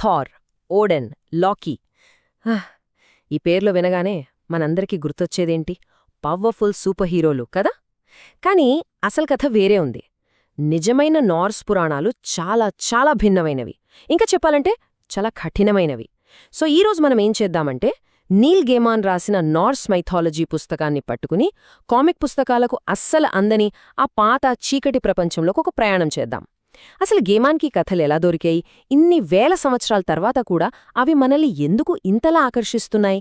Thar, Odean, Lockie. ఈ పేర్లు వినగానే మనందరికీ గుర్తొచ్చేదేంటి? పవర్ఫుల్ సూపర్ హీరోలు కదా? కానీ అసలు కథ వేరే ఉంది. నిజమైన నార్స్ పురాణాలు చాలా చాలా భిన్నమైనవి. ఇంకా చెప్పాలంటే చాలా కఠినమైనవి. సో ఈరోజు మనం ఏం చేద్దామంటే, నీల్ గేమాన్ రాసిన నార్స్ మైథాలజీ పుస్తకాన్ని పట్టుకుని కామిక్ పుస్తకాలకు అస్సలు అందని ఆ పాత చీకటి ప్రపంచంలోకి ఒక ప్రయాణం చేద్దాం. అసలు గేమాన్కి కథలు ఎలా దొరికాయి? ఇన్ని వేల సంవత్సరాల తర్వాత కూడా అవి మనల్ని ఎందుకు ఇంతలా ఆకర్షిస్తున్నాయి?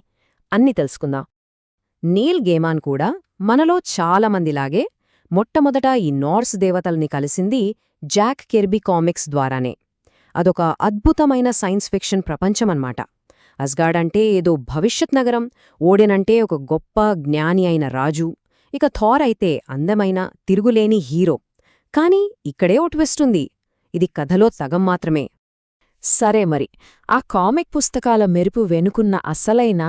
అన్నీ తెలుసుకుందాం. నీల్ గేమాన్ కూడా మనలో చాలామందిలాగే మొట్టమొదట ఈ నార్స్ దేవతల్ని కలిసింది జాక్ కెర్బీ కామిక్స్ ద్వారానే. అదొక అద్భుతమైన సైన్స్ ఫిక్షన్ ప్రపంచమన్నమాట. అస్గార్డ్ అంటే ఏదో భవిష్యత్ నగరం, ఓడెన్ అంటే ఒక గొప్ప జ్ఞాని అయిన రాజు, ఇక థార్ అయితే అందమైన తిరుగులేని హీరో. కానీ ఇక్కడే ఓ ట్విస్టుంది. ఇది కథలో సగం మాత్రమే. సరే మరి, ఆ కామిక్ పుస్తకాల మెరుపు వెనుకున్న అసలైన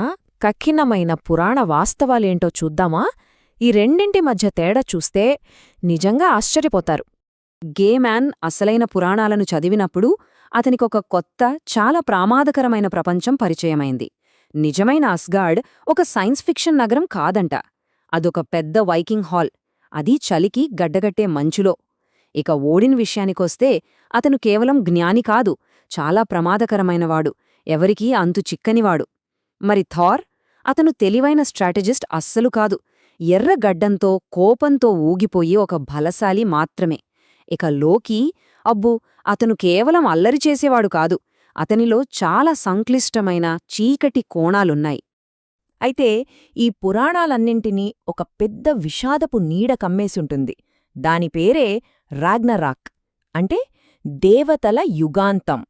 కఠినమైన పురాణ వాస్తవాలేంటో చూద్దామా? ఈ రెండింటి మధ్య తేడా చూస్తే నిజంగా ఆశ్చర్యపోతారు. గేమాన్ అసలైన పురాణాలను చదివినప్పుడు అతనికొక కొత్త, చాలా ప్రమాదకరమైన ప్రపంచం పరిచయమైంది. నిజమైన అస్గార్డ్ ఒక సైన్స్ ఫిక్షన్ నగరం కాదంట. అదొక పెద్ద వైకింగ్ హాల్, అది చలికి గడ్డగట్టే మంచులో. ఇక ఓడిన్ విషయానికొస్తే అతను కేవలం జ్ఞాని కాదు, చాలా ప్రమాదకరమైనవాడు, ఎవరికీ అంతు చిక్కనివాడు. మరి థార్? అతను తెలివైన స్ట్రాటజిస్ట్ అస్సలు కాదు, ఎర్రగడ్డంతో కోపంతో ఊగిపోయి ఒక బలశాలి మాత్రమే. ఇక లోకీ? అబ్బో, అతను కేవలం అల్లరి చేసేవాడు కాదు, అతనిలో చాలా సంక్లిష్టమైన చీకటి కోణాలున్నాయి. అయితే ఈ పురాణాలన్నింటినీ ఒక పెద్ద విషాదపు నీడ కమ్మేసుంటుంది. దాని పేరే రాగ్నరాక్, అంటే దేవతల యుగాంతం.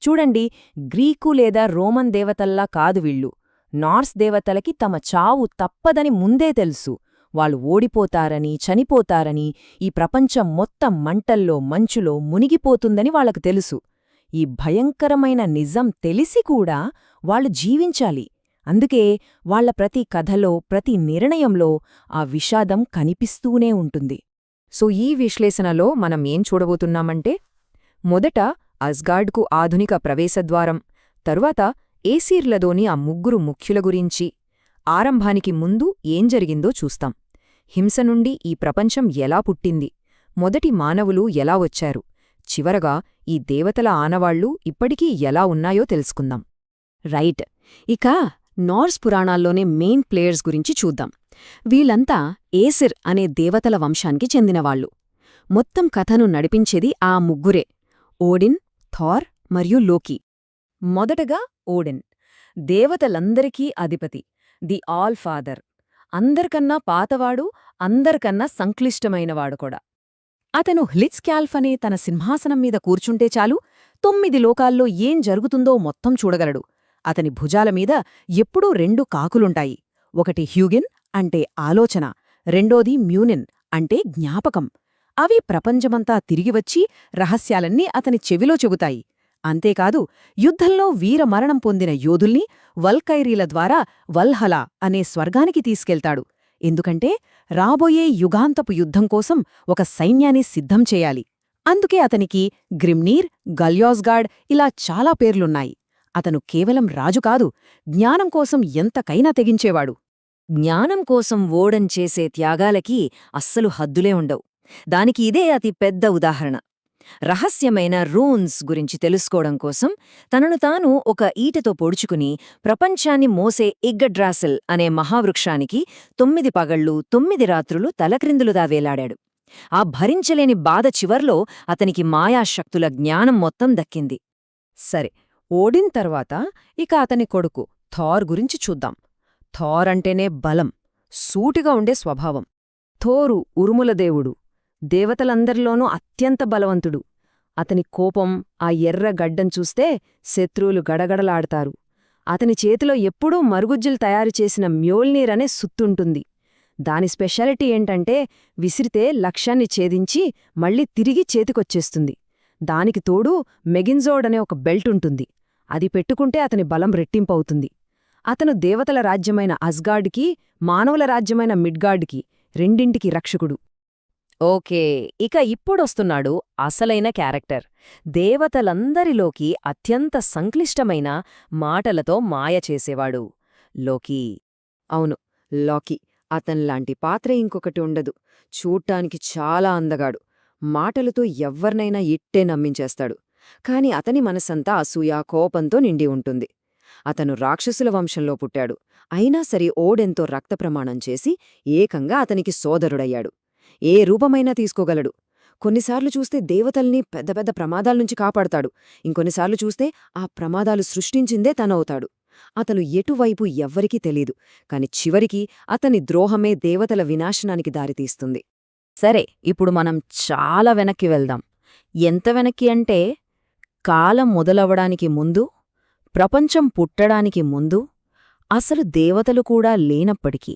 చూడండి, గ్రీకు లేదా రోమన్ దేవతల్లా కాదు వీళ్ళు. నార్స్ దేవతలకి తమ చావు తప్పదని ముందే తెలుసు. వాళ్ళు ఓడిపోతారని, చనిపోతారని, ఈ ప్రపంచం మొత్తం మంటల్లో మంచులో మునిగిపోతుందని వాళ్లకు తెలుసు. ఈ భయంకరమైన నిజం తెలిసి కూడా వాళ్ళు జీవించాలి. అందుకే వాళ్ల ప్రతి కథలో, ప్రతి నిర్ణయంలో ఆ విషాదం కనిపిస్తూనే ఉంటుంది. సో ఈ విశ్లేషణలో మనం ఏం చూడబోతున్నామంటే, మొదట అస్గార్డ్కు ఆధునిక ప్రవేశద్వారం, తరువాత ఏసీర్లదోని ఆ ముగ్గురు ముఖ్యుల గురించి, ఆరంభానికి ముందు ఏం జరిగిందో చూస్తాం. హింస నుండి ఈ ప్రపంచం ఎలా పుట్టింది, మొదటి మానవులు ఎలా వచ్చారు, చివరగా ఈ దేవతల ఆనవాళ్లు ఇప్పటికీ ఎలా ఉన్నాయో తెలుసుకుందాం. రైట్, ఇక నార్స్ పురాణాల్లోనే మెయిన్ ప్లేయర్స్ గురించి చూద్దాం. వీళ్ళంతా ఏసిర్ అనే దేవతల వంశానికి చెందినవాళ్లు. మొత్తం కథను నడిపించేది ఆ ముగ్గురే: ఓడిన్, థార్ మరియు లోకీ. మొదటగా ఓడిన్, దేవతలందరికీ అధిపతి, ది ఆల్ ఫాదర్. అందరికన్నా పాతవాడు, అందరికన్నా సంక్లిష్టమైనవాడు కూడా. అతను హ్లిట్స్క్యాల్ఫ్ అనే తన సింహాసనం మీద కూర్చుంటే చాలు, 9 లోకాల్లో ఏం జరుగుతుందో మొత్తం చూడగలడు. అతని భుజాలమీద ఎప్పుడూ 2 కాకులుంటాయి. ఒకటి హ్యూగిన్ అంటే ఆలోచన, రెండోది మ్యూనిన్ అంటే జ్ఞాపకం. అవి ప్రపంచమంతా తిరిగివచ్చి రహస్యాలన్నీ అతని చెవిలో చెబుతాయి. అంతేకాదు, యుద్ధంలో వీరమరణం పొందిన యోధుల్ని వల్కైరీల ద్వారా వల్హలా అనే స్వర్గానికి తీసుకెళ్తాడు. ఎందుకంటే రాబోయే యుగాంతపు యుద్ధం కోసం ఒక సైన్యాన్ని సిద్ధం చేయాలి. అందుకే అతనికి గ్రిమ్నీర్, గల్యోస్గార్డ్ ఇలా చాలా పేర్లున్నాయి. అతను కేవలం రాజు కాదు, జ్ఞానం కోసం ఎంతకైనా తెగించేవాడు. జ్ఞానం కోసం ఓడన్ చేసే త్యాగాలకి అస్సలు హద్దులే ఉండవు. దానికి ఇదే అతి పెద్ద ఉదాహరణ. రహస్యమైన రూన్స్ గురించి తెలుసుకోవడం కోసం తనను తాను ఒక ఈటతో పొడుచుకుని ప్రపంచాన్ని మోసే ఇగ్గడ్రాసిల్ అనే మహావృక్షానికి 9 పగళ్లు 9 రాత్రులు తలక్రిందులుగా వేలాడాడు. ఆ భరించలేని బాధ చివర్లో అతనికి మాయాశక్తుల జ్ఞానం మొత్తం దక్కింది. సరే, ఓడిన్ తర్వాత ఇక అతని కొడుకు థార్ గురించి చూద్దాం. థార్ అంటేనే బలం, సూటిగా ఉండే స్వభావం. థోరు ఉరుముల దేవుడు, దేవతలందరిలోనూ అత్యంత బలవంతుడు. అతని కోపం, ఆ ఎర్ర గడ్డం చూస్తే శత్రువులు గడగడలాడతారు. అతని చేతిలో ఎప్పుడూ మరుగుజ్జులు తయారుచేసిన మ్యోల్నీర్ అనే సుత్తుంటుంది. దాని స్పెషాలిటీ ఏంటంటే విసిరితే లక్ష్యాన్ని ఛేదించి మళ్లీ తిరిగి చేతికొచ్చేస్తుంది. దానికి తోడు మెగిన్జోడ్ అనే ఒక బెల్టుంటుంది. అది పెట్టుకుంటే అతని బలం రెట్టింపవుతుంది. అతను దేవతల రాజ్యమైన అస్గార్డ్కి, మానవుల రాజ్యమైన మిడ్గార్డ్కి రెండింటికి రక్షకుడు. ఓకే, ఇక ఇప్పుడొస్తున్నాడు అసలైన క్యారెక్టర్, దేవతలందరిలోకి అత్యంత సంక్లిష్టమైన మాటలతో మాయ చేసేవాడు లోకి. అవును, లాకీ. అతన్లాంటి పాత్ర ఇంకొకటి ఉండదు. చూడ్డానికి చాలా అందగాడు. మాటలతో ఎవ్వర్నైనా ఇట్టే నమ్మించేస్తాడు. కాని అతని మనసంతా అసూయ, కోపంతో నిండి ఉంటుంది. అతను రాక్షసుల వంశంలో పుట్టాడు. అయినా సరే ఓడెన్తో రక్తప్రమాణం చేసి ఏకంగా అతనికి సోదరుడయ్యాడు. ఏ రూపమైనా తీసుకోగలడు. కొన్నిసార్లు చూస్తే దేవతల్ని పెద్ద పెద్ద ప్రమాదాల్నుంచి కాపాడతాడు. ఇంకొన్నిసార్లు చూస్తే ఆ ప్రమాదాలు సృష్టించిందే తనవుతాడు. అతను ఎటువైపు ఎవ్వరికీ తెలీదు. కాని చివరికి అతని ద్రోహమే దేవతల వినాశనానికి దారితీస్తుంది. సరే, ఇప్పుడు మనం చాలా వెనక్కి వెళ్దాం. ఎంత వెనక్కి అంటే, కాలం మొదలవడానికి ముందు, ప్రపంచం పుట్టడానికి ముందు, అసలు దేవతలు కూడా లేనప్పటికీ.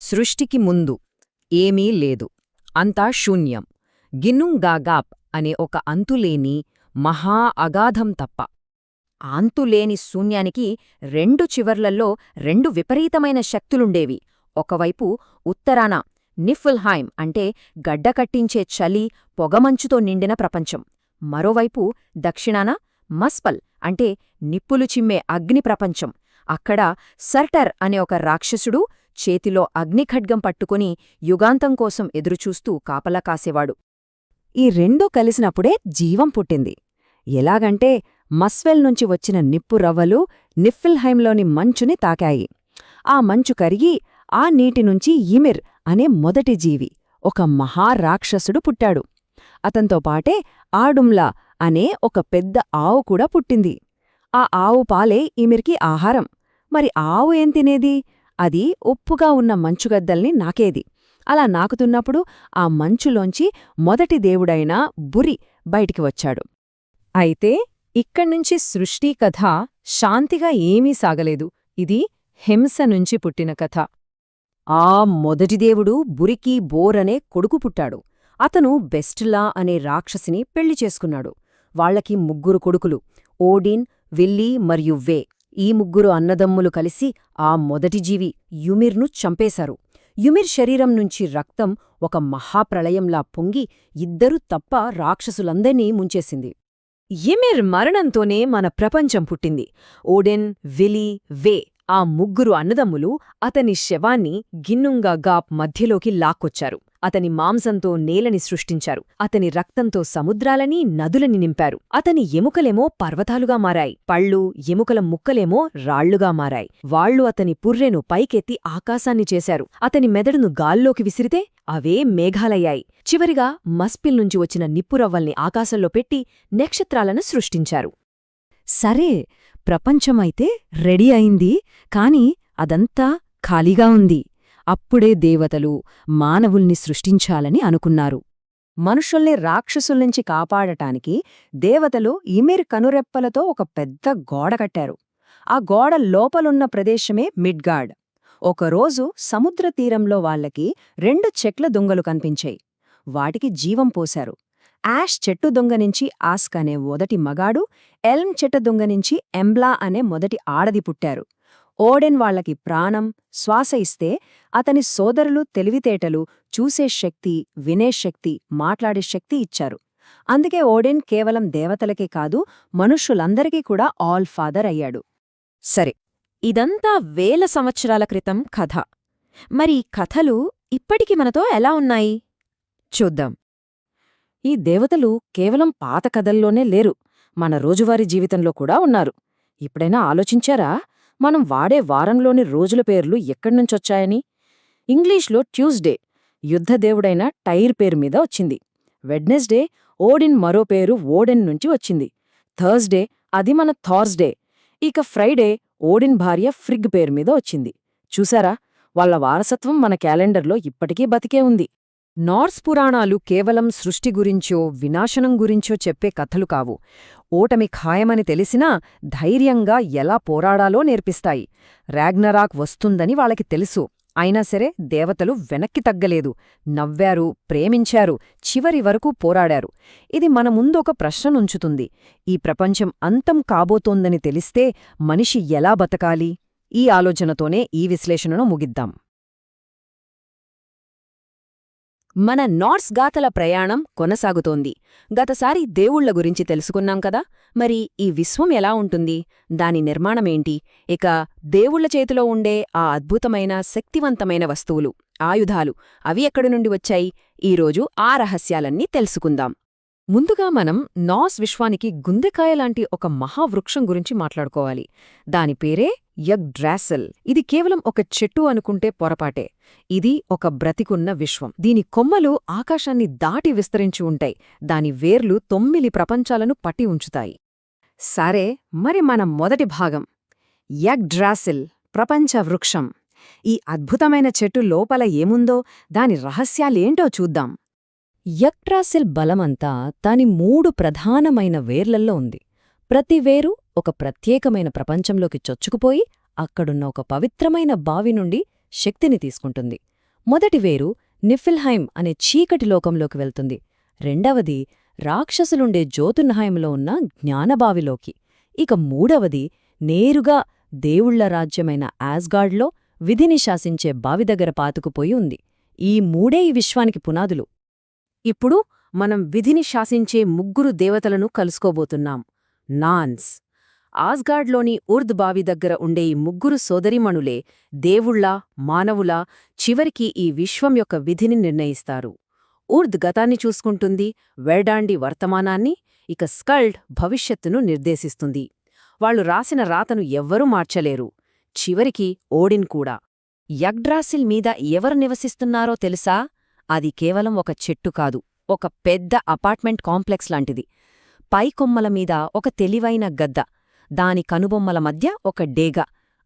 సృష్టికి ముందు ఏమీ లేదు. అంతా శూన్యం. గిన్నుంగాగాప్ అనే ఒక అంతులేని మహా అగాధం తప్ప. అంతులేని శూన్యానికి రెండు చివర్లల్లో రెండు విపరీతమైన శక్తులుండేవి. ఒకవైపు ఉత్తరాన నిఫ్ఫుల్హైమ్ అంటే గడ్డకట్టించే చలి, పొగమంచుతో నిండిన ప్రపంచం. మరోవైపు దక్షిణాన మస్పల్ అంటే నిప్పులు చిమ్మే అగ్ని ప్రపంచం. అక్కడ సర్టర్ అనే ఒక రాక్షసుడు చేతిలో అగ్నిఖడ్గం పట్టుకుని యుగాంతం కోసం ఎదురుచూస్తూ కాపలా కాసేవాడు. ఈ రెండూ కలిసినప్పుడే జీవం పుట్టింది. ఎలాగంటే మస్వెల్ నుంచి వచ్చిన నిప్పు రవ్వలు నిఫ్ఫిల్హైమ్లోని మంచుని తాకాయి. ఆ మంచు కరిగి ఆ నీటినుంచి యిమిర్ అనే మొదటి జీవి, ఒక మహారాక్షసుడు పుట్టాడు. అతంతో పాటే ఆడుమ్లా అనే ఒక పెద్ద ఆవు కూడా పుట్టింది. ఆ ఆవు పాలే యిమిర్కి ఆహారం. మరి ఆవు ఏం తినేది? అది ఉప్పుగా ఉన్న మంచుగద్దల్ని నాకేది. అలా నాకుతున్నప్పుడు ఆ మంచులోంచి మొదటి దేవుడైన బురి బయటికి వచ్చాడు. అయితే ఇక్కడ్నుంచి సృష్టి కథ శాంతిగా ఏమీ సాగలేదు. ఇది హింస నుంచి పుట్టిన కథ. ఆ మొదటి దేవుడు బురికి బోర్ అనే కొడుకు పుట్టాడు. అతను బెస్టులా అనే రాక్షసిని పెళ్లి చేసుకున్నాడు. వాళ్లకి ముగ్గురు కొడుకులు, ఓడిన్, విల్లీ మరియు వే. ఈ ముగ్గురు అన్నదమ్ములు కలిసి ఆ మొదటి జీవి యుమిర్ను చంపేశారు. యుమిర్ శరీరం నుంచి రక్తం ఒక మహాప్రళయంలా పొంగి ఇద్దరూ తప్ప రాక్షసులందర్నీ ముంచేసింది. యిమిర్ మరణంతోనే మన ప్రపంచం పుట్టింది. ఓడెన్, విలీ, వే ఆ ముగ్గురు అన్నదమ్ములు అతని శవాన్ని గిన్నుంగాగాప్ మధ్యలోకి లాక్కొచ్చారు. అతని మాంసంతో నేలని సృష్టించారు. అతని రక్తంతో సముద్రాలని, నదులని నింపారు. అతని ఎముకలేమో పర్వతాలుగా మారాయి. పళ్ళు, ఎముకల ముక్కలేమో రాళ్లుగా మారాయి. వాళ్లు అతని పుర్రెను పైకెత్తి ఆకాశాన్ని చేశారు. అతని మెదడును గాల్లోకి విసిరితే అవే మేఘాలయ్యాయి. చివరిగా మస్పిల్ నుంచి వచ్చిన నిప్పురవ్వల్ని ఆకాశంలో పెట్టి నక్షత్రాలను సృష్టించారు. సరే, ప్రపంచమైతే రెడీ అయింది. కాని అదంతా ఖాళీగా ఉంది. అప్పుడే దేవతలు మానవుల్ని సృష్టించాలని అనుకున్నారు. మనుషుల్ని రాక్షసుల్నించి కాపాడటానికి దేవతలు యిమిర్ కనురెప్పలతో ఒక పెద్ద గోడ కట్టారు. ఆ గోడ లోపలున్న ప్రదేశమే మిడ్గాడ్. ఒకరోజు సముద్రతీరంలో వాళ్లకి 2 చెట్ల దొంగలు కనిపించాయి. వాటికి జీవం పోశారు. యాష్ చెట్టు దొంగనించి ఆస్క్ అనే మొదటి మగాడు, ఎల్మ్ చెట్టు దొంగనించి ఎంబ్లా అనే మొదటి ఆడది పుట్టారు. ఓడెన్ వాళ్లకి ప్రాణం, శ్వాస ఇస్తే అతని సోదరులు తెలివితేటలు, చూసే శక్తి, వినే శక్తి, మాట్లాడే శక్తి ఇచ్చారు. అందుకే ఓడెన్ కేవలం దేవతలకే కాదు, మనుష్యులందరికీ కూడా ఆల్ ఫాదర్ అయ్యాడు. సరే, ఇదంతా వేల సంవత్సరాల క్రితం కథ. మరి కథలు ఇప్పటికి మనతో ఎలా ఉన్నాయి? చూద్దాం. ఈ దేవతలు కేవలం పాత కథల్లోనే లేరు, మన రోజువారీ జీవితంలో కూడా ఉన్నారు. ఇప్పుడైనా ఆలోచించారా మనం వాడే వారంలోని రోజుల పేర్లు ఎక్కడ్నుంచొచ్చాయని? ఇంగ్లీష్లో ట్యూస్డే యుద్ధదేవుడైన టైర్ పేరు మీద వచ్చింది. వెడ్నెస్డే ఓడిన్ మరో పేరు ఓడెన్ నుంచి వచ్చింది. థర్స్డే అది మన థార్స్డే. ఇక ఫ్రైడే ఓడిన్ భార్య ఫ్రిగ్ పేరు మీద వచ్చింది. చూసారా, వాళ్ల వారసత్వం మన క్యాలెండర్లో ఇప్పటికీ బతికే ఉంది. నార్స్ పురాణాలు కేవలం సృష్టి గురించో వినాశనం గురించో చెప్పే కథలు కావు. ఓటమి ఖాయమని తెలిసినా ధైర్యంగా ఎలా పోరాడాలో నేర్పిస్తాయి. రాగ్నరాక్ వస్తుందని వాళ్ళకి తెలుసు. అయినా సరే దేవతలు వెనక్కి తగ్గలేదు. నవ్వారు, ప్రేమించారు, చివరి వరకు పోరాడారు. ఇది మన ముందొక ప్రశ్ననుంచుతుంది. ఈ ప్రపంచం అంతం కాబోతోందని తెలిస్తే మనిషి ఎలా బతకాలి? ఈ ఆలోచనతోనే ఈ విశ్లేషణను ముగిద్దాం. మన నార్స్ గాథల ప్రయాణం కొనసాగుతోంది. గతసారి దేవుళ్ల గురించి తెలుసుకున్నాం కదా, మరి ఈ విశ్వం ఎలా ఉంటుంది, దాని నిర్మాణమేంటి, ఇక దేవుళ్ల చేతిలో ఉండే ఆ అద్భుతమైన శక్తివంతమైన వస్తువులు, ఆయుధాలు, అవి ఎక్కడి నుండి వచ్చాయి? ఈరోజు ఆ రహస్యాలన్నీ తెలుసుకుందాం. ముందుగా మనం నార్స్ విశ్వానికి గుండెకాయలాంటి ఒక మహావృక్షం గురించి మాట్లాడుకోవాలి. దాని పేరే యగ్డ్రాసిల్. ఇది కేవలం ఒక చెట్టు అనుకుంటే పొరపాటే. ఇది ఒక బ్రతికున్న విశ్వం. దీని కొమ్మలు ఆకాశాన్ని దాటి విస్తరించి ఉంటాయి. దాని వేర్లు 9 ప్రపంచాలను పట్టి ఉంచుతాయి. సరే, మరి మన మొదటి భాగం యగ్డ్రాసిల్, ప్రపంచ వృక్షం. ఈ అద్భుతమైన చెట్టు లోపల ఏముందో, దాని రహస్యాలేంటో చూద్దాం. యగ్డ్రాసిల్ బలమంతా దాని 3 ప్రధానమైన వేర్లల్లో ఉంది. ప్రతి వేరు ఒక ప్రత్యేకమైన ప్రపంచంలోకి చొచ్చుకుపోయి అక్కడున్న ఒక పవిత్రమైన బావి నుండి శక్తిని తీసుకుంటుంది. మొదటి వేరు నిఫిల్హైమ్ అనే చీకటి లోకంలోకి వెళ్తుంది. రెండవది రాక్షసులుండే జోతున్హాయంలో ఉన్న జ్ఞానబావిలోకి. ఇక మూడవది నేరుగా దేవుళ్ల రాజ్యమైన యాస్గార్డ్లో విధిని శాసించే బావి దగ్గర పాతుకుపోయి ఉంది. ఈ మూడే ఈ విశ్వానికి పునాదులు. ఇప్పుడు మనం విధిని శాసించే 3 దేవతలను కలుసుకోబోతున్నాం. నాన్స్. ఆస్గార్డ్లోని ఉర్ద్ బావి దగ్గర ఉండే ఈ 3 సోదరిమణులే దేవుళ్ళా, మానవులా, చివరికి ఈ విశ్వం యొక్క విధిని నిర్ణయిస్తారు. ఉర్ద్ గతాన్ని చూసుకుంటుంది, వెర్డాండి వర్తమానాన్ని, ఇక స్కల్డ్ భవిష్యత్తును నిర్దేశిస్తుంది. వాళ్లు రాసిన రాతను ఎవ్వరూ మార్చలేరు, చివరికి ఓడిన్ కూడా. యగ్డ్రాసిల్ మీద ఎవరు నివసిస్తున్నారో తెలుసా? అది కేవలం ఒక చెట్టు కాదు, ఒక పెద్ద అపార్ట్మెంట్ కాంప్లెక్స్ లాంటిది. పైకొమ్మల మీద ఒక తెలివైన గద్ద, దాని కనుబొమ్మల మధ్య ఒక డేగ,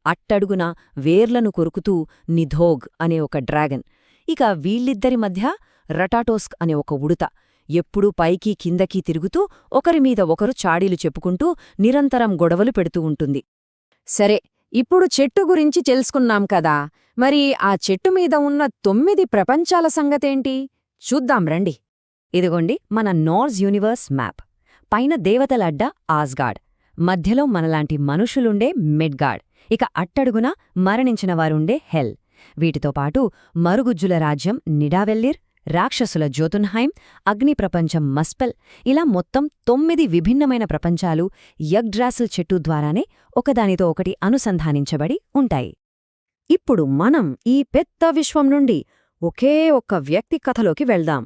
అట్టడుగున వేర్లను కొరుకుతూ నిధోగ్ అనే ఒక డ్రాగన్, ఇక వీళ్ళిద్దరి మధ్య రటాటోస్క్ అనే ఒక ఉడుత, ఎప్పుడూ పైకి కిందకీ తిరుగుతూ ఒకరిమీద ఒకరు చాడీలు చెప్పుకుంటూ నిరంతరం గొడవలు పెడుతూ ఉంటుంది. సరే, ఇప్పుడు చెట్టు గురించి తెలుసుకున్నాం కదా, మరి ఆ చెట్టు మీద ఉన్న 9 ప్రపంచాల సంగతేంటి? చూద్దాం రండి. ఇదిగోండి మన నార్స్ యూనివర్స్ మ్యాప్. పైన దేవతలడ్డ ఆస్గార్డ్, మధ్యలో మనలాంటి మనుషులుండే మిడ్గార్డ్, ఇక అట్టడుగున మరణించిన వారుండే హెల్. వీటితో పాటు మరుగుజ్జుల రాజ్యం నిడావెల్లిర్, రాక్షసుల జోతున్హైమ్, అగ్ని ప్రపంచం మస్పెల్, ఇలా మొత్తం 9 విభిన్నమైన ప్రపంచాలు యగ్డ్రాసిల్ చెట్టు ద్వారానే ఒకదానితో ఒకటి అనుసంధానించబడి ఉంటాయి. ఇప్పుడు మనం ఈ పెద్ద విశ్వం నుండి ఒకే ఒక్క వ్యక్తి కథలోకి వెళ్దాం.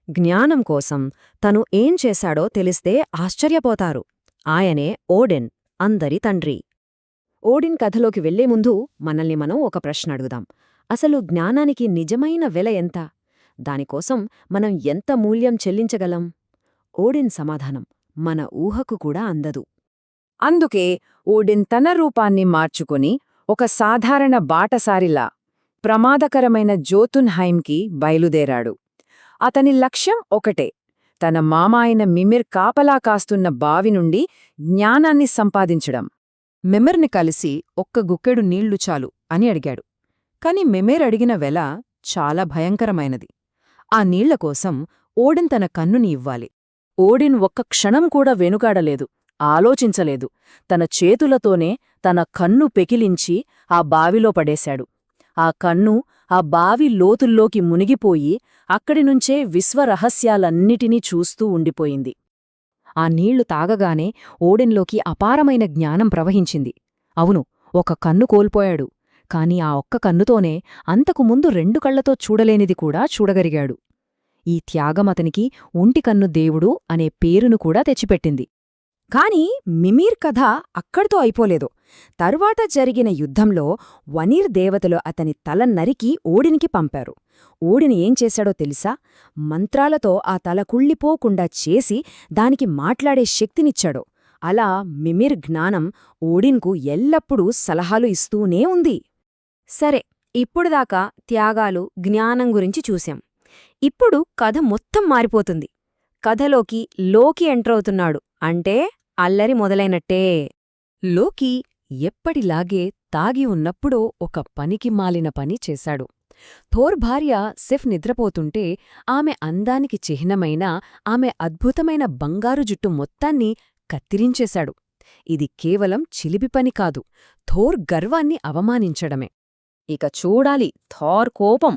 జ్ఞానం కోసం తను ఏం చేశాడో తెలిస్తే ఆశ్చర్యపోతారు. ఆయనే ఓడిన్, అందరి తండ్రి. ఓడిన్ కథలోకి వెళ్లే ముందు మనల్ని మనం ఒక ప్రశ్న అడుగుదాం. అసలు జ్ఞానానికి నిజమైన వెల ఎంత? దానికోసం మనం ఎంత మూల్యం చెల్లించగలం? ఓడిన్ సమాధానం మన ఊహకు కూడా అందదు. అందుకే ఓడిన్ తన రూపాన్ని మార్చుకుని ఒక సాధారణ బాటసారిలా ప్రమాదకరమైన జోతున్హైమ్కి బయలుదేరాడు. అతని లక్ష్యం ఒకటే, తన మామాయన మిమిర్ కాపలా కాస్తున్న బావి నుండి జ్ఞానాన్ని సంపాదించడం. మిమిర్ని కలిసి ఒక్క గుక్కెడు నీళ్లు చాలు అని అడిగాడు. కాని మిమిర్ అడిగిన వెల చాలా భయంకరమైనది. ఆ నీళ్లకోసం ఓడిన్ తన కన్నుని ఇవ్వాలి. ఓడిన్ ఒక్క క్షణం కూడా వెనుకాడలేదు, ఆలోచించలేదు. తన చేతులతోనే తన కన్ను పెకిలించి ఆ బావిలో పడేశాడు. ఆ కన్ను ఆ బావి లోతుల్లోకి మునిగిపోయి అక్కడినుంచే విశ్వరహస్యాలన్నిటినీ చూస్తూ ఉండిపోయింది. ఆ నీళ్లు తాగగానే ఓడిన్లోకి అపారమైన జ్ఞానం ప్రవహించింది. అవును, ఒక కన్ను కోల్పోయాడు, కాని ఆ ఒక్క కన్నుతోనే అంతకుముందు 2 కళ్లతో చూడలేనిది కూడా చూడగలిగాడు. ఈ త్యాగం అతనికి ఒంటికన్ను దేవుడు అనే పేరును కూడా తెచ్చిపెట్టింది. కాని మిమిర్ కథ అక్కడితో అయిపోలేదు. తరువాత జరిగిన యుద్ధంలో వనీర్ దేవతలు అతని తల నరికి ఓడినికి పంపారు. ఓడిని ఏం చేశాడో తెలుసా? మంత్రాలతో ఆ తల కుళ్ళిపోకుండా చేసి దానికి మాట్లాడే శక్తినిచ్చాడు. అలా మిమిర్ జ్ఞానం ఓడిన్కు ఎల్లప్పుడూ సలహాలు ఇస్తూనే ఉంది. సరే, ఇప్పుడుదాకా త్యాగాలు, జ్ఞానం గురించి చూశాం. ఇప్పుడు కథ మొత్తం మారిపోతుంది. కథలోకి లోకి ఎంటరవుతున్నాడు, అంటే అల్లరి మొదలైనట్టే. లోకి ఎప్పటిలాగే తాగి ఉన్నప్పుడో ఒక పనికి మాలిన పని చేశాడు. థోర్ భార్య సిఫ్ నిద్రపోతుంటే ఆమె అందానికి చిహ్నమైన ఆమె అద్భుతమైన బంగారు జుట్టు మొత్తాన్ని కత్తిరించేశాడు. ఇది కేవలం చిలిపి పని కాదు, థోర్ గర్వాన్ని అవమానించడమే. ఇక చూడాలి థోర్ కోపం.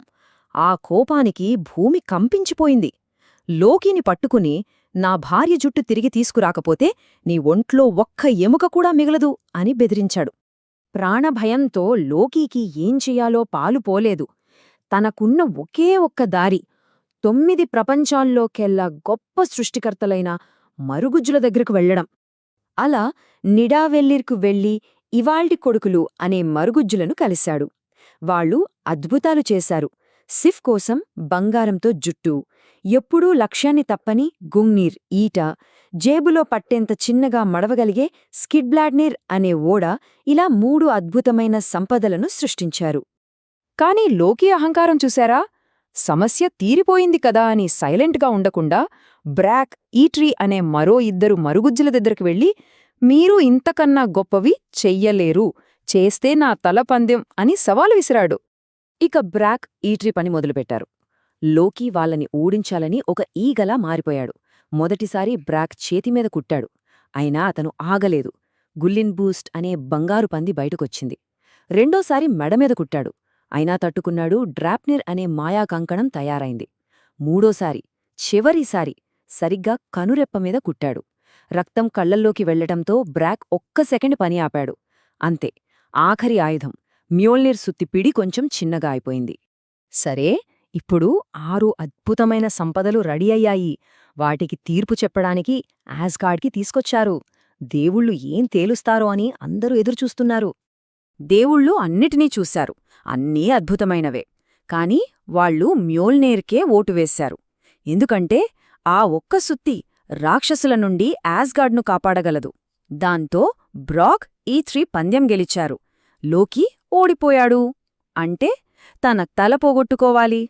ఆ కోపానికి భూమి కంపించిపోయింది. లోకీని పట్టుకుని, నా భార్య జుట్టు తిరిగి తీసుకురాకపోతే నీ ఒంట్లో ఒక్క ఎముక కూడా మిగలదు అని బెదిరించాడు. ప్రాణభయంతో లోకీకి ఏం చెయ్యాలో పాలుపోలేదు. తనకున్న ఒకే ఒక్క దారి 9 ప్రపంచాల్లోకెల్లా గొప్ప సృష్టికర్తలైన మరుగుజ్జుల దగ్గరకు వెళ్లడం. అలా నిడావెల్లిర్కు వెళ్లి ఇవాల్టి కొడుకులు అనే మరుగుజ్జులను కలిశాడు. వాళ్ళు అద్భుతాలు చేశారు. సిఫ్ కోసం బంగారంతో జుట్టు, ఎప్పుడూ లక్ష్యాన్ని తప్పని గుంగ్నీర్ ఈట, జేబులో పట్టేంత చిన్నగా మడవగలిగే స్కిడ్బ్లాడ్నీర్ అనే ఓడ, ఇలా 3 అద్భుతమైన సంపదలను సృష్టించారు. కాని లోకీ అహంకారం చూశారా? సమస్య తీరిపోయింది కదా అని సైలెంట్గా ఉండకుండా బ్రాక్, ఈట్రీ అనే మరో 2 మరుగుజ్జుల దగ్గరికి వెళ్లి, మీరు ఇంతకన్నా గొప్పవి చెయ్యలేరు, చేస్తే నా తల పందెం అని సవాలు విసిరాడు. ఇక బ్రాక్, ఈట్రీ పని మొదలుపెట్టారు. లోకీ వాళ్ళని ఓడించాలని ఒక ఈగలా మారిపోయాడు. మొదటిసారి బ్రాక్ చేతిమీద కుట్టాడు. అయినా అతను ఆగలేదు. గుల్లిన్ బూస్ట్ అనే బంగారు పంది బయటకొచ్చింది. రెండోసారి మెడమీద కుట్టాడు. అయినా తట్టుకున్నాడు. డ్రాప్నిర్ అనే మాయా కంకణం తయారైంది. మూడోసారి, చివరిసారి సరిగ్గా కనురెప్పమీద కుట్టాడు. రక్తం కళ్లల్లోకి వెళ్లటంతో బ్రాక్ ఒక్క సెకండ్ పని ఆపాడు. అంతే, ఆఖరి ఆయుధం మ్యోల్నిర్ సుత్తిపిడి కొంచెం చిన్నగా అయిపోయింది. సరే, ఇప్పుడు 6 అద్భుతమైన సంపదలు రెడీ అయ్యాయి. వాటికి తీర్పు చెప్పడానికి యాస్గార్డ్కి తీసుకొచ్చారు. దేవుళ్ళు ఏం తేలుస్తారో అని అందరూ ఎదురుచూస్తున్నారు. దేవుళ్ళు అన్నిటినీ చూశారు. అన్నీ అద్భుతమైనవే. కాని వాళ్ళు మ్యోల్నేర్కే ఓటు వేశారు. ఎందుకంటే ఆ ఒక్క సుత్తి రాక్షసుల నుండి యాస్గార్డ్ను కాపాడగలదు. దాంతో బ్రాక్, ఈట్రీ పందెం గెలిచారు. లోకీ ఓడిపోయాడు. అంటే తన తల పోగొట్టుకోవాలి.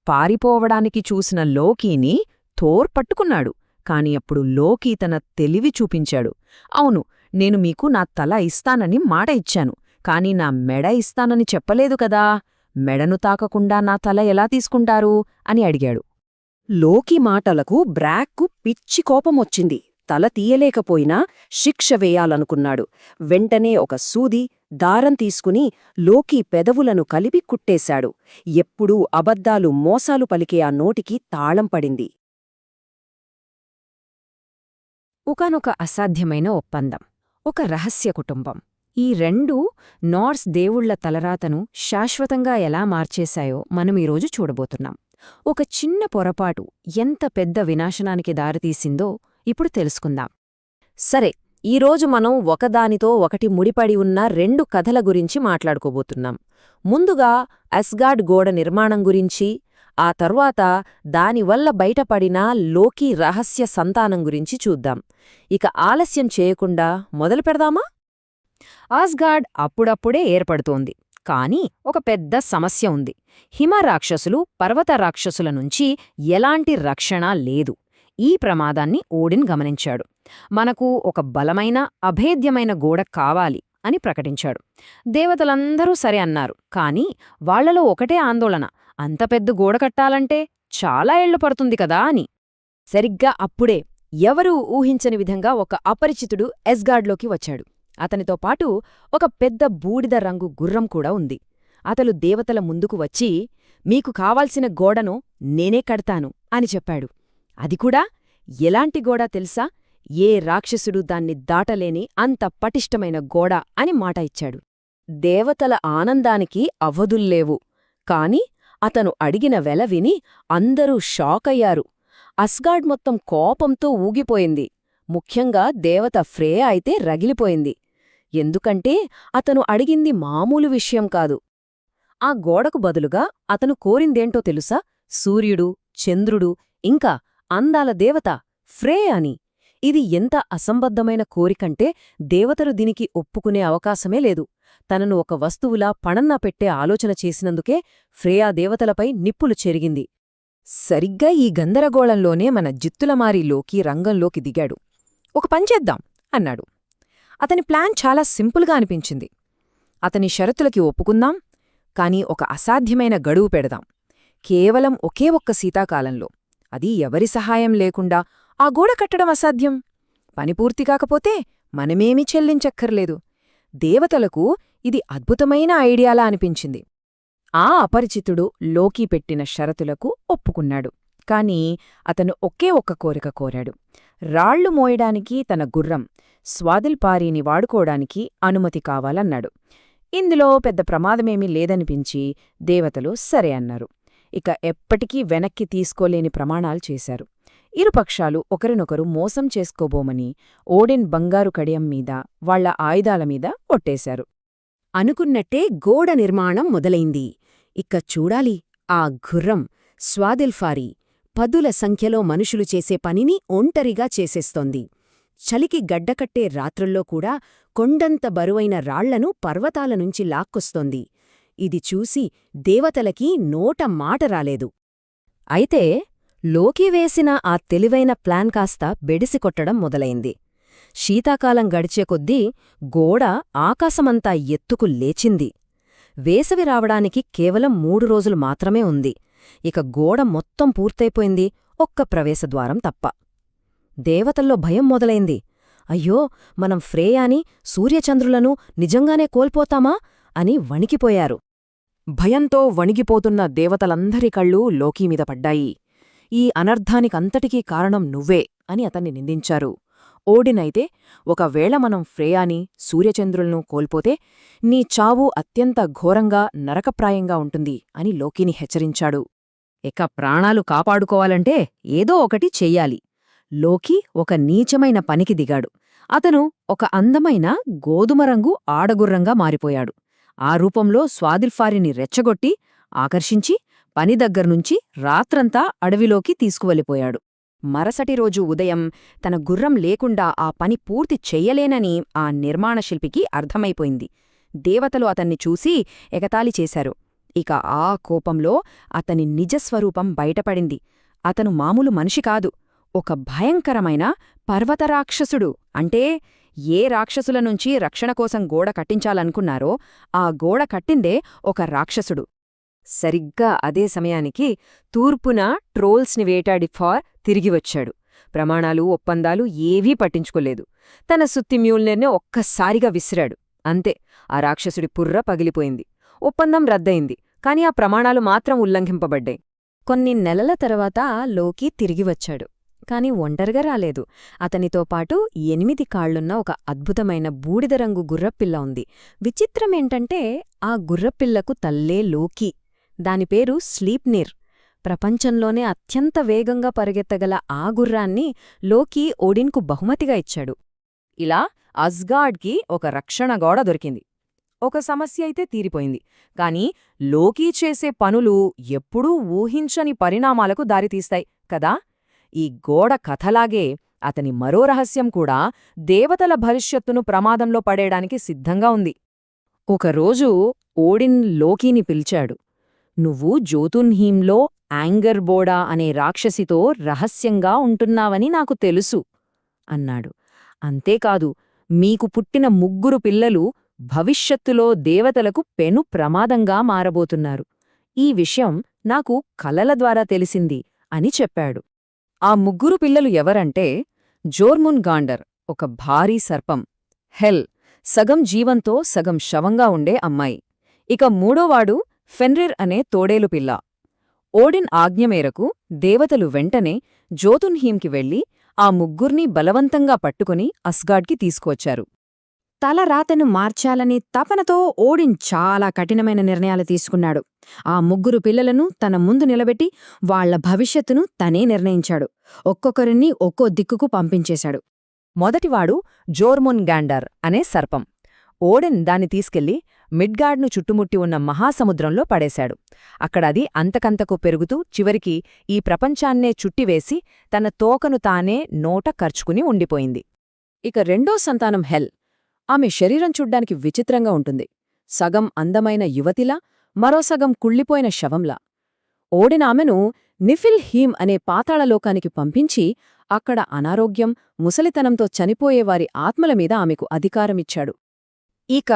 పారిపోవడానికి చూసిన లోకీని థోర్ పట్టుకున్నాడు. కాని అప్పుడు లోకీ తన తెలివి చూపించాడు. అవును, నేను మీకు నా తల ఇస్తానని మాట ఇచ్చాను, కాని నా మెడ ఇస్తానని చెప్పలేదు కదా. మెడను తాకకుండా నా తల ఎలా తీసుకుంటారు అని అడిగాడు. లోకీ మాటలకు బ్రాక్కు పిచ్చి కోపమొచ్చింది. తల తీయలేకపోయినా శిక్ష వేయాలనుకున్నాడు. వెంటనే ఒక సూది, దారం తీసుకుని లోకీ పెదవులను కలిపి కుట్టేశాడు. ఎప్పుడూ అబద్ధాలు, మోసాలు పలికే ఆ నోటికి తాళం పడింది. ఒకానొక అసాధ్యమైన ఒప్పందం. ఒక రహస్య కుటుంబం. ఈ 2 నార్స్ దేవుళ్ల తలరాతను శాశ్వతంగా ఎలా మార్చేశాయో మనం ఈరోజు చూడబోతున్నాం. ఒక చిన్న పొరపాటు ఎంత పెద్ద వినాశనానికి దారితీసిందో ఇప్పుడు తెలుసుకుందాం. సరే, ఈరోజు మనం ఒకదానితో ఒకటి ముడిపడి ఉన్న 2 కథల గురించి మాట్లాడుకోబోతున్నాం. ముందుగా అస్గార్డ్ గోడ నిర్మాణం గురించి, ఆ తర్వాత దానివల్ల బయటపడిన లోకీ రహస్య సంతానం గురించి చూద్దాం. ఇక ఆలస్యం చేయకుండా మొదలు పెడదామా? ఆస్గార్డ్ అప్పుడప్పుడే ఏర్పడుతోంది. కాని ఒక పెద్ద సమస్య ఉంది. హిమరాక్షసులు, పర్వత రాక్షసుల నుంచి ఎలాంటి రక్షణ లేదు. ఈ ప్రమాదాన్ని ఓడిన్ గమనించాడు. మనకు ఒక బలమైన, అభేద్యమైన గోడ కావాలి అని ప్రకటించాడు. దేవతలందరూ సరే అన్నారు. కాని వాళ్లలో ఒకటే ఆందోళన, అంత పెద్ద గోడ కట్టాలంటే చాలా ఏళ్లు పడుతుంది కదా అని. సరిగ్గా అప్పుడే ఎవరూ ఊహించని విధంగా ఒక అపరిచితుడు అస్గార్డ్లోకి వచ్చాడు. అతనితో పాటు ఒక పెద్ద బూడిద రంగు గుర్రం కూడా ఉంది. అతను దేవతల ముందుకు వచ్చి, మీకు కావాల్సిన గోడను నేనే కడతాను అని చెప్పాడు. అది కూడా ఎలాంటి గోడ తెలుసా? ఏ రాక్షసుడు దాన్ని దాటలేని అంత పటిష్టమైన గోడ అని మాట ఇచ్చాడు. దేవతల ఆనందానికి అవధుల్లేవు. కాని అతను అడిగిన వెల విని అందరూ షాకయ్యారు. అస్గార్డ్ మొత్తం కోపంతో ఊగిపోయింది. ముఖ్యంగా దేవత ఫ్రేయ అయితే రగిలిపోయింది. ఎందుకంటే అతను అడిగింది మామూలు విషయం కాదు. ఆ గోడకు బదులుగా అతను కోరిందేంటో తెలుసా? సూర్యుడు, చంద్రుడు, ఇంకా అందాల దేవత ఫ్రేయ అని. ఇది ఎంత అసంబద్ధమైన కోరికంటే దేవతలు దీనికి ఒప్పుకునే అవకాశమే లేదు. తనను ఒక వస్తువులా పణన్నా పెట్టే ఆలోచన చేసినందుకే ఫ్రేయా దేవతలపై నిప్పులు చెరిగింది. సరిగ్గా ఈ గందరగోళంలోనే మన జిత్తులమారి లోకీ రంగంలోకి దిగాడు. ఒక పంచేద్దాం అన్నాడు. అతని ప్లాన్ చాలా సింపుల్గా అనిపించింది. అతని షరతులకి ఒప్పుకుందాం, కాని ఒక అసాధ్యమైన గడువు పెడదాం. కేవలం ఒకే ఒక్క శీతాకాలంలో, అది ఎవరి సహాయం లేకుండా ఆ గోడ కట్టడం అసాధ్యం. పని పూర్తి కాకపోతే మనమేమీ చెల్లించక్కర్లేదు. దేవతలకు ఇది అద్భుతమైన ఐడియాలా అనిపించింది. ఆ అపరిచితుడు లోకీ పెట్టిన షరతులకు ఒప్పుకున్నాడు. కాని అతను ఒకే ఒక్క కోరిక కోరాడు. రాళ్లు మోయడానికి తన గుర్రం స్వాదిల్పారీని వాడుకోవడానికి అనుమతి కావాలన్నాడు. ఇందులో పెద్ద ప్రమాదమేమీ లేదనిపించి దేవతలు సరే అన్నారు. ఇక ఎప్పటికీ వెనక్కి తీసుకోలేని ప్రమాణాలు చేశారు. ఇరుపక్షాలు ఒకరినొకరు మోసం చేసుకోబోమని ఓడిన్ బంగారు కడియం మీద వాళ్ల ఆయుధాల మీద ఒట్టేశారు. అనుకున్నట్టే గోడ నిర్మాణం మొదలైంది. ఇక చూడాలి ఆ గుర్రం స్వాదిల్ఫారీ పదుల సంఖ్యలో మనుషులు చేసే పనిని ఒంటరిగా చేసేస్తోంది. చలికి గడ్డకట్టే రాత్రుల్లో కూడా కొండంత బరువైన రాళ్లను పర్వతాల నుంచి లాక్కొస్తోంది. ఇది చూసి దేవతలకి నోట మాట రాలేదు. అయితే లోకి వేసిన ఆ తెలివైన ప్లాన్ కాస్త బెడిసికొట్టడం మొదలైంది. శీతాకాలం గడిచే కొద్దీ గోడ ఆకాశమంతా ఎత్తుకు లేచింది. వేసవి రావడానికి కేవలం 3 రోజులు మాత్రమే ఉంది. ఇక గోడ మొత్తం పూర్తయిపోయింది, ఒక్క ప్రవేశద్వారం తప్ప. దేవతల్లో భయం మొదలైంది. అయ్యో, మనం ఫ్రేయాని, సూర్యచంద్రులను నిజంగానే కోల్పోతామా అని వణికిపోయారు. భయంతో వణిగిపోతున్న దేవతలందరి కళ్ళూ లోకీమీద పడ్డాయి. ఈ అనర్థానికంతటికీ కారణం నువ్వే అని అతన్ని నిందించారు. ఓడినైతే, ఒకవేళ మనం ఫ్రేయాని, సూర్యచంద్రులను కోల్పోతే నీ చావు అత్యంత ఘోరంగా నరకప్రాయంగా ఉంటుంది అని లోకీని హెచ్చరించాడు. ఇక ప్రాణాలు కాపాడుకోవాలంటే ఏదో ఒకటి చెయ్యాలి. లోకీ ఒక నీచమైన పనికి దిగాడు. అతను ఒక అందమైన గోధుమరంగు ఆడగుర్రంగా మారిపోయాడు. ఆ రూపంలో స్వాదిల్ఫారీని రెచ్చగొట్టి ఆకర్షించి పని దగ్గర్నుంచి రాత్రంతా అడవిలోకి తీసుకువెళ్ళిపోయాడు. మరసటి రోజు ఉదయం తన గుర్రం లేకుండా ఆ పని పూర్తి చెయ్యలేనని ఆ నిర్మాణశిల్పికి అర్థమైపోయింది. దేవతలు అతన్ని చూసి ఎగతాళి చేశారు. ఇక ఆ కోపంలో అతని నిజస్వరూపం బయటపడింది. అతను మామూలు మనిషి కాదు, ఒక భయంకరమైన పర్వతరాక్షసుడు. అంటే ఏ రాక్షసుల నుంచి రక్షణ కోసం గోడ కట్టించాలనుకున్నారో ఆ గోడ కట్టిందే ఒక రాక్షసుడు. సరిగ్గా అదే సమయానికి తూర్పున ట్రోల్స్ని వేటాడి ఫార్ తిరిగివచ్చాడు. ప్రమాణాలు, ఒప్పందాలు ఏవీ పట్టించుకోలేదు. తన సుత్తి మ్యూల్నెర్నే ఒక్కసారిగా విసిరాడు. అంతే, ఆ రాక్షసుడి పుర్ర పగిలిపోయింది. ఒప్పందం రద్దయింది, కాని ఆ ప్రమాణాలు మాత్రం ఉల్లంఘింపబడ్డాయి. కొన్ని నెలల తర్వాత లోకీ తిరిగివచ్చాడు. కాని ఒంటరిగా రాలేదు. అతనితో పాటు 8 కాళ్లున్న ఒక అద్భుతమైన బూడిదరంగు గుర్రపిల్ల ఉంది. విచిత్రమేంటంటే ఆ గుర్రపిల్లకు తల్లే లోకీ. దాని పేరు స్లీప్నిర్. ప్రపంచంలోనే అత్యంత వేగంగా పరిగెత్తగల ఆ గుర్రాన్ని లోకీ ఓడిన్కు బహుమతిగా ఇచ్చాడు. ఇలా అస్గార్డ్కి ఒక రక్షణ గోడ దొరికింది. ఒక సమస్య అయితే తీరిపోయింది. కాని లోకీ చేసే పనులు ఎప్పుడూ ఊహించని పరిణామాలకు దారితీస్తాయి కదా. ఈ గోడ కథలాగే అతని మరో రహస్యం కూడా దేవతల భవిష్యత్తును ప్రమాదంలో పడేయడానికి సిద్ధంగా ఉంది. ఒకరోజు ఓడిన్ లోకీని పిలిచాడు. నువ్వు జోతున్హీంలో యాంగర్బోడా అనే రాక్షసితో రహస్యంగా ఉంటున్నావని నాకు తెలుసు అన్నాడు. అంతేకాదు, మీకు పుట్టిన 3 పిల్లలు భవిష్యత్తులో దేవతలకు పెను ప్రమాదంగా మారబోతున్నారు. ఈ విషయం నాకు కలల ద్వారా తెలిసింది అని చెప్పాడు. ఆ 3 పిల్లలు ఎవరంటే జోర్మున్గాండర్, ఒక భారీ సర్పం; హెల్, సగం జీవంతో సగం శవంగా ఉండే అమ్మాయి; ఇక మూడోవాడు ఫెన్రిర్ అనే తోడేలు పిల్ల. ఓడిన్ ఆజ్ఞ మేరకు దేవతలు వెంటనే జోతున్హీంకి వెళ్లి ఆ 3 బలవంతంగా పట్టుకుని అస్గార్డ్కి తీసుకువచ్చారు. తలరాతను మార్చాలని తపనతో ఓడిన్ చాలా కఠినమైన నిర్ణయాలు తీసుకున్నాడు. ఆ 3 పిల్లలను తన ముందు నిలబెట్టి వాళ్ల భవిష్యత్తును తనే నిర్ణయించాడు. ఒక్కొక్కరిని ఒక్కో దిక్కుకు పంపించేశాడు. మొదటివాడు జోర్మున్గాండర్ అనే సర్పం. ఓడిన్ దాన్ని తీసుకెళ్లి మిడ్గార్డ్ను చుట్టుముట్టి ఉన్న మహాసముద్రంలో పడేశాడు. అక్కడది అంతకంతకు పెరుగుతూ చివరికి ఈ ప్రపంచాన్నే చుట్టివేసి తన తోకను తానే నోట కర్చుకుని ఉండిపోయింది. ఇక రెండో సంతానం హెల్. ఆమె శరీరం చూడ్డానికి విచిత్రంగా ఉంటుంది. సగం అందమైన యువతిలా, మరో సగం కుళ్ళిపోయిన శవంలా. ఓడిన్ ఆమెను నిఫిల్హీమ్ అనే పాతాళలోకానికి పంపించి అక్కడ అనారోగ్యం, ముసలితనంతో చనిపోయేవారి ఆత్మల మీద ఆమెకు అధికారమిచ్చాడు. ఇక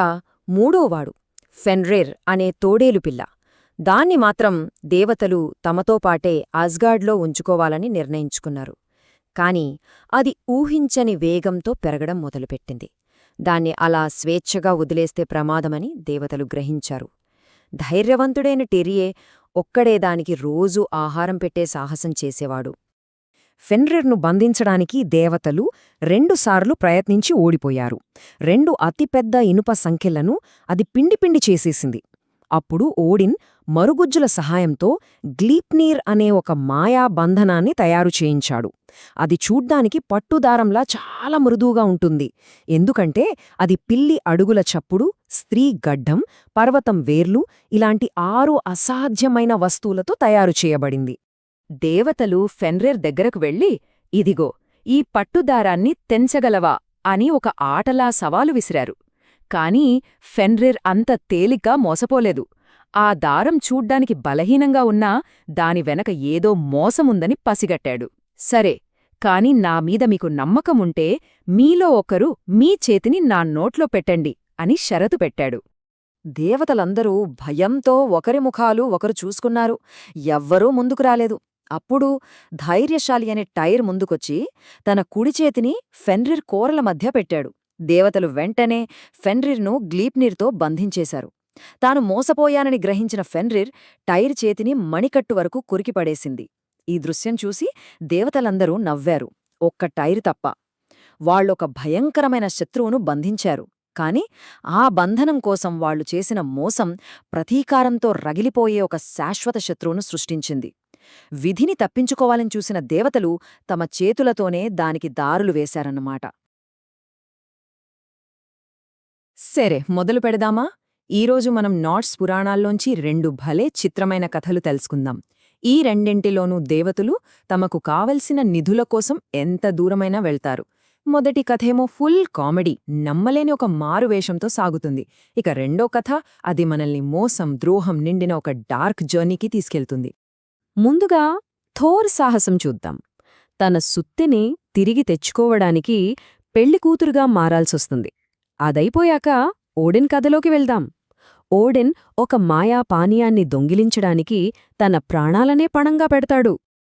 మూడోవాడు ఫెన్రిర్ అనే తోడేలు పిల్ల. దాన్ని మాత్రం దేవతలు తమతో పాటే అస్గార్డ్లో ఉంచుకోవాలని నిర్ణయించుకున్నారు. కాని అది ఊహించని వేగంతో పెరగడం మొదలుపెట్టింది. దాన్ని అలా స్వేచ్ఛగా వదిలేస్తే ప్రమాదమని దేవతలు గ్రహించారు. ధైర్యవంతుడైన టెరియే ఒక్కడే దానికి రోజూ ఆహారం పెట్టే సాహసం చేసేవాడు. ఫెన్రిర్ను బంధించడానికి దేవతలు 2 సార్లు ప్రయత్నించి ఓడిపోయారు. 2 అతిపెద్ద ఇనుప సంఖ్యలను అది పిండి చేసేసింది. అప్పుడు ఓడిన్ మరుగుజ్జుల సహాయంతో గ్లీప్నీర్ అనే ఒక మాయా బంధనాన్ని తయారు చేయించాడు. అది చూడ్డానికి పట్టుదారంలా చాలా మృదువుగా ఉంటుంది. ఎందుకంటే అది పిల్లి అడుగుల చప్పుడు, స్త్రీ గడ్డం, పర్వతం వేర్లు ఇలాంటి 6 అసాధ్యమైన వస్తువులతో తయారు చేయబడింది. దేవతలు ఫెన్రిర్ దగ్గరకు వెళ్లి, ఇదిగో ఈ పట్టుదారాన్ని తెంచగలవా అని ఒక ఆటలా సవాలు విసిరారు. కాని ఫెన్రిర్ అంత తేలిక మోసపోలేదు. ఆ దారం చూడ్డానికి బలహీనంగా ఉన్నా దాని వెనక ఏదో మోసముందని పసిగట్టాడు. సరే, కాని నామీద మీకు నమ్మకముంటే మీలో ఒకరు మీ చేతిని నా నోట్లో పెట్టండి అని షరతు పెట్టాడు. దేవతలందరూ భయంతో ఒకరి ముఖాలు ఒకరు చూసుకున్నారు. ఎవ్వరూ ముందుకు రాలేదు. అప్పుడు ధైర్యశాలి అనే టైర్ ముందుకొచ్చి తన కుడిచేతిని ఫెన్రిర్ కోరల మధ్య పెట్టాడు. దేవతలు వెంటనే ఫెన్రిర్ను గ్లీప్నీర్తో బంధించేశారు. తాను మోసపోయానని గ్రహించిన ఫెన్రిర్ టైర్ చేతిని మణికట్టు వరకు కురికిపడేసింది. ఈ దృశ్యం చూసి దేవతలందరూ నవ్వారు, ఒక్క టైర్ తప్ప. వాళ్ళొక భయంకరమైన శత్రువును బంధించారు. కాని ఆ బంధనం కోసం వాళ్లు చేసిన మోసం ప్రతీకారంతో రగిలిపోయే ఒక శాశ్వత శత్రువును సృష్టించింది. విధిని తప్పించుకోవాలని చూసిన దేవతలు తమ చేతులతోనే దానికి దారులు వేశారన్నమాట. సరే, మొదలు పెడదామా? ఈరోజు మనం నార్స్ పురాణాల్లోంచి 2 భలే చిత్రమైన కథలు తెలుసుకుందాం. ఈ రెండింటిలోనూ దేవతలు తమకు కావలసిన నిధుల కోసం ఎంత దూరమైనా వెళ్తారు. మొదటి కథేమో ఫుల్ కామెడీ, నమ్మలేని ఒక మారువేషంతో సాగుతుంది. ఇక రెండో కథ, అది మనల్ని మోసం, ద్రోహం నిండిన ఒక డార్క్ జర్నీకి తీసుకెళ్తుంది. ముందుగా థోర్ సాహసం చూద్దాం. తన సుత్తిని తిరిగి తెచ్చుకోవడానికి పెళ్లికూతురుగా మారాల్సొస్తుంది. అదైపోయాక ఓడిన్ కథలోకి వెళ్దాం. ఓడిన్ ఒక మాయా పానీయాన్ని దొంగిలించడానికి తన ప్రాణాలనే పణంగా పెడతాడు.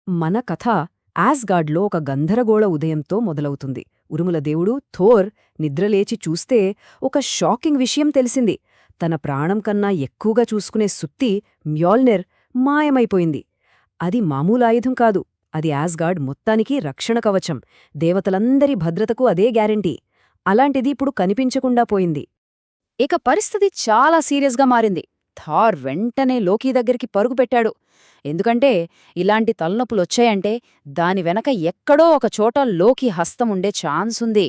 మన కథ యాస్గార్డ్లో ఒక గందరగోళ ఉదయంతో మొదలవుతుంది. ఉరుముల దేవుడు థోర్ నిద్రలేచి చూస్తే ఒక షాకింగ్ విషయం తెలిసింది. తన ప్రాణం కన్నా ఎక్కువగా చూసుకునే సుత్తి మ్యోల్నిర్ మాయమైపోయింది. అది మామూలు ఆయుధం కాదు, అది యాస్గార్డ్ మొత్తానికి రక్షణ కవచం. దేవతలందరి భద్రతకు అదే గ్యారెంటీ. అలాంటిది ఇప్పుడు కనిపించకుండా పోయింది. ఇక పరిస్థితి చాలా సీరియస్గా మారింది. థార్ వెంటనే లోకీ దగ్గరికి పరుగుపెట్టాడు. ఎందుకంటే ఇలాంటి తలనొప్పులొచ్చాయంటే దాని వెనక ఎక్కడో ఒక చోట లోకీ హస్తముండే ఛాన్సుంది.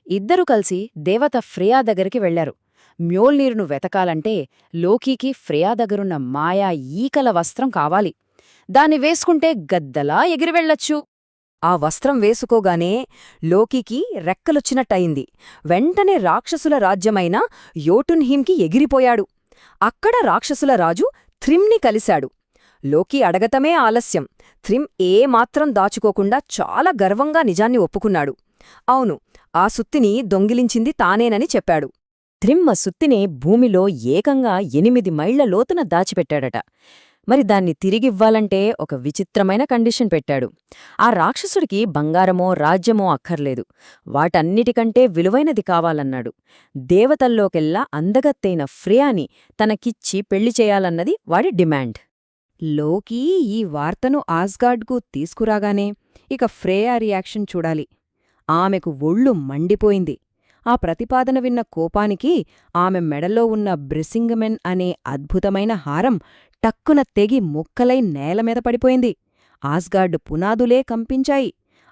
ఇద్దరూ కలిసి దేవత ఫ్రేయా దగ్గరికి వెళ్లారు. మ్యోల్నీరును వెతకాలంటే లోకీకి ఫ్రేయా దగ్గరున్న మాయా ఈకల వస్త్రం కావాలి. దాన్ని వేసుకుంటే గద్దలా ఎగిరివెళ్లొచ్చు. ఆ వస్త్రం వేసుకోగానే లోకీకి రెక్కలొచ్చినట్టయింది. వెంటనే రాక్షసుల రాజ్యమైన యోటున్హీమ్కి ఎగిరిపోయాడు. అక్కడ రాక్షసుల రాజు థ్రిమ్ని కలిశాడు. లోకీ అడగటమే ఆలస్యం. థ్రిమ్ ఏమాత్రం దాచుకోకుండా చాలా గర్వంగా నిజాన్ని ఒప్పుకున్నాడు. అవును, ఆ సుత్తిని దొంగిలించింది తానేనని చెప్పాడు. థ్రిమ్ ఆ సుత్తిని భూమిలో ఏకంగా 8 మైళ్ల లోతున దాచిపెట్టాడట. మరి దాన్ని తిరిగివ్వాలంటే ఒక విచిత్రమైన కండిషన్ పెట్టాడు. ఆ రాక్షసుడికి బంగారమో రాజ్యమో అక్కర్లేదు, వాటన్నిటికంటే విలువైనది కావాలన్నాడు. దేవతల్లోకెల్లా అందగత్తైన ఫ్రేయాని తనకిచ్చి పెళ్లి చేయాలన్నది వాడి డిమాండ్. లోకీ ఈ వార్తను ఆస్గార్డ్కు తీసుకురాగానే ఇక ఫ్రేయా రియాక్షన్ చూడాలి. ఆమెకు ఒళ్ళు మండిపోయింది. ఆ ప్రతిపాదన విన్న కోపానికి ఆమె మెడలో ఉన్న బ్రిసింగమెన్ అనే అద్భుతమైన హారం టక్కున తెగి ముక్కలై నేలమీద పడిపోయింది. ఆస్గార్డ్ పునాదులే కంపించాయి.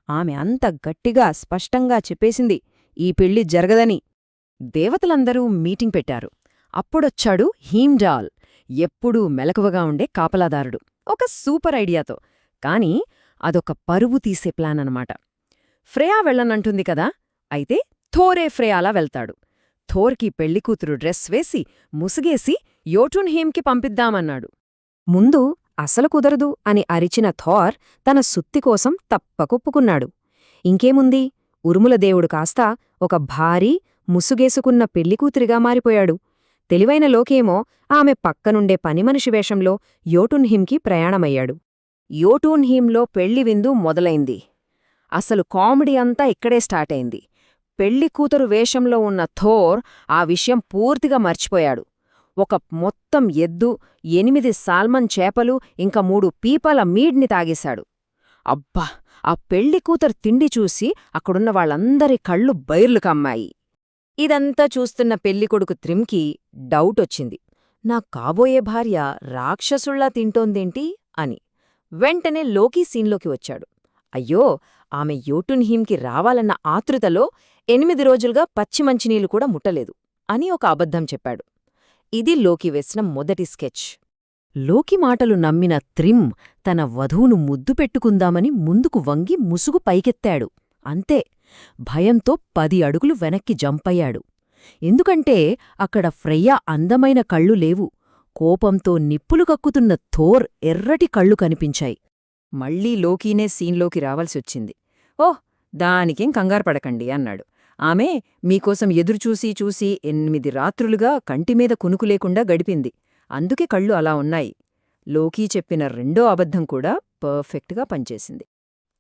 ఆమె అంత గట్టిగా స్పష్టంగా చెప్పేసింది, ఈ పెళ్లి జరగదని. దేవతలందరూ మీటింగ్ పెట్టారు. అప్పుడొచ్చాడు హీమ్డాల్, ఎప్పుడూ మెలకువగా ఉండే కాపలాదారుడు, ఒక సూపర్ ఐడియాతో. కాని అదొక పరువు తీసే ప్లాన్ అన్నమాట. ఫ్రేయా వెళ్ళనంటుంది కదా, అయితే థోరే ఫ్రేయాలా వెళ్తాడు. థోర్కి పెళ్లికూతురు డ్రెస్ వేసి ముసుగేసి యోటున్హీమ్కి పంపిద్దామన్నాడు. ముందు అసలు కుదరదు అని అరిచిన థోర్ తన సుత్తి కోసం తప్పకొప్పుకున్నాడు. ఇంకేముంది, ఉరుముల దేవుడు కాస్త ఒక భారీ ముసుగేసుకున్న పెళ్లికూతురిగా మారిపోయాడు. తెలివైన లోకేమో ఆమె పక్కనుండే పనిమనిషి వేషంలో యోటున్హీమ్కి ప్రయాణమయ్యాడు. యోటున్హీమ్లో పెళ్లి విందు మొదలైంది. అసలు కామెడీ అంతా ఇక్కడే స్టార్టైంది. పెళ్లికూతురు వేషంలో ఉన్న థోర్ ఆ విషయం పూర్తిగా మర్చిపోయాడు. ఒక మొత్తం ఎద్దు, 8 సాల్మన్ చేపలు, ఇంకా 3 పీపల మీడ్ని తాగేశాడు. అబ్బా! ఆ పెళ్లి కూతురు తిండి చూసి అక్కడున్న వాళ్ళందరి కళ్ళు బైర్లు కమ్మాయి. ఇదంతా చూస్తున్న పెళ్లికొడుకు త్రిమ్కి డౌటొచ్చింది. నా కాబోయే భార్య రాక్షసుల్లా తింటోందేంటి అని. వెంటనే లోకీ సీన్లోకి వచ్చాడు. అయ్యో, ఆమె యోటున్హీమ్కి రావాలన్న ఆతృతలో 8 రోజులుగా పచ్చి మంచినీళ్లు కూడా ముట్టలేదు అని ఒక అబద్ధం చెప్పాడు. ఇది లోకి వేసిన మొదటి స్కెచ్. లోకి మాటలు నమ్మిన త్రిమ్ తన వధువును ముద్దు పెట్టుకుందామని ముందుకు వంగి ముసుగు పైకెత్తాడు. అంతే, భయంతో 10 అడుగులు వెనక్కి జంపయ్యాడు. ఎందుకంటే అక్కడ ఫ్రెయ్యా అందమైన కళ్ళు లేవు. కోపంతో నిప్పులు కక్కుతున్న థోర్ ఎర్రటి కళ్ళు కనిపించాయి. మళ్లీ లోకీనే సీన్లోకి రావాల్సొచ్చింది. ఓహ్, దానికేం కంగారుపడకండి అన్నాడు. ఆమె మీకోసం ఎదురుచూసీ చూసి 8 రాత్రులుగా కంటిమీద కునుకు లేకుండా గడిపింది. అందుకే కళ్ళు అలా ఉన్నాయి. లోకీ చెప్పిన రెండో అబద్ధం కూడా పర్ఫెక్ట్గా పనిచేసింది.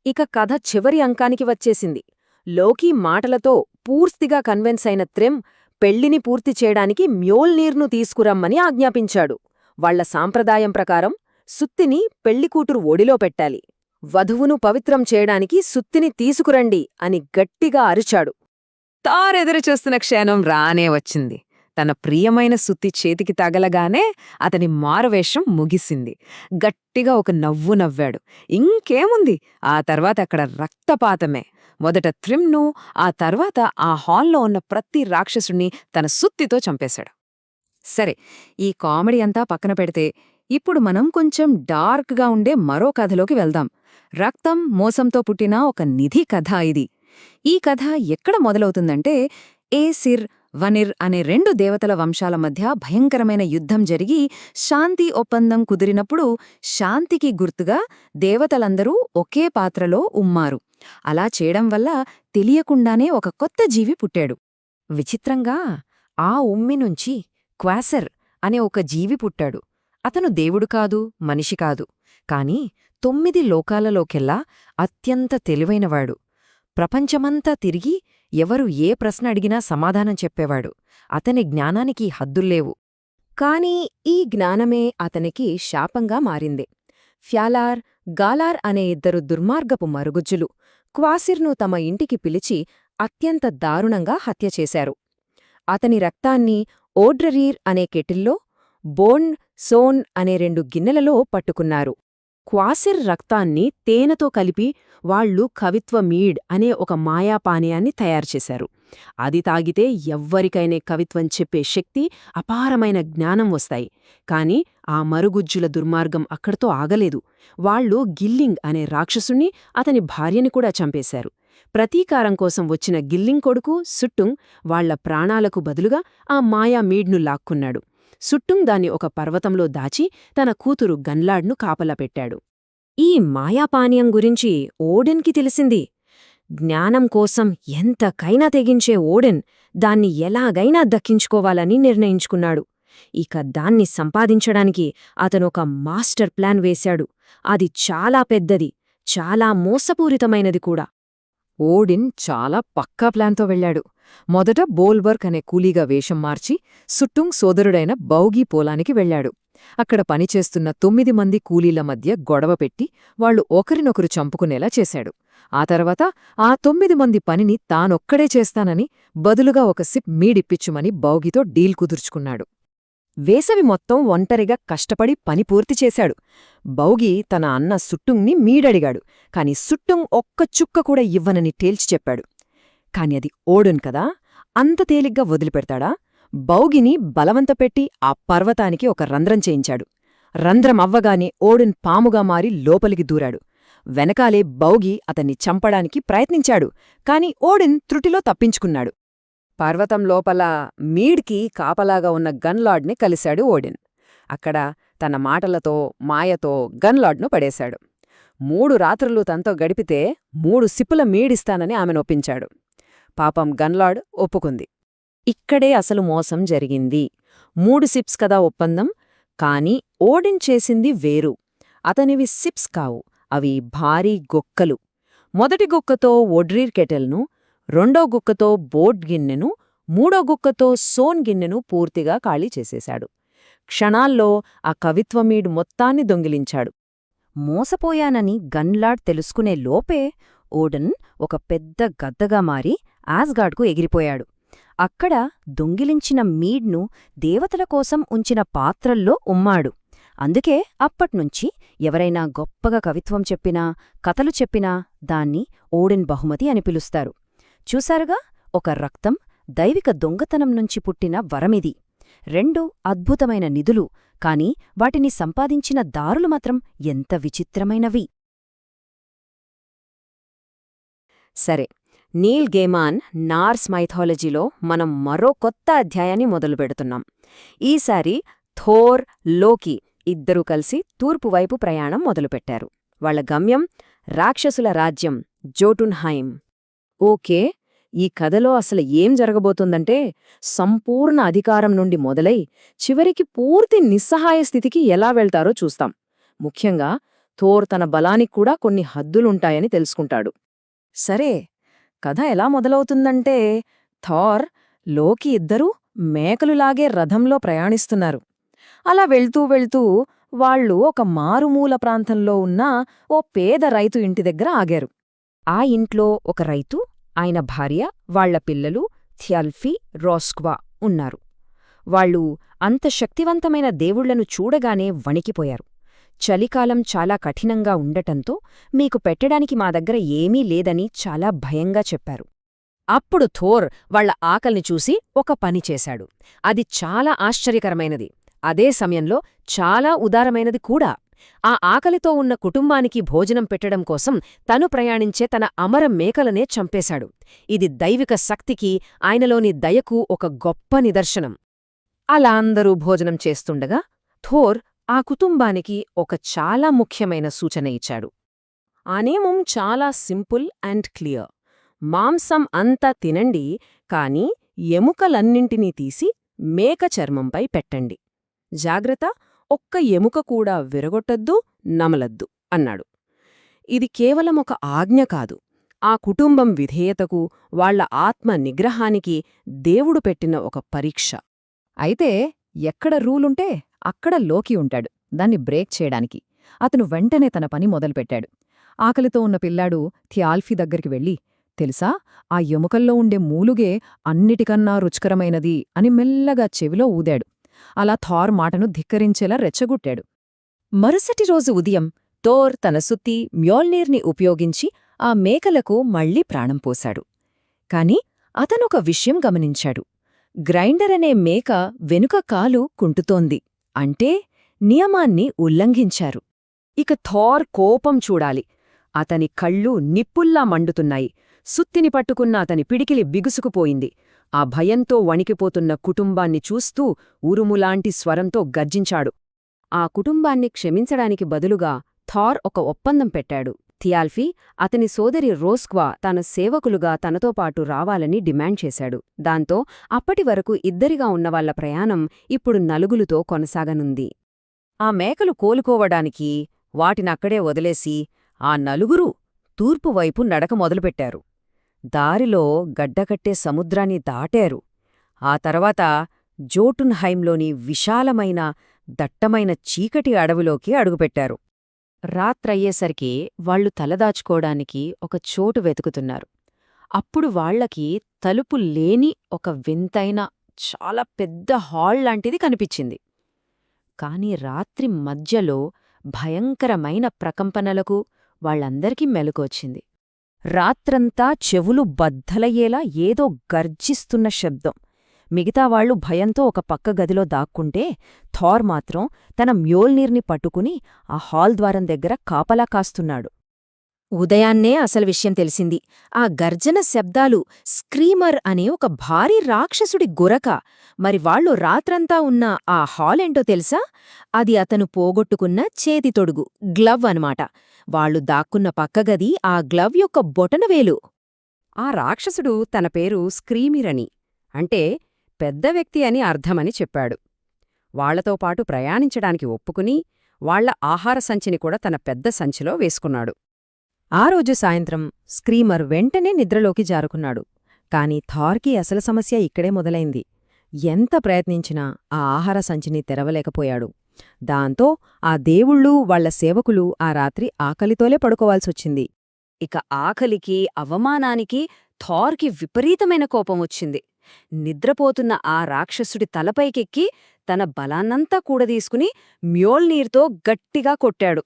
ఇక కథ చివరి అంకానికి వచ్చేసింది. లోకీ మాటలతో పూర్తిగా కన్విన్స్ అయిన త్రిమ్ పెళ్లిని పూర్తి చేయడానికి మ్యోల్నీర్ను తీసుకురమ్మని ఆజ్ఞాపించాడు. వాళ్ల సాంప్రదాయం ప్రకారం సుత్తిని పెళ్లికూతురు ఒడిలో పెట్టాలి. వధువును పవిత్రం చేయడానికి సుత్తిని తీసుకురండి అని గట్టిగా అరిచాడు. తారెదురుచూస్తున్న క్షణం రానే వచ్చింది. తన ప్రియమైన సుత్తి చేతికి తగలగానే అతని మారువేషం ముగిసింది. గట్టిగా ఒక నవ్వు నవ్వాడు. ఇంకేముంది, ఆ తర్వాత అక్కడ రక్తపాతమే. మొదట త్రిమ్ను, ఆ తర్వాత ఆ హాల్లో ఉన్న ప్రతి రాక్షసుణ్ణి తన సుత్తితో చంపేశాడు. సరే, ఈ కామెడీ అంతా పక్కన పెడితే ఇప్పుడు మనం కొంచెం డార్క్గా ఉండే మరో కథలోకి వెళ్దాం. రక్తం, మోసంతో పుట్టిన ఒక నిధి కథ ఇది. ఈ కథ ఎక్కడ మొదలవుతుందంటే, ఏసిర్, వనిర్ అనే 2 దేవతల వంశాల మధ్య భయంకరమైన యుద్ధం జరిగి శాంతి ఒప్పందం కుదిరినప్పుడు శాంతికి గుర్తుగా దేవతలందరూ ఒకే పాత్రలో ఉమ్మారు. అలా చేయడం వల్ల తెలియకుండానే ఒక కొత్త జీవి పుట్టాడు. విచిత్రంగా ఆ ఉమ్మి నుంచి క్వాసర్ అనే ఒక జీవి పుట్టాడు. అతను దేవుడు కాదు, మనిషి కాదు, కాని 9 లోకాలలోకెల్లా అత్యంత తెలివైనవాడు. ప్రపంచమంతా తిరిగి ఎవరు ఏ ప్రశ్న అడిగినా సమాధానం చెప్పేవాడు. అతని జ్ఞానానికి హద్దుల్లేవు. కాని ఈ జ్ఞానమే అతనికి శాపంగా మారింది. ఫ్యాలార్, గాలార్ అనే 2 దుర్మార్గపు మరుగుజ్జులు క్వాసిర్ను తమ ఇంటికి పిలిచి అత్యంత దారుణంగా హత్యచేశారు. అతని రక్తాన్ని ఓడ్రరీర్ అనే కెటిల్లో, బోన్, సోన్ అనే 2 గిన్నెలలో పట్టుకున్నారు. క్వాసిర్ రక్తాన్ని తేనెతో కలిపి వాళ్లు కవిత్వ మీడ్ అనే ఒక మాయాపానీయాన్ని తయారుచేశారు. అది తాగితే ఎవ్వరికైనా కవిత్వం చెప్పే శక్తి, అపారమైన జ్ఞానం వస్తాయి. కాని ఆ మరుగుజ్జుల దుర్మార్గం అక్కడితో ఆగలేదు. వాళ్లు గిల్లింగ్ అనే రాక్షసుణ్ణి, అతని భార్యని కూడా చంపేశారు. ప్రతీకారం కోసం వచ్చిన గిల్లింగ్ కొడుకు సుట్టుంగ్ వాళ్ల ప్రాణాలకు బదులుగా ఆ మాయా మీడ్ను లాక్కున్నాడు. సుట్టుంగ్ దాన్ని ఒక పర్వతంలో దాచి తన కూతురు గన్లాడ్ను కాపలా పెట్టాడు. ఈ మాయాపానీయం గురించి ఓడెన్కి తెలిసింది. జ్ఞానం కోసం ఎంతకైనా తెగించే ఓడెన్ దాన్ని ఎలాగైనా దక్కించుకోవాలని నిర్ణయించుకున్నాడు. ఇక దాన్ని సంపాదించడానికి అతనొక మాస్టర్ ప్లాన్ వేశాడు. అది చాలా పెద్దది, చాలా మోసపూరితమైనది కూడా. ఓడిన్ చాలా పక్కా ప్లాన్తో వెళ్లాడు. మొదట బోల్బర్క్ అనే కూలీగా వేషం మార్చి సుట్టుంగ్ సోదరుడైన బౌగీ పోలానికి వెళ్లాడు. అక్కడ పనిచేస్తున్న 9 మంది కూలీల మధ్య గొడవ పెట్టి వాళ్లు ఒకరినొకరు చంపుకునేలా చేశాడు. ఆ తర్వాత ఆ 9 మంది పనిని తానొక్కడే చేస్తానని, బదులుగా ఒక సిప్ మీడిప్పిచ్చుమని బౌగీతో డీల్ కుదుర్చుకున్నాడు. వేసవి మొత్తం ఒంటరిగా కష్టపడి పని పూర్తి చేశాడు. బౌగీ తన అన్న సుట్టుంగ్ని మీడడిగాడు. కాని సుట్టుంగ్ ఒక్క చుక్క కూడా ఇవ్వనని తేల్చి చెప్పాడు. కాని అది ఓడెన్ కదా, అంత తేలిగ్గా వదిలిపెడతాడా? బౌగిని బలవంతపెట్టి ఆ పర్వతానికి ఒక రంధ్రం చేయించాడు. రంధ్రం అవ్వగానే ఓడెన్ పాముగా మారి లోపలికి దూరాడు. వెనకాలే బౌగి అతన్ని చంపడానికి ప్రయత్నించాడు. కాని ఓడెన్ త్రుటిలో తప్పించుకున్నాడు. పర్వతం లోపల మీడ్కి కాపలాగా ఉన్న గన్లాడ్ని కలిశాడు ఓడెన్. అక్కడ తన మాటలతో, మాయతో గన్లాడ్ను పడేశాడు. 3 రాత్రులు తనతో గడిపితే 3 సిప్పుల మీడిస్తానని ఆమెనొప్పించాడు. పాపం గన్లాడ్ ఒప్పుకుంది. ఇక్కడే అసలు మోసం జరిగింది. 3 సిప్స్ కదా ఒప్పందం. కాని ఓడెన్ చేసింది వేరు. అతనివి సిప్స్ కావు, అవి భారీ గొక్కలు. మొదటి గుక్కతో ఓడ్రీర్ కెటెల్ను, రెండో గుక్కతో బోట్ గిన్నెను, మూడో గుక్కతో సోన్ గిన్నెను పూర్తిగా ఖాళీ చేసేశాడు. క్షణాల్లో ఆ కవిత్వమీడు మొత్తాన్ని దొంగిలించాడు. మోసపోయానని గన్లాడ్ తెలుసుకునే లోపే ఓడన్ ఒక పెద్ద గద్దగా మారి యాస్గార్డ్కు ఎగిరిపోయాడు. అక్కడ దొంగిలించిన మీడ్ను దేవతల కోసం ఉంచిన పాత్రల్లో ఉమ్మాడు. అందుకే అప్పట్నుంచి ఎవరైనా గొప్పగా కవిత్వం చెప్పినా, కథలు చెప్పినా దాన్ని ఓడెన్ బహుమతి అని పిలుస్తారు. చూశారుగా, ఒక రక్తం, దైవిక దొంగతనం నుంచి పుట్టిన వరమిది. రెండు అద్భుతమైన నిధులు, కాని వాటిని సంపాదించిన దారులు మాత్రం ఎంత విచిత్రమైనవి. సరే, నీల్ గేమాన్ నార్స్ మైథాలజీలో మనం మరో కొత్త అధ్యాయాన్ని మొదలుపెడుతున్నాం. ఈసారి థోర్, లోకి ఇద్దరూ కలిసి తూర్పువైపు ప్రయాణం మొదలుపెట్టారు. వాళ్ల గమ్యం రాక్షసుల రాజ్యం జోటున్హైమ్. ఓకే, ఈ కథలో అసలు ఏం జరగబోతుందంటే, సంపూర్ణ అధికారం నుండి మొదలై చివరికి పూర్తి నిస్సహాయ స్థితికి ఎలా వెళ్తారో చూస్తాం. ముఖ్యంగా థోర్ తన బలానికి కూడా కొన్ని హద్దులుంటాయని తెలుసుకుంటాడు. సరే, కథ ఎలా మొదలవుతుందంటే, థోర్, లోకి ఇద్దరూ మేకలులాగే రథంలో ప్రయాణిస్తున్నారు. అలా వెళ్తూ వెళ్తూ వాళ్లు ఒక మారుమూల ప్రాంతంలో ఉన్న ఓ పేద రైతు ఇంటి దగ్గర ఆగారు. ఆ ఇంట్లో ఒక రైతు, ఆయన భార్య, వాళ్ల పిల్లలు థ్యల్ఫీ, రోస్క్వా ఉన్నారు. వాళ్ళు అంత శక్తివంతమైన దేవుళ్లను చూడగానే వణికిపోయారు. చలికాలం చాలా కఠినంగా ఉండటంతో మీకు పెట్టడానికి మా దగ్గర ఏమీ లేదని చాలా భయంగా చెప్పారు. అప్పుడు థోర్ వాళ్ల ఆకలిని చూసి ఒక పని చేశాడు. అది చాలా ఆశ్చర్యకరమైనది, అదే సమయంలో చాలా ఉదారమైనది కూడా. ఆ ఆకలితో ఉన్న కుటుంబానికి భోజనం పెట్టడం కోసం తను ప్రయాణించే తన అమర మేకలనే చంపేశాడు. ఇది దైవిక శక్తికి, ఆయనలోని దయకు ఒక గొప్ప నిదర్శనం. అలా అందరూ భోజనం చేస్తుండగా థోర్ ఆ కుటుంబానికి ఒక చాలా ముఖ్యమైన సూచన ఇచ్చాడు. ఆ నియమం చాలా సింపుల్ అండ్ క్లియర్. మాంసం అంతా తినండి, కాని ఎముకలన్నింటినీ తీసి మేక చర్మంపై పెట్టండి. జాగ్రత్త, ఒక్క ఎముక కూడా విరగొట్టద్దు, నమలద్దు అన్నాడు. ఇది కేవలం ఒక ఆజ్ఞ కాదు, ఆ కుటుంబం విధేయతకు, వాళ్ల ఆత్మ నిగ్రహానికి దేవుడు పెట్టిన ఒక పరీక్ష. అయితే ఎక్కడ రూలుంటే అక్కడ లోకి ఉంటాడు, దాన్ని బ్రేక్ చేయడానికి. అతను వెంటనే తన పని మొదలుపెట్టాడు. ఆకలితో ఉన్న పిల్లాడు థ్యాల్ఫీ దగ్గరికి వెళ్ళి, తెలుసా, ఆ ఎముకల్లో ఉండే మూలుగే అన్నిటికన్నా రుచికరమైనది అని మెల్లగా చెవిలో ఊదాడు. అలా థార్ మాటను ధిక్కరించేలా రెచ్చగొట్టాడు. మరుసటి రోజు ఉదయం థోర్ తన సుత్తి మ్యోల్నీర్ని ఉపయోగించి ఆ మేకలకు మళ్లీ ప్రాణం పోశాడు. కాని అతనొక విషయం గమనించాడు. గ్రైండర్ అనే మేక వెనుక కాలు కుంటుతోంది. అంటే నియమాన్ని ఉల్లంఘించారు. ఇక థోర్ కోపం చూడాలి. అతని కళ్ళు నిప్పుల్లా మండుతున్నాయి. సుత్తిని పట్టుకున్న అతని పిడికిలి బిగుసుకుపోయింది. ఆ భయంతో వణికిపోతున్న కుటుంబాన్ని చూస్తూ ఉరుములాంటి స్వరంతో గర్జించాడు. ఆ కుటుంబాన్ని క్షమించడానికి బదులుగా థార్ ఒక ఒప్పందం పెట్టాడు. థియాల్ఫీ, అతని సోదరి రోస్క్వా తన సేవకులుగా తనతో పాటు రావాలని డిమాండ్ చేశాడు. దాంతో అప్పటివరకు ఇద్దరిగా ఉన్నవాళ్ల ప్రయాణం ఇప్పుడు నలుగులుతో కొనసాగనుంది. ఆ మేకలు కోలుకోవడానికి వాటినక్కడే వదిలేసి ఆ నలుగురు తూర్పువైపు నడక మొదలుపెట్టారు. దారిలో గడ్డకట్టే సముద్రాన్ని దాటారు. ఆ తర్వాత జోటున్హైమ్లోని విశాలమైన, దట్టమైన చీకటి అడవిలోకి అడుగుపెట్టారు. రాత్రయ్యేసరికి వాళ్లు తలదాచుకోవడానికి ఒక చోటు వెతుకుతున్నారు. అప్పుడు వాళ్లకి తలుపు లేని ఒక వింతైన, చాలా పెద్ద హాల్ లాంటిది కనిపించింది. కాని రాత్రి మధ్యలో భయంకరమైన ప్రకంపనలకు వాళ్లందరికీ మెలకువచ్చింది. రాత్రంతా చెవులు బద్దలయ్యేలా ఏదో గర్జిస్తున్న శబ్దం. మిగతావాళ్లు భయంతో ఒక పక్క గదిలో దాక్కుంటే థార్ మాత్రం తన మ్యోల్నీర్ని పట్టుకుని ఆ హాల్ ద్వారం దగ్గర కాపలా కాస్తున్నాడు. ఉదయాన్నే అసలు విషయం తెలిసింది. ఆ గర్జన శబ్దాలు స్క్రీమర్ అనే ఒక భారీ రాక్షసుడి గురక. మరి వాళ్లు రాత్రంతా ఉన్న ఆ హాలేంటో తెలుసా? అది అతను పోగొట్టుకున్న చేతి తొడుగు, గ్లవ్ అన్నమాట. వాళ్లు దాక్కున్న పక్కగది ఆ గ్లవ్ యొక్క బొటనవేలు. ఆ రాక్షసుడు తన పేరు స్క్రీమిరని, అంటే పెద్ద వ్యక్తి అని అర్థమని చెప్పాడు. వాళ్లతో పాటు ప్రయాణించడానికి ఒప్పుకుని వాళ్ల ఆహార సంచిని కూడా తన పెద్ద సంచిలో వేసుకున్నాడు. ఆ రోజు సాయంత్రం స్క్రీమర్ వెంటనే నిద్రలోకి జారుకున్నాడు. కాని థార్కి అసలు సమస్య ఇక్కడే మొదలైంది. ఎంత ప్రయత్నించినా ఆ ఆహార సంచిని తెరవలేకపోయాడు. దాంతో ఆ దేవుళ్ళూ వాళ్ల సేవకులు ఆ రాత్రి ఆకలితోలే పడుకోవాల్సొచ్చింది. ఇక ఆకలికి అవమానానికి థార్కి విపరీతమైన కోపం వచ్చింది. నిద్రపోతున్న ఆ రాక్షసుడి తలపైకెక్కి తన బలాన్నంతా కూడదీసుకుని మ్యోల్నీర్తో గట్టిగా కొట్టాడు.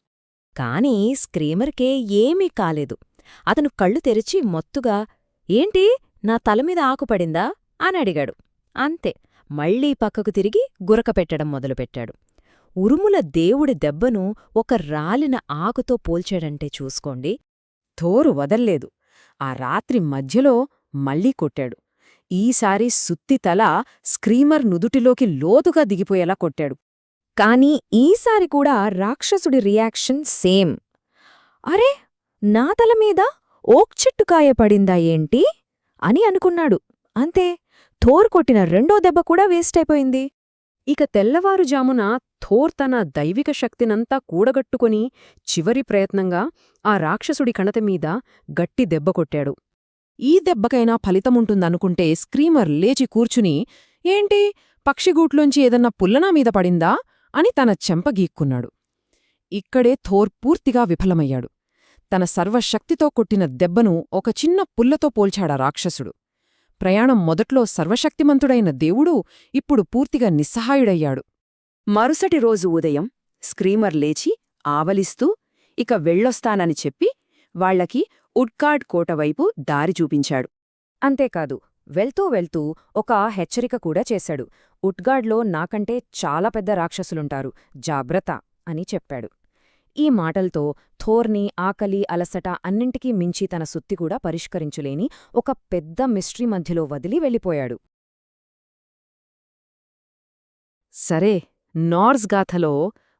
కాని స్క్రీమర్కే ఏమీ కాలేదు. అతను కళ్ళు తెరిచి మొత్తుగా, ఏంటి, నా తలమీద ఆకుపడిందా అని అడిగాడు. అంతే, మళ్లీ పక్కకు తిరిగి గురకపెట్టడం మొదలుపెట్టాడు. ఉరుముల దేవుడి దెబ్బను ఒక రాలిన ఆకుతో పోల్చాడంటే చూసుకోండి. థోరు వదల్లేదు. ఆ రాత్రి మధ్యలో మళ్లీ కొట్టాడు. ఈసారి సుత్తి తల స్క్రీమర్ నుదుటిలోకి లోతుగా దిగిపోయేలా కొట్టాడు. కాని ఈసారి కూడా రాక్షసుడి రియాక్షన్ సేమ్. అరే, నా తలమీద ఓక్ చెట్టుకాయ పడిందా ఏంటి అని అనుకున్నాడు. అంతే, థోర్ కొట్టిన రెండో దెబ్బ కూడా వేస్టైపోయింది. ఇక తెల్లవారుజామున థోర్ తన దైవిక శక్తినంతా కూడగట్టుకుని చివరి ప్రయత్నంగా ఆ రాక్షసుడి కణతమీద గట్టి దెబ్బ కొట్టాడు. ఈ దెబ్బకైనా ఫలితముంటుందనుకుంటే స్క్రీమర్ లేచి కూర్చుని, ఏంటి, పక్షిగూట్లోంచి ఏదన్నా పుల్లనా మీద పడిందా అని తన చెంప గీక్కున్నాడు. ఇక్కడే థోర్ పూర్తిగా విఫలమయ్యాడు. తన సర్వశక్తితో కొట్టిన దెబ్బను ఒక చిన్న పుల్లతో పోల్చాడా రాక్షసుడు. ప్రయాణం మొదట్లో సర్వశక్తిమంతుడైన దేవుడు ఇప్పుడు పూర్తిగా నిస్సహాయుడయ్యాడు. మరుసటి రోజు ఉదయం స్క్రీమర్ లేచి ఆవలిస్తూ ఇక వెళ్ళొస్తానని చెప్పి వాళ్లకి ఉడ్కాడ్ కోటవైపు దారి చూపించాడు. అంతేకాదు, వెళ్తూ వెళ్తూ ఒక హెచ్చరిక కూడా చేశాడు. ఉడ్గాడ్లో నాకంటే చాలా పెద్ద రాక్షసులుంటారు, జాగ్రత్త అని చెప్పాడు. ఈ మాటలతో థోర్ని ఆకలి, అలసట అన్నింటికీ మించి తన సుత్తి కూడా పరిష్కరించులేని ఒక పెద్ద మిస్ట్రీ మధ్యలో వదిలి వెళ్ళిపోయాడు. సరే, నార్స్ గాథలో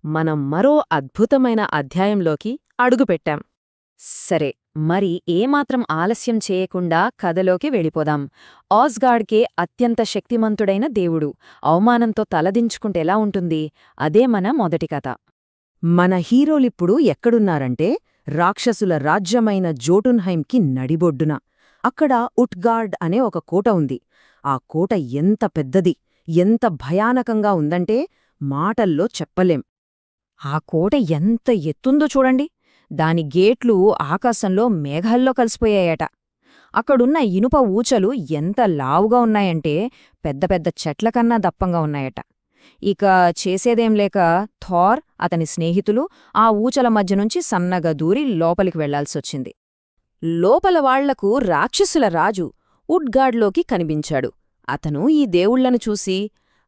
మనం మరో అద్భుతమైన అధ్యాయంలోకి అడుగుపెట్టాం. సరే, మరి ఏమాత్రం ఆలస్యం చేయకుండా కథలోకి వెళ్ళిపోదాం. ఆస్గార్డ్కే అత్యంత శక్తిమంతుడైన దేవుడు అవమానంతో తలదించుకుంటేలా ఉంటుంది? అదే మన మొదటి కథ. మన హీరోలిప్పుడు ఎక్కడున్నారంటే రాక్షసుల రాజ్యమైన జోటున్హైమ్కి నడిబొడ్డున. అక్కడ ఉట్గార్డ్ అనే ఒక కోట ఉంది. ఆ కోట ఎంత పెద్దది, ఎంత భయానకంగా ఉందంటే మాటల్లో చెప్పలేం. ఆ కోట ఎంత ఎత్తుందో చూడండి. దాని గేట్లు ఆకాశంలో మేఘాల్లో కలిసిపోయాయట. అక్కడున్న ఇనుప ఊచలు ఎంత లావుగా ఉన్నాయంటే పెద్ద పెద్ద చెట్లకన్నా దప్పంగా ఉన్నాయట. ఇక చేసేదేం లేక థార్, అతని స్నేహితులు ఆ ఊచల మధ్య నుంచి సన్నగా దూరి లోపలికి వెళ్లాల్సొచ్చింది. లోపల వాళ్లకు రాక్షసుల రాజు ఉడ్గాడ్లోకి కనిపించాడు. అతను ఈ దేవుళ్లను చూసి,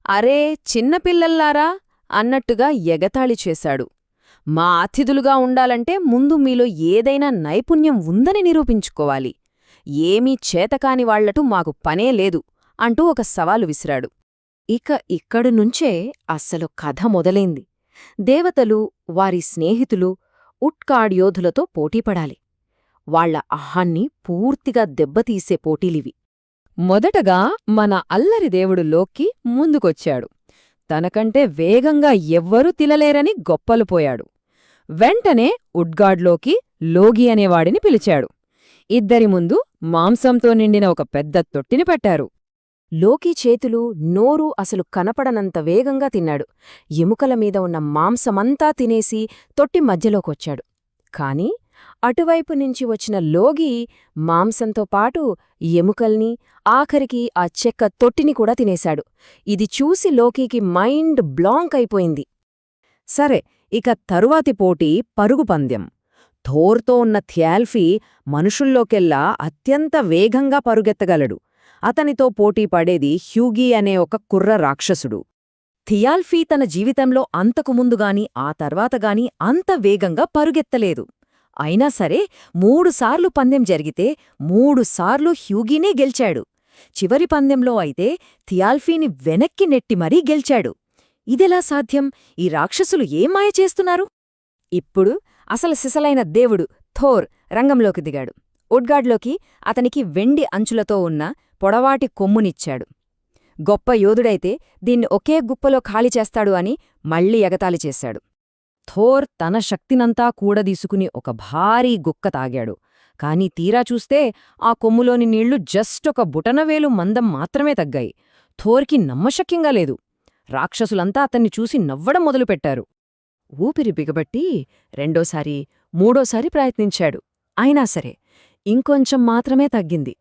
అరే చిన్నపిల్లల్లారా అన్నట్టుగా ఎగతాళి చేశాడు. మా అతిథులుగా ఉండాలంటే ముందు మీలో ఏదైనా నైపుణ్యం ఉందని నిరూపించుకోవాలి. ఏమీ చేతకాని వాళ్లటు మాకు పనే లేదు అంటూ ఒక సవాలు విసిరాడు. ఇక ఇక్కడినుంచే అస్సలు కథ మొదలైంది. దేవతలు, వారి స్నేహితులు ఉట్గాడ్ యోధులతో పోటీపడాలి. వాళ్ల అహాన్ని పూర్తిగా దెబ్బతీసే పోటీలివి. మొదటగా మన అల్లరి దేవుడు లోకి ముందుకొచ్చాడు. తనకంటే వేగంగా ఎవ్వరూ తినలేరని గొప్పలుపోయాడు. వెంటనే ఉడ్గాడ్లోకి లోగి అనేవాడిని పిలిచాడు. ఇద్దరి ముందు మాంసంతో నిండిన ఒక పెద్ద తొట్టిని పెట్టారు. లోకి చేతులు, నోరు అసలు కనపడనంత వేగంగా తిన్నాడు. ఎముకల మీద ఉన్న మాంసమంతా తినేసి తొట్టి మధ్యలోకొచ్చాడు. కాని అటువైపు నుంచి వచ్చిన లోగి మాంసంతో పాటు ఎముకల్ని, ఆఖరికి ఆ చెక్క తొట్టిని కూడా తినేశాడు. ఇది చూసి లోకీకి మైండ్ బ్లాంక్ అయిపోయింది. సరే, ఇక తరువాతి పోటీ పరుగుపంద్యం. థోర్తో ఉన్న థ్యాల్ఫీ మనుషుల్లోకెల్లా అత్యంత వేగంగా పరుగెత్తగలడు. అతనితో పోటీ పడేది హ్యూగీ అనే ఒక కుర్ర రాక్షసుడు. థియాల్ఫీ తన జీవితంలో అంతకుముందుగాని ఆ తర్వాతగాని అంత వేగంగా పరుగెత్తలేదు. అయినా సరే 3 సార్లు పందెం జరిగితే 3 సార్లు హ్యూగీనే గెలిచాడు. చివరి పందెంలో అయితే థియాల్ఫీని వెనక్కి నెట్టి మరీ గెలిచాడు. ఇదెలా సాధ్యం? ఈ రాక్షసులు ఏం మాయ చేస్తున్నారు? ఇప్పుడు అసలు సిసలైన దేవుడు థోర్ రంగంలోకి దిగాడు. ఉడ్గాడ్లోకి అతనికి వెండి అంచులతో ఉన్న పొడవాటి కొమ్మునిచ్చాడు. గొప్ప యోధుడైతే దీన్ని ఒకే గుప్పలో ఖాళీ చేస్తాడు అని మళ్లీ ఎగతాళి చేశాడు. థోర్ తన శక్తినంతా కూడదీసుకుని ఒక భారీ గుక్క తాగాడు. కాని తీరా చూస్తే ఆ కొమ్ములోని నీళ్లు జస్ట్ ఒక బుటనవేలు మందం మాత్రమే తగ్గాయి. థోర్కి నమ్మశక్యంగా లేదు. రాక్షసులంతా అతన్ని చూసి నవ్వడం మొదలుపెట్టారు. ఊపిరి బిగబట్టి రెండోసారి మూడోసారి ప్రయత్నించాడు. అయినా సరే ఇంకొంచెం మాత్రమే తగ్గింది.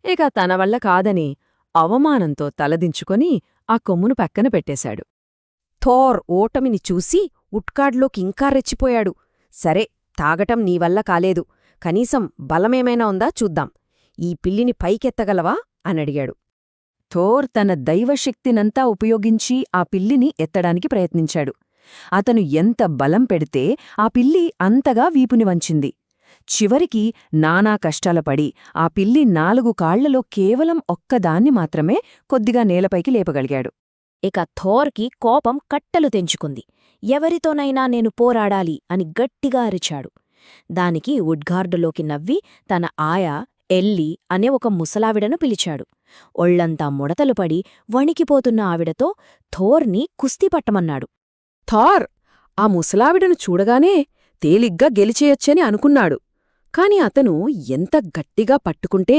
ఇక తన వల్ల కాదని అవమానంతో తలదించుకొని ఆ కొమ్మును పక్కన పెట్టేశాడు. థోర్ ఓటమిని చూసి ఉట్కాడ్లోకి ఇంకా రెచ్చిపోయాడు. సరే, తాగటం నీవల్ల కాలేదు, కనీసం బలమేమైనా ఉందా చూద్దాం. ఈ పిల్లిని పైకెత్తగలవా అనడిగాడు. థోర్ తన దైవశక్తినంతా ఉపయోగించి ఆ పిల్లిని ఎత్తడానికి ప్రయత్నించాడు. అతను ఎంత బలం పెడితే ఆ పిల్లి అంతగా వీపుని వంచింది. చివరికి నానా కష్టాలపడి ఆ పిల్లి 4 కాళ్లలో కేవలం ఒక్కదాన్ని మాత్రమే కొద్దిగా నేలపైకి లేపగలిగాడు. ఇక థోర్కి కోపం కట్టలు తెంచుకుంది. ఎవరితోనైనా నేను పోరాడాలి అని గట్టిగా అరిచాడు. దానికి ఉడ్గార్డులోకి నవ్వి తన ఆయా ఎల్లి అనే ఒక ముసలావిడను పిలిచాడు. ఒళ్లంతా ముడతలు పడి వణికిపోతున్న ఆవిడతో థోర్ని కుస్తీ పట్టమన్నాడు. థార్ ఆ ముసలావిడను చూడగానే తేలిగ్గా గెలిచేయొచ్చని అనుకున్నాడు. కాని అతను ఎంత గట్టిగా పట్టుకుంటే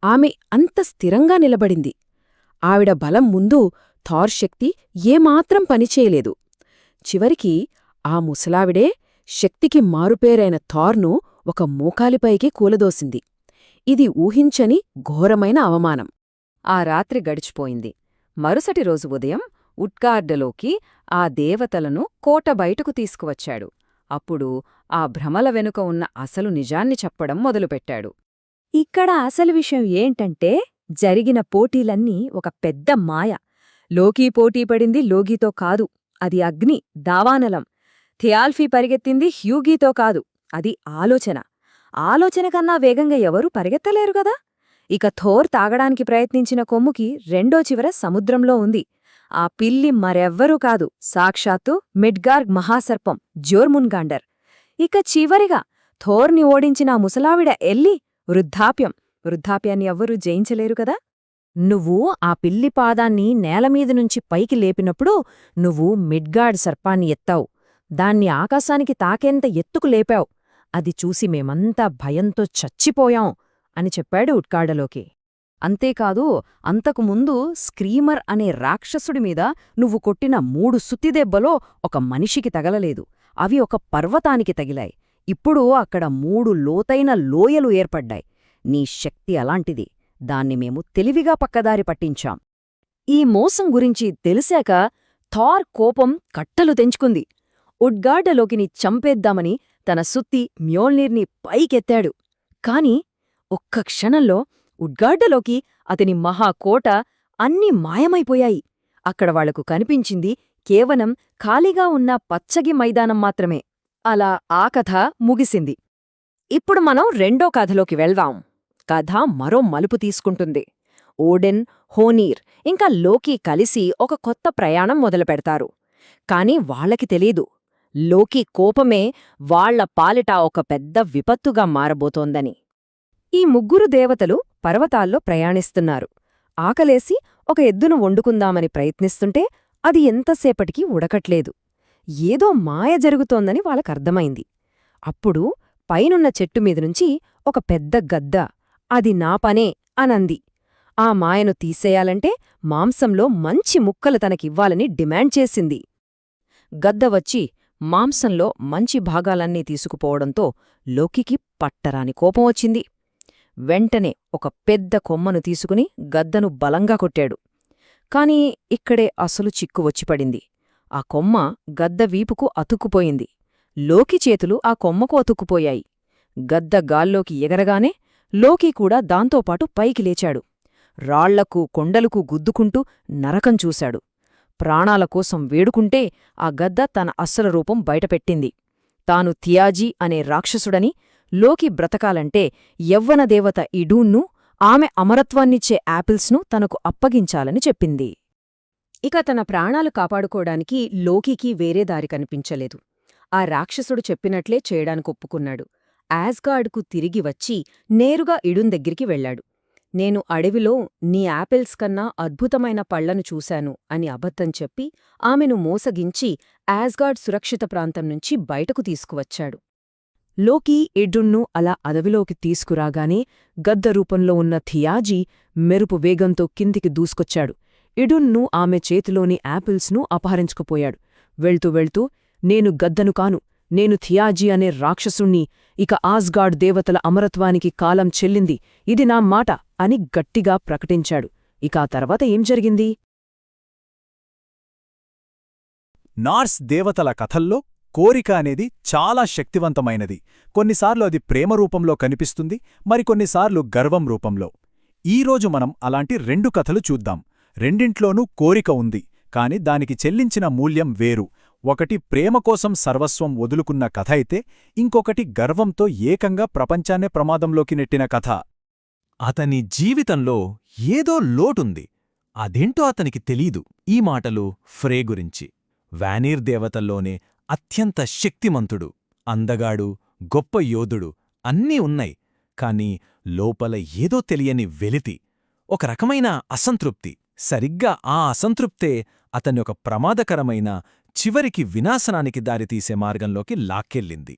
ఆమె అంత స్థిరంగా నిలబడింది. ఆవిడ బలం ముందు థార్ శక్తి ఏమాత్రం పనిచేయలేదు. చివరికి ఆ ముసలావిడే శక్తికి మారుపేరైన థార్ను ఒక మోకాలిపైకి కూలదోసింది. ఇది ఊహించని ఘోరమైన అవమానం. ఆ రాత్రి గడిచిపోయింది. మరుసటి రోజు ఉదయం ఉట్గార్డలోకి ఆ దేవతలను కోట బయటకు తీసుకువచ్చాడు. అప్పుడు ఆ భ్రమల వెనుక ఉన్న అసలు నిజాన్ని చెప్పడం మొదలుపెట్టాడు. ఇక్కడ అసలు విషయం ఏంటంటే, జరిగిన పోటీలన్నీ ఒక పెద్ద మాయ. లోకీ పోటీపడింది లోగీతో కాదు, అది అగ్ని, దావానలం. థియాల్ఫీ పరిగెత్తింది హ్యూగీతో కాదు, అది ఆలోచన. ఆలోచన కన్నా వేగంగా ఎవరూ పరిగెత్తలేరు గదా. ఇక థోర్ తాగడానికి ప్రయత్నించిన కొమ్ముకి రెండో చివర సముద్రంలో ఉంది. ఆ పిల్లి మరెవ్వరూ కాదు, సాక్షాత్తు మిడ్గార్గ్ మహాసర్పం జోర్మున్గాండర్. ఇక చివరిగా థోర్ని ఓడించిన ఆ ముసలావిడ ఎల్లి వృద్ధాప్యాన్ని ఎవ్వరూ జయించలేరు కదా. నువ్వు ఆ పిల్లి పాదాన్ని నేలమీదనుంచి పైకి లేపినప్పుడు నువ్వు మిడ్గార్డ్ సర్పాన్ని ఎత్తావు. దాన్ని ఆకాశానికి తాకేంత ఎత్తుకు లేపావు. అది చూసి మేమంతా భయంతో చచ్చిపోయాం అని చెప్పాడు ఉట్కాడలోకి. అంతేకాదు, అంతకుముందు స్క్రీమర్ అనే రాక్షసుడిమీద నువ్వు కొట్టిన 3 సుత్తిదెబ్బలో ఒక మనిషికి తగలలేదు. అవి ఒక పర్వతానికి తగిలాయి. ఇప్పుడు అక్కడ 3 లోతైన లోయలు ఏర్పడ్డాయి. నీ శక్తి అలాంటిది. దాన్ని మేము తెలివిగా పక్కదారి పట్టించాం. ఈ మోసం గురించి తెలిసాక థార్ కోపం కట్టలు తెంచుకుంది. ఉడ్గార్డలోకిని చంపేద్దామని తన సుత్తి మ్యోల్నీర్ని పైకెత్తాడు. కాని ఒక్క క్షణంలో ఉడ్గార్డలోకి అతని మహాకోట అన్నీ మాయమైపోయాయి. అక్కడ వాళ్లకు కనిపించింది కేవలం ఖాళీగా ఉన్న పచ్చగి మైదానం మాత్రమే. అలా ఆ కథ ముగిసింది. ఇప్పుడు మనం రెండో కథలోకి వెళ్దాం. కథ మరో మలుపు తీసుకుంటుంది. ఓడెన్, హోనీర్ ఇంకా లోకీ కలిసి ఒక కొత్త ప్రయాణం మొదలుపెడతారు. కాని వాళ్లకి తెలీదు, లోకీ కోపమే వాళ్ల పాలిట ఒక పెద్ద విపత్తుగా మారబోతోందని. ఈ 3 దేవతలు పర్వతాల్లో ప్రయాణిస్తున్నారు. ఆకలేసి ఒక ఎద్దును వండుకుందామని ప్రయత్నిస్తుంటే అది ఎంతసేపటికి ఉడకట్లేదు. ఏదో మాయ జరుగుతోందని వాళ్ళకర్థమైంది. అప్పుడు పైనున్న చెట్టుమీదనుంచి ఒక పెద్ద గద్ద అది నా పనే అనంది. ఆ మాయను తీసేయాలంటే మాంసంలో మంచి ముక్కలు తనకివ్వాలని డిమాండ్ చేసింది. గద్ద వచ్చి మాంసంలో మంచి భాగాలన్నీ తీసుకుపోవడంతో లోకికి పట్టరాని కోపం వచ్చింది. వెంటనే ఒక పెద్ద కొమ్మను తీసుకుని గద్దను బలంగా కొట్టాడు. కాని ఇక్కడే అసలు చిక్కు వచ్చిపడింది. ఆ కొమ్మ గద్ద వీపుకు అతుక్కుపోయింది. లోకి చేతులు ఆ కొమ్మకు అతుక్కుపోయాయి. గద్ద గాల్లోకి ఎగరగానే లోకీ కూడా దాంతోపాటు పైకి లేచాడు. రాళ్లకు కొండలకు గుద్దుకుంటూ నరకం చూశాడు. ప్రాణాల కోసం వేడుకుంటే ఆ గద్ద తన అస్సల రూపం బయటపెట్టింది. తాను థియాజీ అనే రాక్షసుడని, లోకి బ్రతకాలంటే యవ్వనదేవత ఇడూన్ను, ఆమె అమరత్వాన్నిచ్చే యాపిల్స్ను తనకు అప్పగించాలని చెప్పింది. ఇక తన ప్రాణాలు కాపాడుకోవడానికి లోకీకి వేరే దారి కనిపించలేదు. ఆ రాక్షసుడు చెప్పినట్లే చేయడానికొప్పుకున్నాడు. యాస్గార్డ్కు తిరిగి వచ్చి నేరుగా ఇడున్ దగ్గరికి వెళ్లాడు. నేను అడవిలో నీ యాపిల్స్ కన్నా అద్భుతమైన పళ్లను చూశాను అని అబద్ధం చెప్పి ఆమెను మోసగించి యాస్గార్డ్ సురక్షిత ప్రాంతం నుంచి బయటకు తీసుకువచ్చాడు. లోకీ ఇడ్రున్ను అలా అడవిలోకి తీసుకురాగానే గద్ద రూపంలో ఉన్న థియాజీ మెరుపు వేగంతో కిందికి దూసుకొచ్చాడు. ఇడున్ను ఆమె చేతిలోని యాపిల్స్ను అపహరించుకుపోయాడు. వెళ్తూ వెళ్తూ, నేను గద్దను కాను, నేను థియాజీ అనే రాక్షసుణ్ణి, ఇక ఆస్గార్డ్ దేవతల అమరత్వానికి కాలం చెల్లింది, ఇది నా మాట అని గట్టిగా ప్రకటించాడు. ఇక ఆ తర్వాత ఏం జరిగింది? నార్స్ దేవతల కథల్లో కోరిక అనేది చాలా శక్తివంతమైనది. కొన్నిసార్లు అది ప్రేమ రూపంలో కనిపిస్తుంది, మరికొన్నిసార్లు గర్వం రూపంలో. ఈరోజు మనం అలాంటి 2 కథలు చూద్దాం. రెండింట్లోనూ కోరిక ఉంది, కాని దానికి చెల్లించిన మూల్యం వేరు. ఒకటి ప్రేమ కోసం సర్వస్వం వదులుకున్న కథ అయితే, ఇంకొకటి గర్వంతో ఏకంగా ప్రపంచాన్నే ప్రమాదంలోకి నెట్టిన కథ. అతని జీవితంలో ఏదో లోటుంది. అదేంటో అతనికి తెలీదు. ఈ మాటలు ఫ్రే గురించి. వానీర్ దేవతల్లోనే అత్యంత శక్తిమంతుడు, అందగాడు, గొప్ప యోధుడు అన్నీ ఉన్నాయి. కాని లోపల ఏదో తెలియని వెలితి, ఒక రకమైన అసంతృప్తి. సరిగ్గా ఆ అసంతృప్తే అతన్ని ఒక ప్రమాదకరమైన, చివరికి వినాశనానికి దారితీసే మార్గంలోకి లాక్కెళ్ళింది.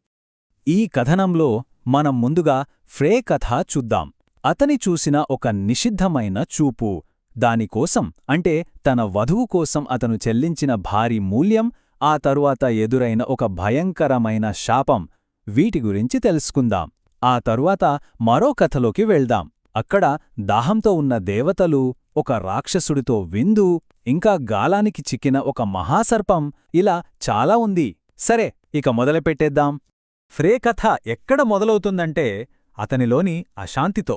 ఈ కథనంలో మనం ముందుగా ఫ్రే కథ చూద్దాం. అతని చూసిన ఒక నిషిద్ధమైన చూపు, దానికోసం అంటే తన వధువు కోసం అతను చెల్లించిన భారీ మూల్యం, ఆ తరువాత ఎదురైన ఒక భయంకరమైన శాపం, వీటి గురించి తెలుసుకుందాం. ఆ తరువాత మరో కథలోకి వెళ్దాం. అక్కడ దాహంతో ఉన్న దేవతలు, ఒక రాక్షసుడితో విందు, ఇంకా గాలానికి చిక్కిన ఒక మహాసర్పం, ఇలా చాలా ఉంది. సరే, ఇక మొదలుపెట్టేద్దాం. ఫ్రే కథ ఎక్కడ మొదలవుతుందంటే అతనిలోని అశాంతితో.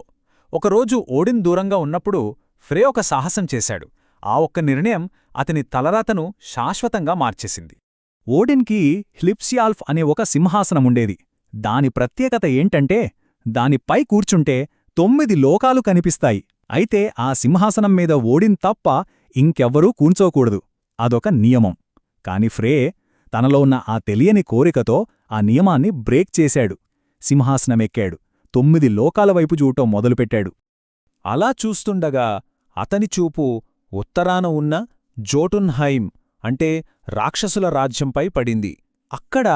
ఒకరోజు ఓడిన్ దూరంగా ఉన్నప్పుడు ఫ్రే ఒక సాహసం చేశాడు. ఆ ఒక్క నిర్ణయం అతని తలరాతను శాశ్వతంగా మార్చేసింది. ఓడిన్కి హ్లిప్సియాల్ఫ్ అనే ఒక సింహాసనముండేది. దాని ప్రత్యేకత ఏంటంటే దానిపై కూర్చుంటే 9 లోకాలు కనిపిస్తాయి. అయితే ఆ సింహాసనం మీద ఓడిన్ తప్ప ఇంకెవ్వరూ కూర్చోకూడదు. అదొక నియమం. కాని ఫ్రే తనలో ఉన్న ఆ తెలియని కోరికతో ఆ నియమాన్ని బ్రేక్ చేశాడు. సింహాసనమెక్కాడు. 9 లోకాల వైపు చూడటం మొదలుపెట్టాడు. అలా చూస్తుండగా అతని చూపు ఉత్తరాన ఉన్న జోటున్హైమ్ అంటే రాక్షసుల రాజ్యంపై పడింది. అక్కడ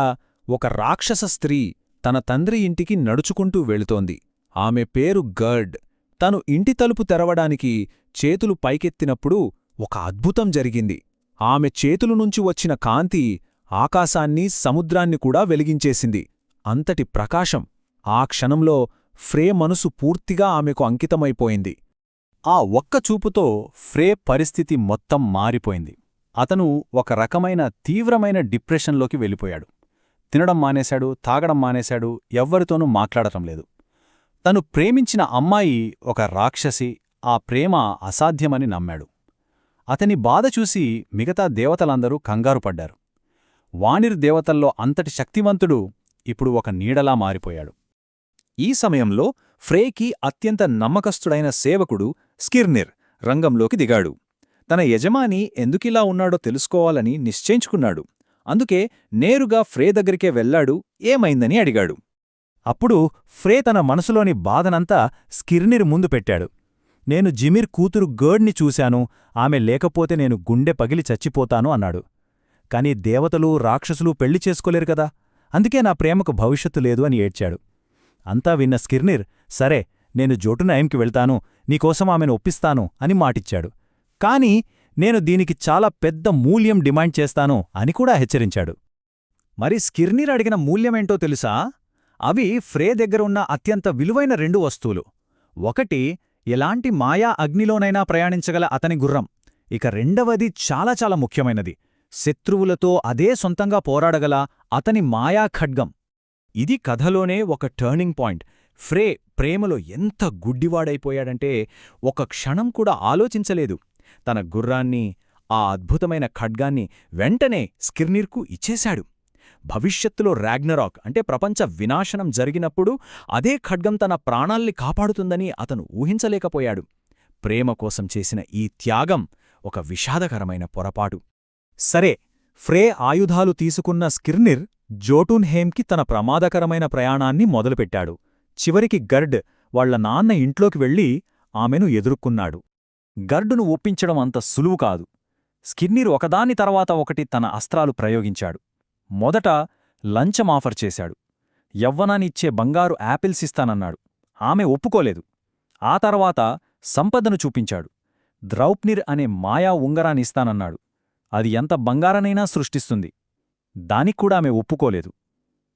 ఒక రాక్షస స్త్రీ తన తండ్రి ఇంటికి నడుచుకుంటూ వెళుతోంది. ఆమె పేరు గర్డ్. తను ఇంటి తలుపు తెరవడానికి చేతులు పైకెత్తినప్పుడు ఒక అద్భుతం జరిగింది. ఆమె చేతుల నుంచి వచ్చిన కాంతి ఆకాశాన్ని, సముద్రాన్ని కూడా వెలిగించేసింది. అంతటి ప్రకాశం. ఆ క్షణంలో ఫ్రే మనసు పూర్తిగా ఆమెకు అంకితమైపోయింది. ఆ ఒక్క చూపుతో ఫ్రే పరిస్థితి మొత్తం మారిపోయింది. అతను ఒక రకమైన తీవ్రమైన డిప్రెషన్లోకి వెళ్ళిపోయాడు. తినడం మానేశాడు, తాగడం మానేశాడు, ఎవ్వరితోనూ మాట్లాడటం లేదు. తను ప్రేమించిన అమ్మాయి ఒక రాక్షసి, ఆ ప్రేమ అసాధ్యమని నమ్మాడు. అతని బాధ చూసి మిగతా దేవతలందరూ కంగారుపడ్డారు. వానిర్ దేవతల్లో అంతటి శక్తివంతుడు ఇప్పుడు ఒక నీడలా మారిపోయాడు. ఈ సమయంలో ఫ్రేకి అత్యంత నమ్మకస్తుడైన సేవకుడు స్కిర్నిర్ రంగంలోకి దిగాడు. తన యజమాని ఎందుకిలా ఉన్నాడో తెలుసుకోవాలని నిశ్చయించుకున్నాడు. అందుకే నేరుగా ఫ్రే దగ్గరికే వెళ్లాడు, ఏమైందని అడిగాడు. అప్పుడు ఫ్రే తన మనసులోని బాధనంతా స్కిర్నిర్ ముందు పెట్టాడు. నేను జిమిర్ కూతురు గర్డ్ని చూశాను, ఆమె లేకపోతే నేను గుండె పగిలి చచ్చిపోతాను అన్నాడు. కాని దేవతలు, రాక్షసులు పెళ్లి చేసుకోలేరు కదా, అందుకే నా ప్రేమకు భవిష్యత్తు లేదు అని ఏడ్చాడు. అంతా విన్న స్కిర్నిర్, సరే నేను జోటున్హైమ్కి వెళ్తాను, నీకోసం ఆమెను ఒప్పిస్తాను అని మాటిచ్చాడు. కాని నేను దీనికి చాలా పెద్ద మూల్యం డిమాండ్ చేస్తాను అని కూడా హెచ్చరించాడు. మరి స్కిర్నిర్ అడిగిన మూల్యమేంటో తెలుసా? అవి ఫ్రే దగ్గర ఉన్న అత్యంత విలువైన 2 వస్తువులు. ఒకటి ఎలాంటి మాయా అగ్నిలోనైనా ప్రయాణించగల అతని గుర్రం. ఇక రెండవది చాలా చాలా ముఖ్యమైనది, శత్రువులతో అదే సొంతంగా పోరాడగల అతని మాయా ఖడ్గం. ఇది కథలోనే ఒక టర్నింగ్ పాయింట్. ఫ్రే ప్రేమలో ఎంత గుడ్డివాడైపోయాడంటే ఒక క్షణం కూడా ఆలోచించలేదు. తన గుర్రాన్ని, ఆ అద్భుతమైన ఖడ్గాన్ని వెంటనే స్కిర్నిర్కు ఇచ్చేశాడు. భవిష్యత్తులో రాగ్నరాక్ అంటే ప్రపంచ వినాశనం జరిగినప్పుడు అదే ఖడ్గం తన ప్రాణాల్ని కాపాడుతుందని అతను ఊహించలేకపోయాడు. ప్రేమ కోసం చేసిన ఈ త్యాగం ఒక విషాదకరమైన పొరపాటు. సరే, ఫ్రే ఆయుధాలు తీసుకున్న స్కిర్నిర్ జోటున్హైమ్కి తన ప్రమాదకరమైన ప్రయాణాన్ని మొదలుపెట్టాడు. చివరికి గర్డ్ వాళ్ల నాన్న ఇంట్లోకి వెళ్లి ఆమెను ఎదుర్కొన్నాడు. గర్డును ఒప్పించడం అంత సులువు కాదు. స్కిర్నిర్ ఒకదాని తర్వాత ఒకటి తన అస్త్రాలు ప్రయోగించాడు. మొదట లంచం ఆఫర్ చేశాడు. యవ్వనాన్నిచ్చే బంగారు యాపిల్స్ ఇస్తానన్నాడు. ఆమె ఒప్పుకోలేదు. ఆ తర్వాత సంపదను చూపించాడు. ద్రౌప్నిర్ అనే మాయా ఉంగరాన్నిస్తానన్నాడు. అది ఎంత బంగారనైనా సృష్టిస్తుంది. దానిక్కూడా ఆమె ఒప్పుకోలేదు.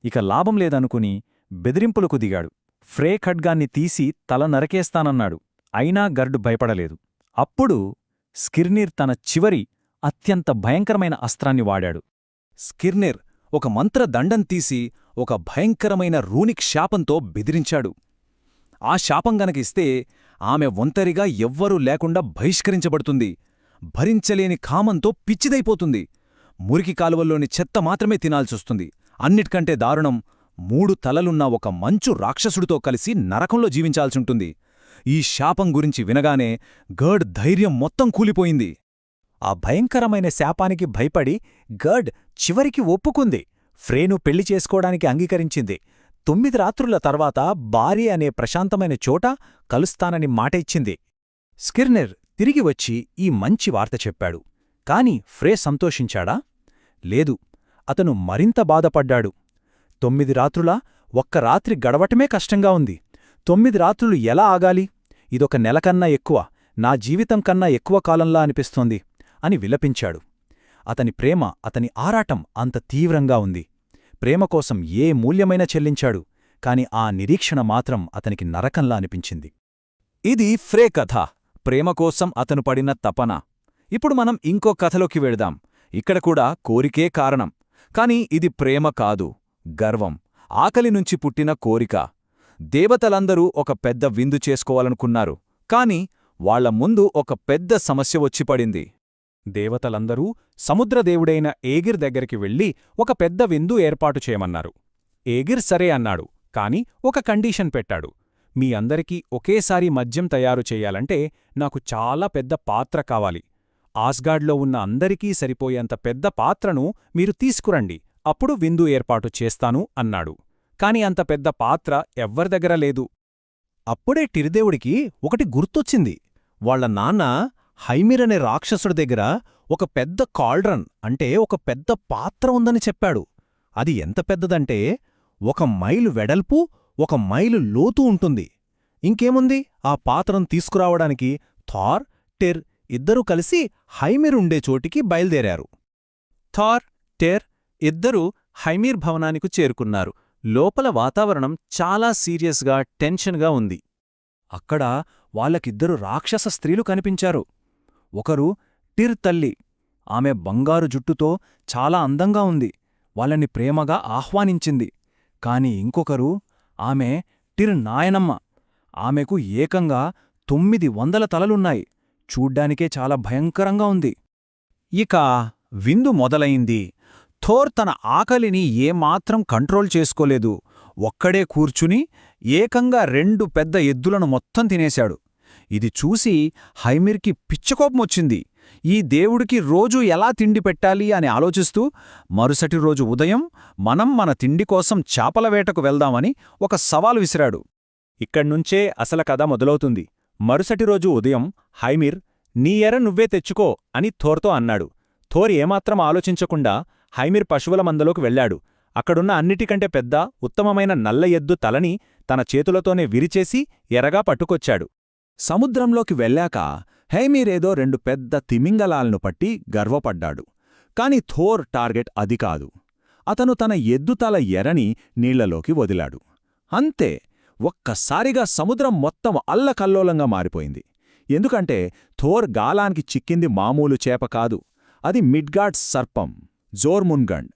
ఇక లాభం లేదనుకుని బెదిరింపులకు దిగాడు. ఫ్రే ఖడ్గాన్ని తీసి తల నరకేస్తానన్నాడు. అయినా గర్డ్ భయపడలేదు. అప్పుడు స్కిర్నిర్ తన చివరి అత్యంత భయంకరమైన అస్త్రాన్ని వాడాడు. స్కిర్నిర్ ఒక మంత్రదండం తీసి ఒక భయంకరమైన రూనిక్ శాపంతో బెదిరించాడు. ఆ శాపం గనకిస్తే ఆమె ఒంటరిగా ఎవ్వరూ లేకుండా బహిష్కరించబడుతుంది. భరించలేని కామంతో పిచ్చిదైపోతుంది. మురికి కాలువల్లోని చెత్త మాత్రమే తినాల్సొస్తుంది. అన్నిటికంటే దారుణం, 3 తలలున్న ఒక మంచు రాక్షసుడితో కలిసి నరకంలో జీవించాల్సుంటుంది. ఈ శాపం గురించి వినగానే గర్డ్ ధైర్యం మొత్తం కూలిపోయింది. ఆ భయంకరమైన శాపానికి భయపడి గర్డ్ చివరికి ఒప్పుకుంది. ఫ్రేను పెళ్లి చేసుకోవడానికి అంగీకరించింది. 9 రాత్రుల తర్వాత బారి అనే ప్రశాంతమైన చోట కలుస్తానని మాట ఇచ్చింది. స్కిర్నిర్ తిరిగి వచ్చి ఈ మంచి వార్త చెప్పాడు. కాని ఫ్రే సంతోషించాడా? లేదు, అతను మరింత బాధపడ్డాడు. 9 రాత్రులా? ఒక్క రాత్రి గడవటమే కష్టంగా ఉంది. 9 రాత్రులు ఎలా ఆగాలి? ఇదొక నెలకన్నా ఎక్కువ, నా జీవితం కన్నా ఎక్కువ కాలంలా అనిపిస్తోంది అని విలపించాడు. అతని ప్రేమ, అతని ఆరాటం అంత తీవ్రంగా ఉంది. ప్రేమకోసం ఏ మూల్యమైనా చెల్లించాడు. కాని ఆ నిరీక్షణ మాత్రం అతనికి నరకంలా అనిపించింది. ఇది ఫ్రే కథ, ప్రేమకోసం అతను పడిన తపన. ఇప్పుడు మనం ఇంకో కథలోకి వెళదాం. ఇక్కడ కూడా కోరికే కారణం. కాని ఇది ప్రేమ కాదు, గర్వం, ఆకలి నుంచి పుట్టిన కోరిక. దేవతలందరూ ఒక పెద్ద విందు చేసుకోవాలనుకున్నారు. కాని వాళ్ల ముందు ఒక పెద్ద సమస్య వచ్చిపడింది. దేవతలందరూ సముద్రదేవుడైన ఏగిర్ దగ్గరికి వెళ్లి ఒక పెద్ద విందు ఏర్పాటు చేయమన్నారు. ఏగిర్ సరే అన్నాడు. కాని ఒక కండీషన్ పెట్టాడు. మీ అందరికీ ఒకేసారి మద్యం తయారు చెయ్యాలంటే నాకు చాలా పెద్ద పాత్ర కావాలి. ఆస్గార్డ్లో ఉన్న అందరికీ సరిపోయేంత పెద్ద పాత్రను మీరు తీసుకురండి, అప్పుడు విందు ఏర్పాటు చేస్తాను అన్నాడు. కాని అంత పెద్ద పాత్ర ఎవ్వరిదగ్గర లేదు. అప్పుడే టిరిదేవుడికి ఒకటి గుర్తొచ్చింది. వాళ్ల నాన్న హైమిర్ అనే రాక్షసుడి దగ్గర ఒక పెద్ద కాల్డ్రన్ అంటే ఒక పెద్ద పాత్ర ఉందని చెప్పాడు. అది ఎంత పెద్దదంటే 1 మైలు వెడల్పు, 1 మైలు లోతు ఉంటుంది. ఇంకేముంది, ఆ పాత్రను తీసుకురావడానికి థార్, టెర్ ఇద్దరూ కలిసి హైమిర్ ఉండే చోటికి బయల్దేరారు. థార్, టెర్ ఇద్దరూ హైమీర్ భవనానికి చేరుకున్నారు. లోపల వాతావరణం చాలా సీరియస్గా, టెన్షన్గా ఉంది. అక్కడ వాళ్ళకిద్దరు రాక్షస స్త్రీలు కనిపించారు. ఒకరు టిర్ తల్లి. ఆమె బంగారు జుట్టుతో చాలా అందంగా ఉంది. వాళ్ళని ప్రేమగా ఆహ్వానించింది. కాని ఇంకొకరు, ఆమె టిర్ నాయనమ్మ. ఆమెకు ఏకంగా 900 తలలున్నాయి. చూడ్డానికే చాలా భయంకరంగా ఉంది. ఇక విందు మొదలైంది. థోర్ తన ఆకలిని ఏమాత్రం కంట్రోల్ చేసుకోలేదు. ఒక్కడే కూర్చుని ఏకంగా 2 పెద్ద ఎద్దులను మొత్తం తినేశాడు. ఇది చూసి హైమిర్కి పిచ్చకోపమొచ్చింది. ఈ దేవుడికి రోజూ ఎలా తిండి పెట్టాలి అని ఆలోచిస్తూ మరుసటి రోజు ఉదయం మనం మన తిండి కోసం చాపల వేటకు వెళ్దామని ఒక సవాలు విసిరాడు. ఇక్కడ్నుంచే అసలు కథ మొదలవుతుంది. మరుసటి రోజు ఉదయం హైమిర్, నీ ఎర నువ్వే తెచ్చుకో అని థోర్తో అన్నాడు. థోర్ ఏమాత్రం ఆలోచించకుండా హైమిర్ పశువుల మందలోకి వెళ్లాడు. అక్కడున్న అన్నిటికంటే పెద్ద, ఉత్తమమైన నల్ల ఎద్దు తలని తన చేతులతోనే విరిచేసి ఎరగా పట్టుకొచ్చాడు. సముద్రంలోకి వెళ్ళాక హైమీరేదో 2 పెద్ద తిమింగలాలను పట్టి గర్వపడ్డాడు. కాని థోర్ టార్గెట్ అది కాదు. అతను తన ఎద్దుతల ఎరని నీళ్లలోకి వదిలాడు. అంతే, ఒక్కసారిగా సముద్రం మొత్తం అల్లకల్లోలంగా మారిపోయింది. ఎందుకంటే థోర్ గాలానికి చిక్కింది మామూలు చేప కాదు, అది మిడ్గార్డ్ సర్పం, జోర్మున్గండ్.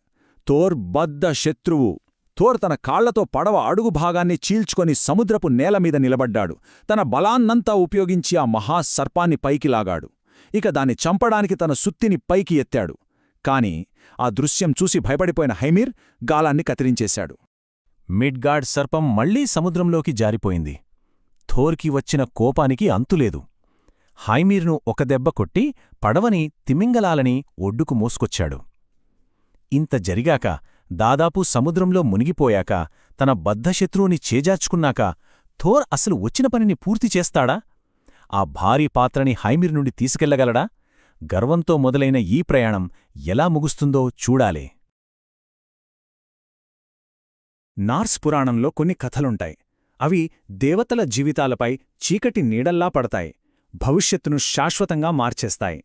థోర్ బద్ద శత్రువు. థోర్ తన కాళ్లతో పడవ అడుగు భాగాన్ని చీల్చుకొని సముద్రపు నేలమీద నిలబడ్డాడు. తన బలాన్నంతా ఉపయోగించి ఆ మహాసర్పాన్ని పైకి లాగాడు. ఇక దాన్ని చంపడానికి తన సుత్తిని పైకి ఎత్తాడు. కాని ఆ దృశ్యం చూసి భయపడిపోయిన హైమిర్ గాలాన్ని కత్తిరించేశాడు. మిడ్గార్డ్ సర్పం మళ్లీ సముద్రంలోకి జారిపోయింది. థోర్కి వచ్చిన కోపానికి అంతులేదు. హైమీర్ను ఒక దెబ్బ కొట్టి పడవని, తిమింగలాలని ఒడ్డుకు మోసుకొచ్చాడు. ఇంత జరిగాక, దాదాపు సముద్రంలో మునిగిపోయాక, తన బద్ధశత్రువుని చేజార్చుకున్నాక థోర్ అసలు వచ్చిన పనిని పూర్తి చేస్తాడా? ఆ భారీ పాత్రని హైమిర్ నుండి తీసుకెళ్లగలడా? గర్వంతో మొదలైన ఈ ప్రయాణం ఎలా ముగుస్తుందో చూడాలే. నార్స్ పురాణంలో కొన్ని కథలుంటాయి. అవి దేవతల జీవితాలపై చీకటి నీడల్లా పడతాయి. భవిష్యత్తును శాశ్వతంగా మార్చేస్తాయి.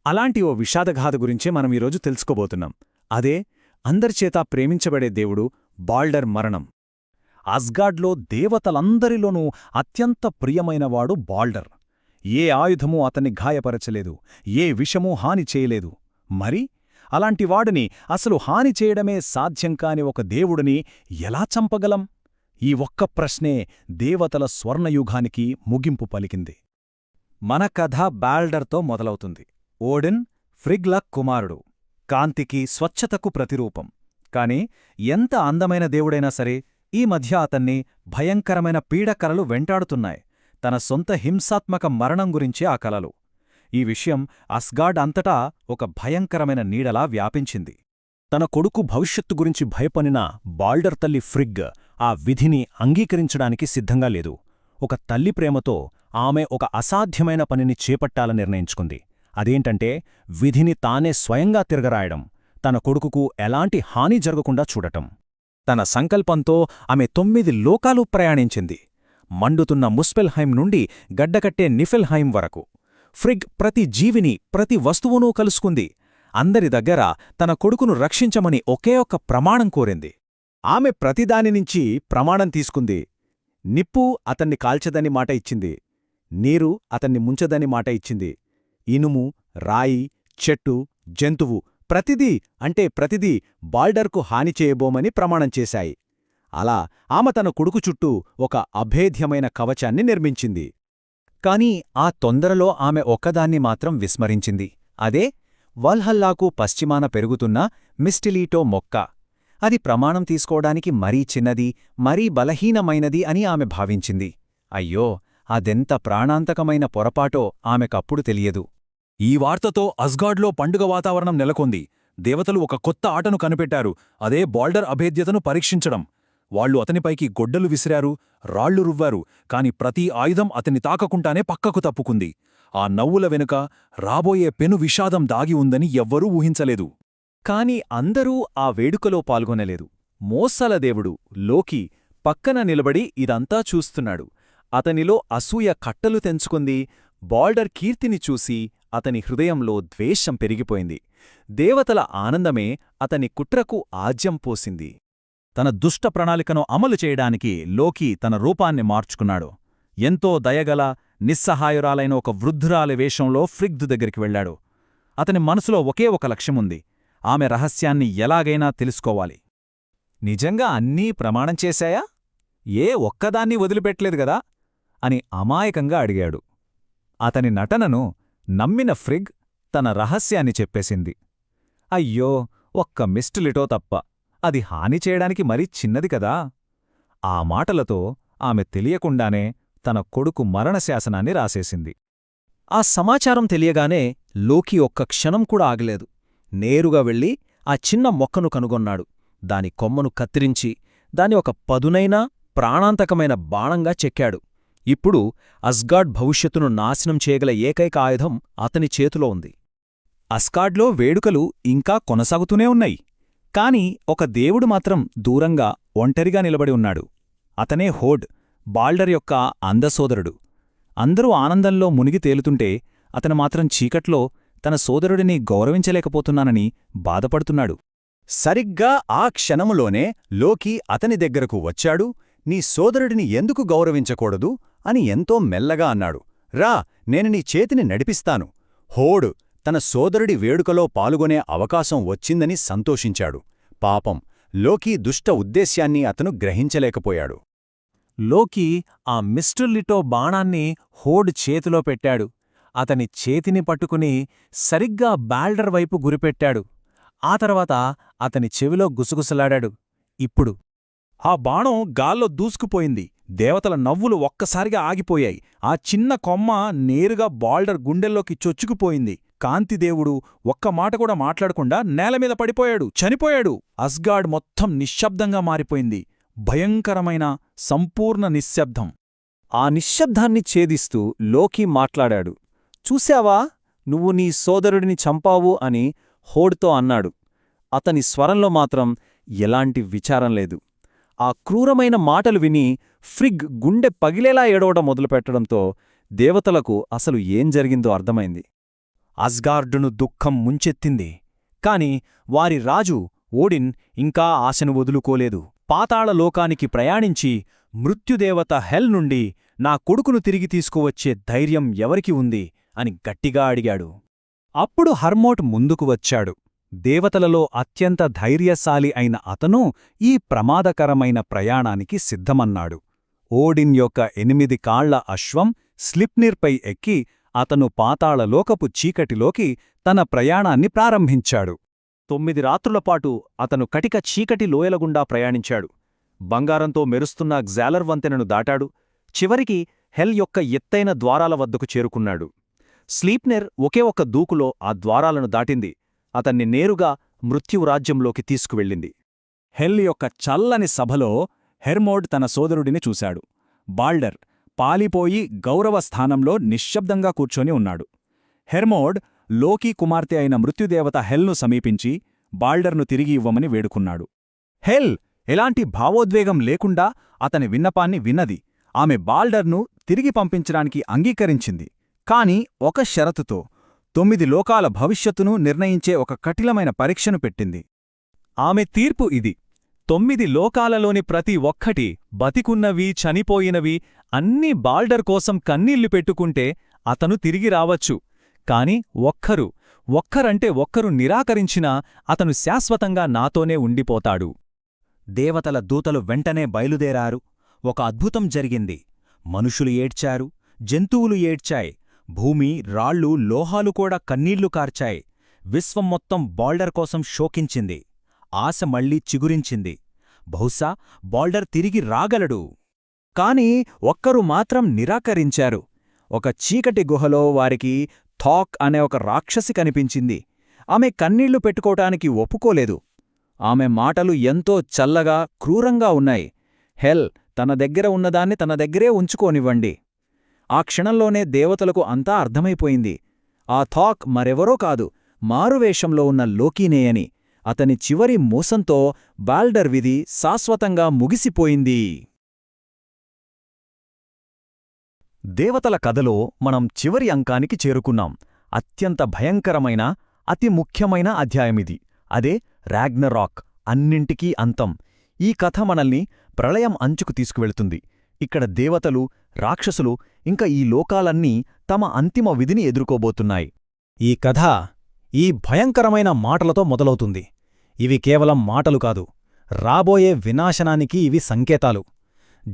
అలాంటి ఓ విషాదగాథ గురించే మనం ఈరోజు తెలుసుకోబోతున్నాం. అదే అందరిచేతా ప్రేమించబడే దేవుడు బాల్డర్ మరణం. అస్గార్డ్లో దేవతలందరిలోనూ అత్యంత ప్రియమైనవాడు బాల్డర్. ఏ ఆయుధమూ అతన్ని గాయపరచలేదు, ఏ విషమూ హాని చేయలేదు. మరి అలాంటి వాడిని, అసలు హాని చేయడమే సాధ్యం కాని ఒక దేవుడిని ఎలా చంపగలం? ఈ ఒక్క ప్రశ్నే దేవతల స్వర్ణయుగానికి ముగింపు పలికింది. మన కథ బాల్డర్తో మొదలవుతుంది. ఓడిన్ ఫ్రిగ్ల కుమారుడు, కాంతికి స్వచ్ఛతకు ప్రతిరూపం. కాని ఎంత అందమైన దేవుడైనా సరే, ఈ మధ్య అతన్ని భయంకరమైన పీడకలలు వెంటాడుతున్నాయి. తన సొంత హింసాత్మక మరణం గురించే ఆ కలలు. ఈ విషయం అస్గార్డ్ అంతటా ఒక భయంకరమైన నీడలా వ్యాపించింది. తన కొడుకు భవిష్యత్తు గురించి భయపడిన బాల్డర్ తల్లి ఫ్రిగ్ ఆ విధిని అంగీకరించడానికి సిద్ధంగా లేదు. ఒక తల్లి ప్రేమతో ఆమె ఒక అసాధ్యమైన పనిని చేపట్టాలని నిర్ణయించుకుంది. అదేంటంటే విధిని తానే స్వయంగా తిరగరాయడం, తన కొడుకుకు ఎలాంటి హాని జరగకుండా చూడటం. తన సంకల్పంతో ఆమె 9 లోకాలు ప్రయాణించింది. మండుతున్న ముస్పెల్హైం నుండి గడ్డకట్టే నిఫెల్హైం వరకు. ఫ్రిగ్ ప్రతి జీవిని, ప్రతి వస్తువునూ కలుసుకుంది. అందరి దగ్గర తన కొడుకును రక్షించమని ఒకే ఒక్క ప్రమాణం కోరింది. ఆమె ప్రతిదానినించి ప్రమాణం తీసుకుంది. నిప్పు అతన్ని కాల్చదని మాట ఇచ్చింది. నీరు అతన్ని ముంచదని మాట ఇచ్చింది. ఇనుము, రాయి, చెట్టు, జంతువు ప్రతిదీ బాల్డర్కు హాని చేయబోమని ప్రమాణం చేశాయి. అలా ఆమె తన కొడుకు చుట్టూ ఒక అభేద్యమైన కవచాన్ని నిర్మించింది. కాని ఆ తొందరలో ఆమె ఒక్కదాన్ని మాత్రం విస్మరించింది. అదే వల్హల్లాకు పశ్చిమాన పెరుగుతున్న మిస్టిలీటో మొక్క. అది ప్రమాణం తీసుకోవడానికి మరీ చిన్నది, మరీ బలహీనమైనది అని ఆమె భావించింది. అయ్యో, అదెంత ప్రాణాంతకమైన పొరపాటో ఆమెకప్పుడు తెలియదు. ఈ వార్తతో అస్గార్డ్లో పండుగ వాతావరణం నెలకొంది. దేవతలు ఒక కొత్త ఆటను కనిపెట్టారు. అదే బాల్డర్ అభేద్యతను పరీక్షించడం. వాళ్లు అతనిపైకి గొడ్డలు విసిరారు, రాళ్లు రువ్వారు. కాని ప్రతి ఆయుధం అతన్ని తాకకుండానే పక్కకు తప్పుకుంది. ఆ నవ్వుల వెనుక రాబోయే పెను విషాదం దాగి ఉందని ఎవ్వరూ ఊహించలేదు. కాని అందరూ ఆ వేడుకలో పాల్గొనలేదు. మోసల దేవుడు లోకి పక్కన నిలబడి ఇదంతా చూస్తున్నాడు. అతనిలో అసూయ కట్టలు తెంచుకుంది. బాల్డర్ కీర్తిని చూసి అతని హృదయంలో ద్వేషం పెరిగిపోయింది. దేవతల ఆనందమే అతని కుట్రకు ఆజ్యం పోసింది. తన దుష్ట ప్రణాళికను అమలు చేయడానికి లోకి తన రూపాన్ని మార్చుకున్నాడు. ఎంతో దయగల, నిస్సహాయురాలైన ఒక వృద్ధురాలి వేషంలో ఫ్రిగ్ దగ్గరికి వెళ్లాడు. అతని మనసులో ఒకే ఒక లక్ష్యముంది. ఆమె రహస్యాన్ని ఎలాగైనా తెలుసుకోవాలి. నిజంగా అన్నీ ప్రమాణం చేశాయా? ఏ ఒక్కదాన్ని వదిలిపెట్టలేదు గదా అని అమాయకంగా అడిగాడు. అతని నటనను నమ్మిన ఫ్రిగ్ తన రహస్యాన్ని చెప్పేసింది. అయ్యో, ఒక్క మిస్టులిటో తప్ప, అది హాని చేయడానికి మరీ చిన్నది కదా. ఆ మాటలతో ఆమె తెలియకుండానే తన కొడుకు మరణశాసనాన్ని రాసేసింది. ఆ సమాచారం తెలియగానే లోకి ఒక్క క్షణం కూడా ఆగలేదు. నేరుగా వెళ్ళి ఆ చిన్న మొక్కను కనుగొన్నాడు. దాని కొమ్మను కత్తిరించి దాని ఒక పదునైన, ప్రాణాంతకమైన బాణంగా చెక్కాడు. ఇప్పుడు అస్గార్డ్ భవిష్యత్తును నాశనం చేయగల ఏకైక ఆయుధం అతని చేతిలో ఉంది. అస్గార్డ్లో వేడుకలు ఇంకా కొనసాగుతూనే ఉన్నాయి. కాని ఒక దేవుడు మాత్రం దూరంగా ఒంటరిగా నిలబడి ఉన్నాడు. అతనే హోడ్, బాల్డర్ యొక్క అందసోదరుడు. అందరూ ఆనందంలో మునిగి తేలుతుంటే అతను మాత్రం చీకట్లో తన సోదరుడిని గౌరవించలేకపోతున్నానని బాధపడుతున్నాడు. సరిగ్గా ఆ క్షణములోనే లోకి అతని దగ్గరకు వచ్చాడు. నీ సోదరుడిని ఎందుకు గౌరవించకూడదు అని ఎంతో మెల్లగా అన్నాడు. రా, నేను నీ చేతిని నడిపిస్తాను. హోడ్ తన సోదరుడి వేడుకలో పాల్గొనే అవకాశం వచ్చిందని సంతోషించాడు. పాపం, లోకి దుష్ట ఉద్దేశ్యాన్ని అతను గ్రహించలేకపోయాడు. లోకి ఆ మిస్టులిటో బాణాన్ని హోడ్ చేతిలో పెట్టాడు. అతని చేతిని పట్టుకుని సరిగ్గా బాల్డర్ వైపు గురిపెట్టాడు. ఆ తర్వాత అతని చెవిలో గుసగుసలాడాడు. ఇప్పుడు ఆ బాణం గాల్లో దూసుకుపోయింది. దేవతల నవ్వులు ఒక్కసారిగా ఆగిపోయాయి. ఆ చిన్న కొమ్మ నేరుగా బాల్డర్ గుండెల్లోకి చొచ్చుకుపోయింది. కాంతిదేవుడు ఒక్క మాట కూడా మాట్లాడకుండా నేలమీద పడిపోయాడు, చనిపోయాడు. అస్గార్డ్ మొత్తం నిశ్శబ్దంగా మారిపోయింది. భయంకరమైన, సంపూర్ణ నిశ్శబ్దం. ఆ నిశ్శబ్దాన్ని ఛేదిస్తూ లోకి మాట్లాడాడు. చూశావా, నువ్వు నీ సోదరుడిని చంపావు అని హోడ్తో అన్నాడు. అతని స్వరంలో మాత్రం ఎలాంటి విచారం లేదు. ఆ క్రూరమైన మాటలు విని ఫ్రిగ్ గుండె పగిలేలా ఏడవడం మొదలుపెట్టడంతో దేవతలకు అసలు ఏం జరిగిందో అర్థమైంది. అస్గార్డును దుఃఖం ముంచెత్తింది. కాని వారి రాజు ఓడిన్ ఇంకా ఆశను వదులుకోలేదు. పాతాళలోకానికి ప్రయాణించి మృత్యుదేవత హెల్ నుండి నా కొడుకును తిరిగి తీసుకువచ్చే ధైర్యం ఎవరికి ఉంది అని గట్టిగా అడిగాడు. అప్పుడు హర్మోట్ ముందుకు వచ్చాడు. దేవతలలో అత్యంత ధైర్యశాలి అయిన అతను ఈ ప్రమాదకరమైన ప్రయాణానికి సిద్ధమన్నాడు. ఓడిన్ యొక్క 8 కాళ్ల అశ్వం స్లిప్నిర్పై ఎక్కి అతను పాతాళలోకపు చీకటిలోకి తన ప్రయాణాన్ని ప్రారంభించాడు. 9 రాత్రులపాటు అతను కటిక చీకటి లోయలగుండా ప్రయాణించాడు. బంగారంతో మెరుస్తున్న గ్జాలర్ వంతెనను దాటాడు. చివరికి హెల్ యొక్క ఎత్తైన ద్వారాల వద్దకు చేరుకున్నాడు. స్లీప్నెర్ ఒకే ఒక్క దూకులో ఆ ద్వారాలను దాటింది. అతన్ని నేరుగా మృత్యురాజ్యంలోకి తీసుకువెళ్ళింది. హెల్ యొక్క చల్లని సభలో హెర్మోడ్ తన సోదరుడిని చూశాడు. బాల్డర్ పాలిపోయి గౌరవస్థానంలో నిశ్శబ్దంగా కూర్చొని ఉన్నాడు. హెర్మోడ్ లోకీ కుమార్తె అయిన మృత్యుదేవత హెల్ను సమీపించి బాల్డర్ను తిరిగి ఇవ్వమని వేడుకున్నాడు. హెల్ ఎలాంటి భావోద్వేగం లేకుండా అతని విన్నపాన్ని విన్నది. ఆమె బాల్డర్ను తిరిగి పంపించడానికి అంగీకరించింది. కాని ఒక షరతుతో 9 లోకాల భవిష్యత్తును నిర్ణయించే ఒక కఠినమైన పరీక్షను పెట్టింది. ఆమె తీర్పు ఇది: 9 లోకాలలోని ప్రతి ఒక్కటి, బతికున్నవి చనిపోయినవి, అన్నీ బాల్డర్ కోసం కన్నీళ్లు పెట్టుకుంటే అతను తిరిగి రావచ్చు. కాని ఒక్కరంటే ఒక్కరు నిరాకరించినా అతను శాశ్వతంగా నాతోనే ఉండిపోతాడు. దేవతల దూతలు వెంటనే బయలుదేరారు. ఒక అద్భుతం జరిగింది. మనుషులు ఏడ్చారు, జంతువులు ఏడ్చాయి, భూమి, రాళ్ళు, లోహాలు కూడా కన్నీళ్లు కార్చాయి. విశ్వం మొత్తం బాల్డర్ కోసం శోకించింది. ఆశ మళ్లీ చిగురించింది. బహుశా బాల్డర్ తిరిగి రాగలడు. కాని ఒక్కరు మాత్రం నిరాకరించారు. ఒక చీకటి గుహలో వారికి థాక్ అనే ఒక రాక్షసి కనిపించింది. ఆమె కన్నీళ్లు పెట్టుకోటానికి ఒప్పుకోలేదు. ఆమె మాటలు ఎంతో చల్లగా, క్రూరంగా ఉన్నాయి. హెల్ తన దగ్గర ఉన్నదాన్ని తన దగ్గరే ఉంచుకోనివ్వండి. ఆ క్షణంలోనే దేవతలకు అంతా అర్థమైపోయింది. ఆ థాక్ మరెవరో కాదు, మారువేషంలో ఉన్న లోకీనేయని. అతని చివరి మోసంతో బాల్డర్ విధి శాశ్వతంగా ముగిసిపోయింది. దేవతల కథలో మనం చివరి అంకానికి చేరుకున్నాం. అత్యంత భయంకరమైన, అతి ముఖ్యమైన అధ్యాయమిది. అదే రాగ్నరాక్, అన్నింటికీ అంతం. ఈ కథ మనల్ని ప్రళయం అంచుకు తీసుకువెళుతుంది. ఇక్కడ దేవతలు, రాక్షసులు, ఇంకా ఈ లోకాలన్నీ తమ అంతిమ విధిని ఎదుర్కోబోతున్నాయి. ఈ కథ ఈ భయంకరమైన మాటలతో మొదలవుతుంది. ఇవి కేవలం మాటలు కాదు, రాబోయే వినాశనానికి ఇవి సంకేతాలు.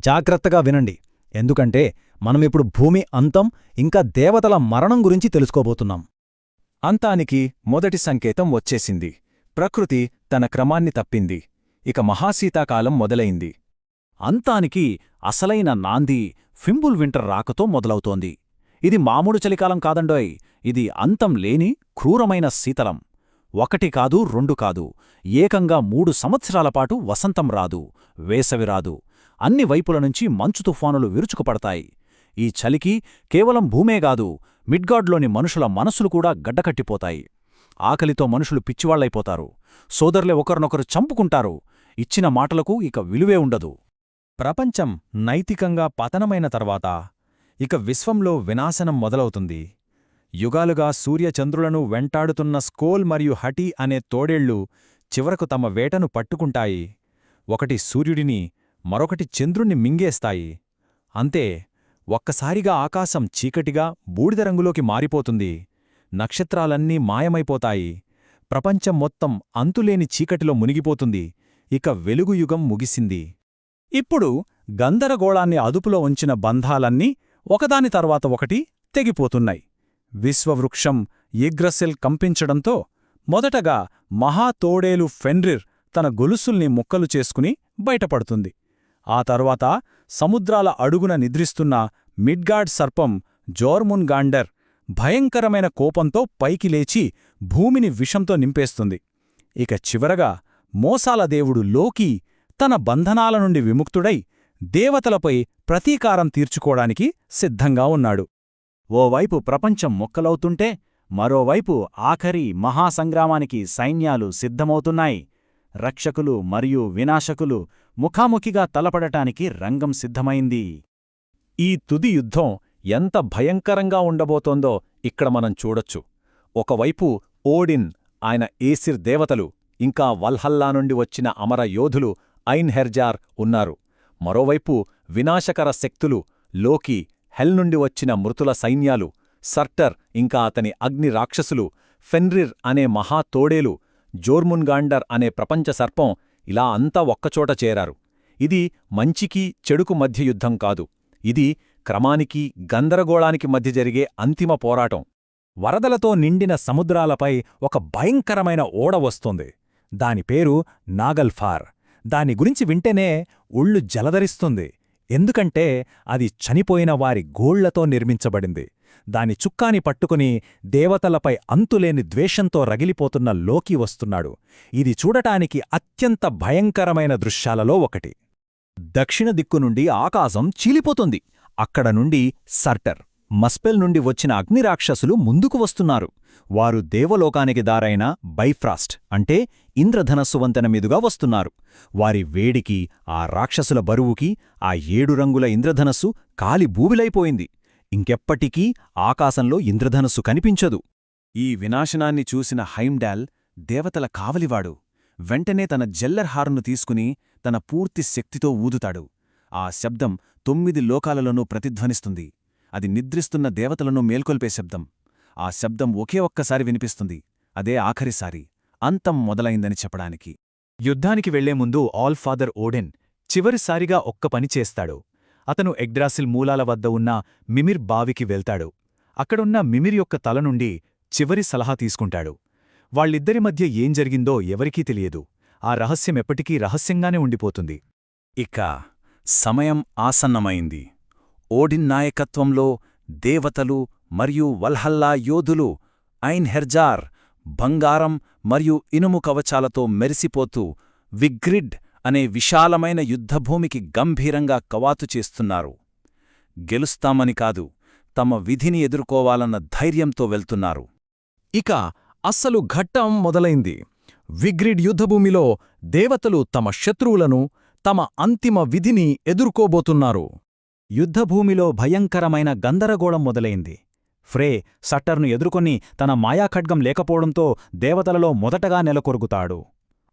జాగ్రత్తగా వినండి, ఎందుకంటే మనమిప్పుడు భూమి అంతం, ఇంకా దేవతల మరణం గురించి తెలుసుకోబోతున్నాం. అంతానికి మొదటి సంకేతం వచ్చేసింది. ప్రకృతి తన క్రమాన్ని తప్పింది. ఇక మహాశీతాకాలం మొదలైంది. అంతానికి అసలైన నాంది ఫింబుల్ వింటర్ రాకతో మొదలవుతోంది. ఇది మామూలు చలికాలం కాదండోయ్, ఇది అంతం లేని క్రూరమైన శీతలం. 1 కాదు, 2 కాదు, ఏకంగా 3 సంవత్సరాలపాటు వసంతం రాదు, వేసవి రాదు. అన్ని వైపుల నుంచి మంచు తుఫానులు విరుచుకుపడతాయి. ఈ చలికి కేవలం భూమేగాదు, మిడ్గాడ్లోని మనుషుల మనసులు కూడా గడ్డకట్టిపోతాయి. ఆకలితో మనుషులు పిచ్చివాళ్లైపోతారు. సోదరులే ఒకరినొకరు చంపుకుంటారు. ఇచ్చిన మాటలకు ఇక విలువే ఉండదు. ప్రపంచం నైతికంగా పతనమైన తర్వాత ఇక విశ్వంలో వినాశనం మొదలవుతుంది. యుగాలుగా సూర్యచంద్రులను వెంటాడుతున్న స్కోల్ మరియు హటీ అనే తోడేళ్లు చివరకు తమ వేటను పట్టుకుంటాయి. ఒకటి సూర్యుడిని, మరొకటి చంద్రుణ్ణి మింగేస్తాయి. అంతే, ఒక్కసారిగా ఆకాశం చీకటిగా బూడిదరంగులోకి మారిపోతుంది. నక్షత్రాలన్నీ మాయమైపోతాయి. ప్రపంచం మొత్తం అంతులేని చీకటిలో మునిగిపోతుంది. ఇక వెలుగుయుగం ముగిసింది. ఇప్పుడు గందరగోళాన్ని అదుపులో ఉంచిన బంధాలన్నీ ఒకదాని తర్వాత ఒకటి తెగిపోతున్నాయి. విశ్వవృక్షం ఇగ్రసెల్ కంపించడంతో మొదటగా మహాతోడేలు ఫెన్రిర్ తన గొలుసుల్ని ముక్కలు చేసుకుని బయటపడుతుంది. ఆ తర్వాత సముద్రాల అడుగున నిద్రిస్తున్న మిడ్గాడ్ సర్పం జోర్మున్గాండర్ భయంకరమైన కోపంతో పైకి లేచి భూమిని విషంతో నింపేస్తుంది. ఇక చివరగా మోసాల దేవుడు లోకీ తన బంధనాల నుండి విముక్తుడై దేవతలపై ప్రతీకారం తీర్చుకోడానికి సిద్ధంగా ఉన్నాడు. ఓవైపు ప్రపంచం మొక్కలవుతుంటే మరోవైపు ఆఖరి మహాసంగ్రామానికి సైన్యాలు సిద్ధమవుతున్నాయి. రక్షకులు మరియు వినాశకులు ముఖాముఖిగా తలపడటానికి రంగం సిద్ధమైంది. ఈ తుది యుద్ధం ఎంత భయంకరంగా ఉండబోతోందో ఇక్కడ మనం చూడొచ్చు. ఒకవైపు ఓడిన్, ఆయన ఏసిర్ దేవతలు, ఇంకా వల్హల్లా నుండి వచ్చిన అమర యోధులు ఐన్హెర్జార్ ఉన్నారు. మరోవైపు వినాశకర శక్తులు లోకి, హెల్ నుండి వచ్చిన మృతుల సైన్యాలు, సర్టర్ ఇంకా అతని అగ్ని రాక్షసులు, ఫెన్రిర్ అనే మహా తోడేలు, జోర్మున్గాండర్ అనే ప్రపంచ సర్పం, ఇలా అంతా ఒక్కచోట చేరారు. ఇది మంచికి చెడుకు మధ్య యుద్ధం కాదు. ఇది క్రమానికి, గందరగోళానికి మధ్య జరిగే అంతిమ పోరాటం. వరదలతో నిండిన సముద్రాలపై ఒక భయంకరమైన ఓడ వస్తోంది. దాని పేరు నాగల్ఫార్. దాని గురించి వింటేనే ఒళ్ళు జలధరిస్తుంది. ఎందుకంటే అది చనిపోయిన వారి గోళ్లతో నిర్మించబడింది. దాని చుక్కాని పట్టుకుని దేవతలపై అంతులేని ద్వేషంతో రగిలిపోతున్న లోకి వస్తున్నాడు. ఇది చూడటానికి అత్యంత భయంకరమైన దృశ్యాలలో ఒకటి. దక్షిణ దిక్కు నుండి ఆకాశం చీలిపోతుంది. అక్కడ నుండి సర్టర్, మస్పెల్ నుండి వచ్చిన అగ్నిరాక్షసులు ముందుకు వస్తున్నారు. వారు దేవలోకానికి దారైన బైఫ్రాస్ట్ అంటే ఇంద్రధనస్సు వంతెన మీదుగా వస్తున్నారు. వారి వేడికి, ఆ రాక్షసుల బరువుకి ఆ 7 రంగుల ఇంద్రధనస్సు కాలి బూబిలైపోయింది. ఇంకెప్పటికీ ఆకాశంలో ఇంద్రధనస్సు కనిపించదు. ఈ వినాశనాన్ని చూసిన హైమ్డాల్, దేవతల కావలివాడు, వెంటనే తన జెల్లర్ హార్ను తీసుకుని తన పూర్తి శక్తితో ఊదుతాడు. ఆ శబ్దం 9 లోకాలలోనూ ప్రతిధ్వనిస్తుంది. అది నిద్రిస్తున్న దేవతలను మేల్కొల్పే శబ్దం. ఆ శబ్దం ఒకే ఒక్కసారి వినిపిస్తుంది. అదే ఆఖరిసారి అంతం మొదలైందని చెప్పడానికి. యుద్ధానికి వెళ్లే ముందు ఆల్ఫాదర్ ఓడెన్ చివరిసారిగా ఒక్క పని చేస్తాడు. అతను ఎగ్డ్రాసిల్ మూలాల వద్ద ఉన్న మిమిర్ బావికి వెళ్తాడు. అక్కడున్న మిమిర్ యొక్క తల నుండి చివరి సలహా తీసుకుంటాడు. వాళ్ళిద్దరి మధ్య ఏం జరిగిందో ఎవరికీ తెలియదు. ఆ రహస్యం ఎప్పటికీ రహస్యంగానే ఉండిపోతుంది. ఇక సమయం ఆసన్నమైంది. ఓడిన్ నాయకత్వంలో దేవతలు మరియు వల్హల్లా యోధులు ఐన్హెర్జార్ బంగారం మరియు ఇనుము కవచాలతో మెరిసిపోతూ విగ్రిడ్ అనే విశాలమైన యుద్ధభూమికి గంభీరంగా కవాతు చేస్తున్నారు. గెలుస్తామని కాదు, తమ విధిని ఎదుర్కోవాలన్న ధైర్యంతో వెళ్తున్నారు. ఇక అస్సలు ఘట్టం మొదలైంది. విగ్రిడ్ యుద్ధభూమిలో దేవతలు తమ శత్రువులను, తమ అంతిమ విధిని ఎదుర్కోబోతున్నారు. యుద్ధభూమిలో భయంకరమైన గందరగోళం మొదలైంది. ఫ్రే సట్టర్ను ఎదుర్కొని తన మాయాఖడ్గం లేకపోవడంతో దేవతలలో మొదటగా నెలకొరుగుతాడు.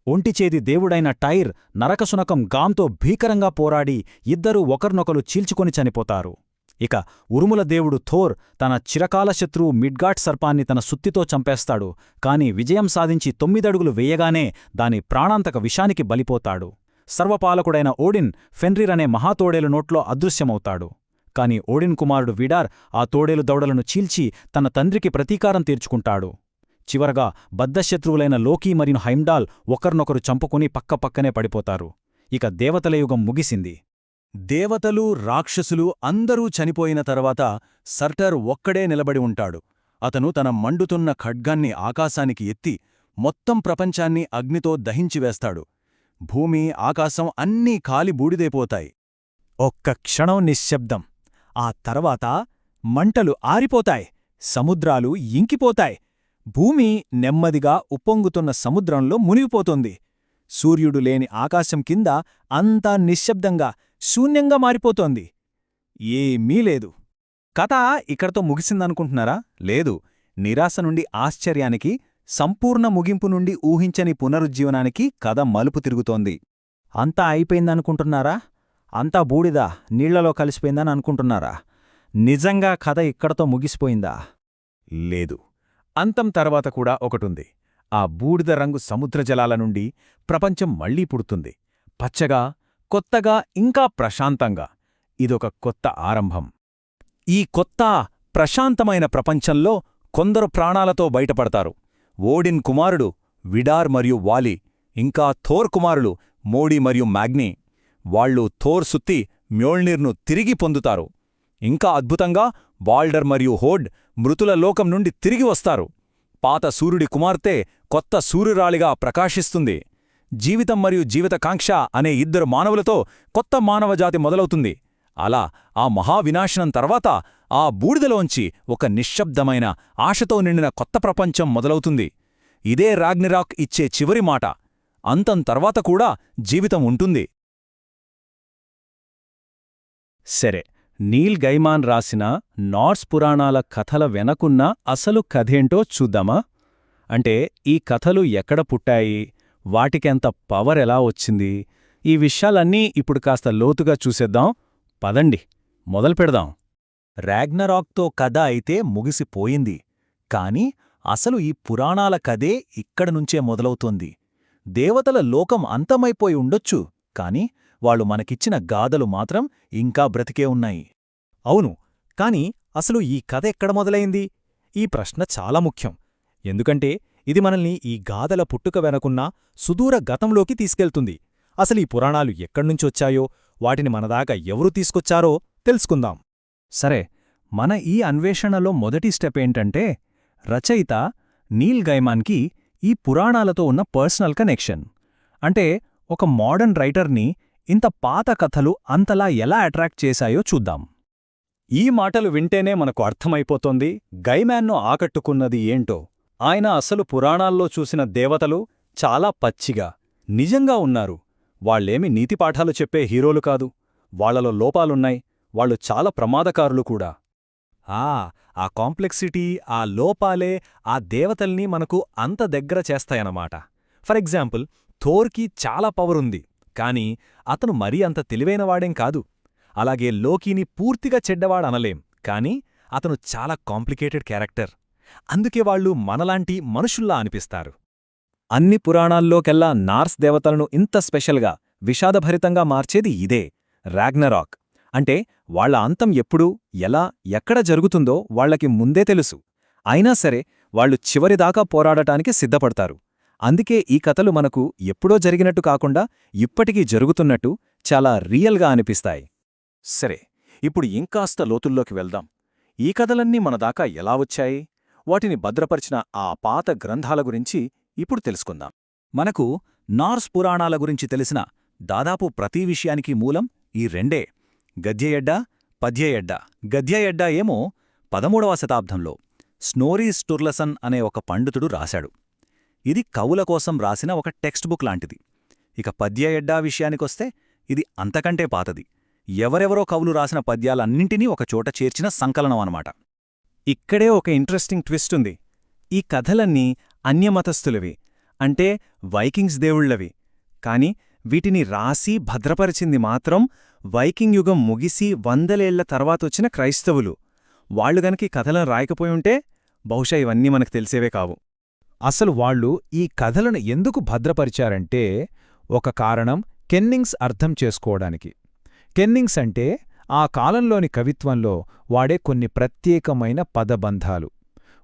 ఒంటిచేది దేవుడైన టైర్ నరకశునకం గాంతో భీకరంగా పోరాడి ఇద్దరూ ఒకరినొకరు చీల్చుకొని చనిపోతారు. ఇక ఉరుముల దేవుడు థోర్ తన చిరకాల శత్రువు మిడ్గాట్ సర్పాన్ని తన సుత్తితో చంపేస్తాడు. కాని విజయం సాధించి 9 అడుగులు వేయగానే దాని ప్రాణాంతక విషానికి బలిపోతాడు. సర్వపాలకుడైన ఓడిన్ ఫెన్రిర్ అనే మహాతోడేలు నోట్లో అదృశ్యమవుతాడు. కాని ఓడిన్ కుమారుడు విడార్ ఆ తోడేలు దౌడలను చీల్చి తన తండ్రికి ప్రతీకారం తీర్చుకుంటాడు. చివరగా బద్ధశత్రువులైన లోకీ మరియు హైమ్డాల్ ఒకరినొకరు చంపుకుని పక్కపక్కనే పడిపోతారు. ఇక దేవతల యుగం ముగిసింది. దేవతలు, రాక్షసులు అందరూ చనిపోయిన తర్వాత సర్టర్ ఒక్కడే నిలబడి ఉంటాడు. అతను తన మండుతున్న ఖడ్గాన్ని ఆకాశానికి ఎత్తి మొత్తం ప్రపంచాన్ని అగ్నితో దహించివేస్తాడు. భూమి, ఆకాశం అన్నీ కాలి బూడిదైపోతాయి. ఒక్క క్షణం నిశ్శబ్దం. ఆ తర్వాత మంటలు ఆరిపోతాయి. సముద్రాలు ఇంకిపోతాయి. భూమి నెమ్మదిగా ఉప్పొంగుతున్న సముద్రంలో మునిగిపోతుంది. సూర్యుడు లేని ఆకాశం కింద అంతా నిశ్శబ్దంగా, శూన్యంగా మారిపోతోంది. ఏమీ లేదు. కథ ఇక్కడతో ముగిసిందనుకుంటున్నారా? లేదు. నిరాశ నుండి ఆశ్చర్యానికి, సంపూర్ణ ముగింపు నుండి ఊహించని పునరుజ్జీవనానికి కథ మలుపు తిరుగుతోంది. అంతా అయిపోయిందనుకుంటున్నారా? అంతా బూడిదా, నీళ్లలో కలిసిపోయిందని అనుకుంటున్నారా? నిజంగా కథ ఇక్కడతో ముగిసిపోయిందా? లేదు. అంతం తర్వాత కూడా ఒకటుంది. ఆ బూడిద రంగు సముద్రజలాల నుండి ప్రపంచం మళ్లీ పుడుతుంది. పచ్చగా, కొత్తగా, ఇంకా ప్రశాంతంగా. ఇదొక కొత్త ఆరంభం. ఈ కొత్త, ప్రశాంతమైన ప్రపంచంలో కొందరు ప్రాణాలతో బయటపడతారు. ఓడిన్ కుమారుడు విడార్ మరియు వాలి, ఇంకా థోర్ కుమారులు మోడీ మరియు మ్యాగ్నీ. వాళ్లు థోర్ సుత్తి మ్యోల్నిర్ను తిరిగి పొందుతారు. ఇంకా అద్భుతంగా బాల్డర్ మరియు హోడ్ మృతుల లోకం నుండి తిరిగి వస్తారు. పాత సూర్యుడి కుమార్తె కొత్త సూర్యురాలిగా ప్రకాశిస్తుంది. జీవితం మరియు జీవితకాంక్ష అనే 2 మానవులతో కొత్త మానవజాతి మొదలవుతుంది. అలా ఆ మహావినాశనం తర్వాత ఆ బూడిదలోంచి ఒక నిశ్శబ్దమైన, ఆశతో నిండిన కొత్త ప్రపంచం మొదలవుతుంది. ఇదే రాగ్నిరాక్ ఇచ్చే చివరి మాట. అంతం తర్వాత కూడా జీవితం ఉంటుంది. సరే, నీల్ గైమాన్ రాసిన నార్స్ పురాణాల కథల వెనకున్న అసలు కథేంటో చూద్దామా? అంటే ఈ కథలు ఎక్కడ పుట్టాయి, వాటికెంత పవర్ ఎలా వచ్చింది, ఈ విషయాలన్నీ ఇప్పుడు కాస్త లోతుగా చూసేద్దాం. పదండి, మొదలుపెడదాం. రాగ్నరాక్తో కథ అయితే ముగిసిపోయింది. కాని అసలు ఈ పురాణాల కథే ఇక్కడనుంచే మొదలవుతోంది. దేవతల లోకం అంతమైపోయి ఉండొచ్చు, కాని వాళ్ళు మనకిచ్చిన గాథలు మాత్రం ఇంకా బ్రతికే ఉన్నాయి. అవును, కాని అసలు ఈ కథ ఎక్కడ మొదలైంది? ఈ ప్రశ్న చాలా ముఖ్యం. ఎందుకంటే ఇది మనల్ని ఈ గాథల పుట్టుక వెనకున్న సుదూర గతంలోకి తీసుకెళ్తుంది. అసలీ పురాణాలు ఎక్కడ్నుంచొచ్చాయో, వాటిని మనదాకా ఎవరు తీసుకొచ్చారో తెలుసుకుందాం. సరే, మన ఈ అన్వేషణలో మొదటి స్టెప్ ఏంటంటే, రచయిత నీల్ గైమాన్కి ఈ పురాణాలతో ఉన్న పర్సనల్ కనెక్షన్. అంటే ఒక మోడర్న్ రైటర్ని ఇంత పాత కథలు అంతలా ఎలా అట్రాక్ట్ చేశాయో చూద్దాం. ఈ మాటలు వింటేనే మనకు అర్థమైపోతోంది గైమాన్ను ఆకట్టుకున్నది ఏంటో. ఆయన అసలు పురాణాల్లో చూసిన దేవతలు చాలా పచ్చిగా, నిజంగా ఉన్నారు. వాళ్ళేమి నీతిపాఠాలు చెప్పే హీరోలు కాదు. వాళ్లలో లోపాలున్నాయి, వాళ్ళు చాలా ప్రమాదకారులు కూడా. ఆ కాంప్లెక్సిటీ, ఆ లోపాలే ఆ దేవతల్ని మనకు అంత దగ్గర చేస్తాయన్నమాట. ఫర్ ఎగ్జాంపుల్, థోర్కి చాలా పవరుంది, కాని అతను మరీ అంత తెలివైనవాడేం కాదు. అలాగే లోకీని పూర్తిగా చెడ్డవాడనలేం, కాని అతను చాలా కాంప్లికేటెడ్ క్యారెక్టర్. అందుకే వాళ్ళు మనలాంటి మనుషుల్లా అనిపిస్తారు. అన్ని పురాణాల్లోకెల్లా నార్స్ దేవతలను ఇంత స్పెషల్గా, విషాదభరితంగా మార్చేది ఇదే, రాగ్నరాక్. అంటే వాళ్ల అంతం ఎప్పుడు, ఎలా, ఎక్కడ జరుగుతుందో వాళ్లకి ముందే తెలుసు. అయినా సరే వాళ్ళు చివరిదాకా పోరాడటానికి సిద్ధపడతారు. అందుకే ఈ కథలు మనకు ఎప్పుడో జరిగినట్టు కాకుండా ఇప్పటికీ జరుగుతున్నట్టు చాలా రియల్గా అనిపిస్తాయి. సరే, ఇప్పుడు ఇంకాస్త లోతుల్లోకి వెళ్దాం. ఈ కథలన్నీ మనదాకా ఎలా వచ్చాయి, వాటిని భద్రపరిచిన ఆ పాత గ్రంథాల గురించి ఇప్పుడు తెలుసుకుందాం. మనకు నార్స్ పురాణాల గురించి తెలిసిన దాదాపు ప్రతి విషయానికి మూలం ఈ రెండే, గద్యయడ్డ, పద్యయడ్డ. గద్యయడ్డ ఏమో 13వ శతాబ్దంలో స్నోరీ స్టుర్లసన్ అనే ఒక పండితుడు రాశాడు. ఇది కవుల కోసం రాసిన ఒక టెక్స్ట్ బుక్ లాంటిది. ఇక పద్యయడ్డా విషయానికొస్తే ఇది అంతకంటే పాతది. ఎవరెవరో కవులు రాసిన పద్యాలన్నింటినీ ఒకచోట చేర్చిన సంకలనం అన్నమాట. ఇక్కడే ఒక ఇంట్రెస్టింగ్ ట్విస్ట్ ఉంది. ఈ కథలన్నీ అన్యమతస్థులవి, అంటే వైకింగ్స్ దేవుళ్లవి. కాని వీటిని రాసి భద్రపరిచింది మాత్రం వైకింగ్ యుగం ముగిసి 100 ఏళ్ల తర్వాతొచ్చిన క్రైస్తవులు. వాళ్లు గనక ఈ కథలను రాయకపోయుంటే బహుశా ఇవన్నీ మనకు తెలిసేవే కావు. అసలు వాళ్ళు ఈ కథలను ఎందుకు భద్రపరిచారంటే, ఒక కారణం కెన్నింగ్స్ అర్థం చేసుకోవడానికి. కెన్నింగ్స్ అంటే ఆ కాలంలోని కవిత్వంలో వాడే కొన్ని ప్రత్యేకమైన పదబంధాలు.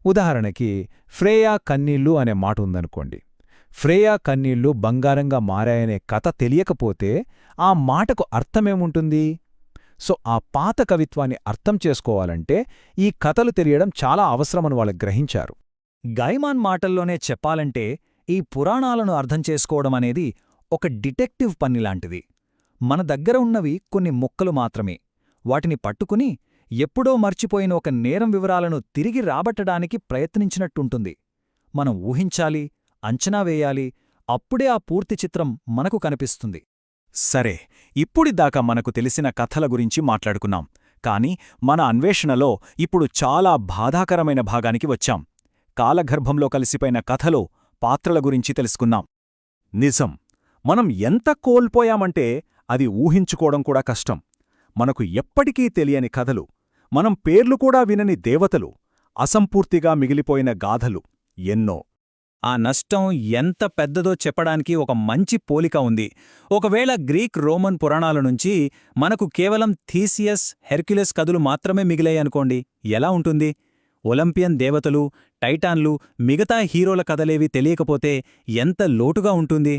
ఉదాహరణకి ఫ్రేయా కన్నీళ్లు అనే మాట ఉందనుకోండి. ఫ్రేయా కన్నీళ్లు బంగారంగా మారాయనే కథ తెలియకపోతే ఆ మాటకు అర్థమేముంటుంది? సో ఆ పాత కవిత్వాన్ని అర్థం చేసుకోవాలంటే ఈ కథలు తెలియడం చాలా అవసరమని వాళ్ళు గ్రహించారు. గైమాన్ మాటల్లోనే చెప్పాలంటే ఈ పురాణాలను అర్థం చేసుకోవడమనేది ఒక డిటెక్టివ్ పనిలాంటిది. మన దగ్గర ఉన్నవి కొన్ని ముక్కలు మాత్రమే. వాటిని పట్టుకుని ఎప్పుడో మర్చిపోయిన ఒక నేరం వివరాలను తిరిగి రాబట్టడానికి ప్రయత్నించినట్టుంటుంది. మనం ఊహించాలి, అంచనా వేయాలి, అప్పుడే ఆ పూర్తి చిత్రం మనకు కనిపిస్తుంది. సరే, ఇప్పుడిదాకా మనకు తెలిసిన కథల గురించి మాట్లాడుకున్నాం. కాని మన అన్వేషణలో ఇప్పుడు చాలా బాధాకరమైన భాగానికి వచ్చాం. కాలగర్భంలో కలిసిపోయిన కథలో పాత్రల గురించి తెలుసుకున్నాం. నిజం, మనం ఎంత కోల్పోయామంటే అది ఊహించుకోవడం కూడా కష్టం. మనకు ఎప్పటికీ తెలియని కథలు, మనం పేర్లు కూడా వినని దేవతలు, అసంపూర్తిగా మిగిలిపోయిన గాథలు ఎన్నో. ఆ నష్టం ఎంత పెద్దదో చెప్పడానికి ఒక మంచి పోలిక ఉంది. ఒకవేళ గ్రీక్ రోమన్ పురాణాల నుంచి మనకు కేవలం థీసియస్, హెర్క్యులెస్ కథలు మాత్రమే మిగిలాయనుకోండి, ఎలా ఉంటుంది? ఒలింపియన్ దేవతలు, టైటాన్లు, మిగతా హీరోల కథలేవి తెలియకపోతే ఎంత లోటుగా ఉంటుంది?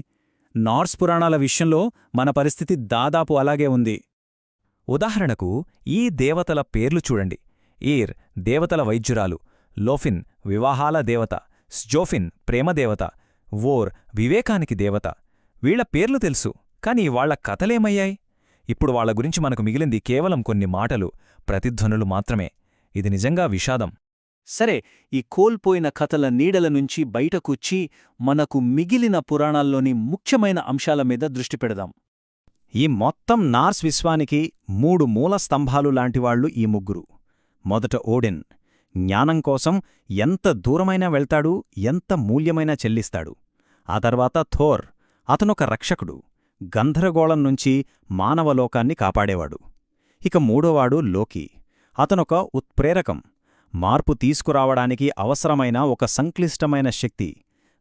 నార్స్ పురాణాల విషయంలో మన పరిస్థితి దాదాపు అలాగే ఉంది. ఉదాహరణకు ఈ దేవతల పేర్లు చూడండి. ఈర్ దేవతల వైద్యురాలు, లోఫిన్ వివాహాల దేవత, స్జోఫిన్ ప్రేమదేవత, వోర్ వివేకానికి దేవత. వీళ్ల పేర్లు తెలుసు, కాని వాళ్ల కథలేమయ్యాయి? ఇప్పుడు వాళ్ల గురించి మనకు మిగిలింది కేవలం కొన్ని మాటలు, ప్రతిధ్వనులు మాత్రమే. ఇది నిజంగా విషాదం. సరే, ఈ కోల్పోయిన కథల నీడల నుంచి బయటకొచ్చి మనకు మిగిలిన పురాణాల్లోని ముఖ్యమైన అంశాల మీద దృష్టి పెడదాం. ఈ మొత్తం నార్స్ విశ్వానికి 3 మూల స్తంభాలు లాంటివాళ్లు ఈ ముగ్గురు. మొదట ఓడిన్, జ్ఞానం కోసం ఎంత దూరమైనా వెళ్తాడు, ఎంత మూల్యమైనా చెల్లిస్తాడు. ఆ తర్వాత థోర్, అతనొక రక్షకుడు, గంధరగోళం నుంచి మానవలోకాన్ని కాపాడేవాడు. ఇక మూడోవాడు లోకి, అతనొక ఉత్ప్రేరకం, మార్పు తీసుకురావడానికి అవసరమైన ఒక సంక్లిష్టమైన శక్తి.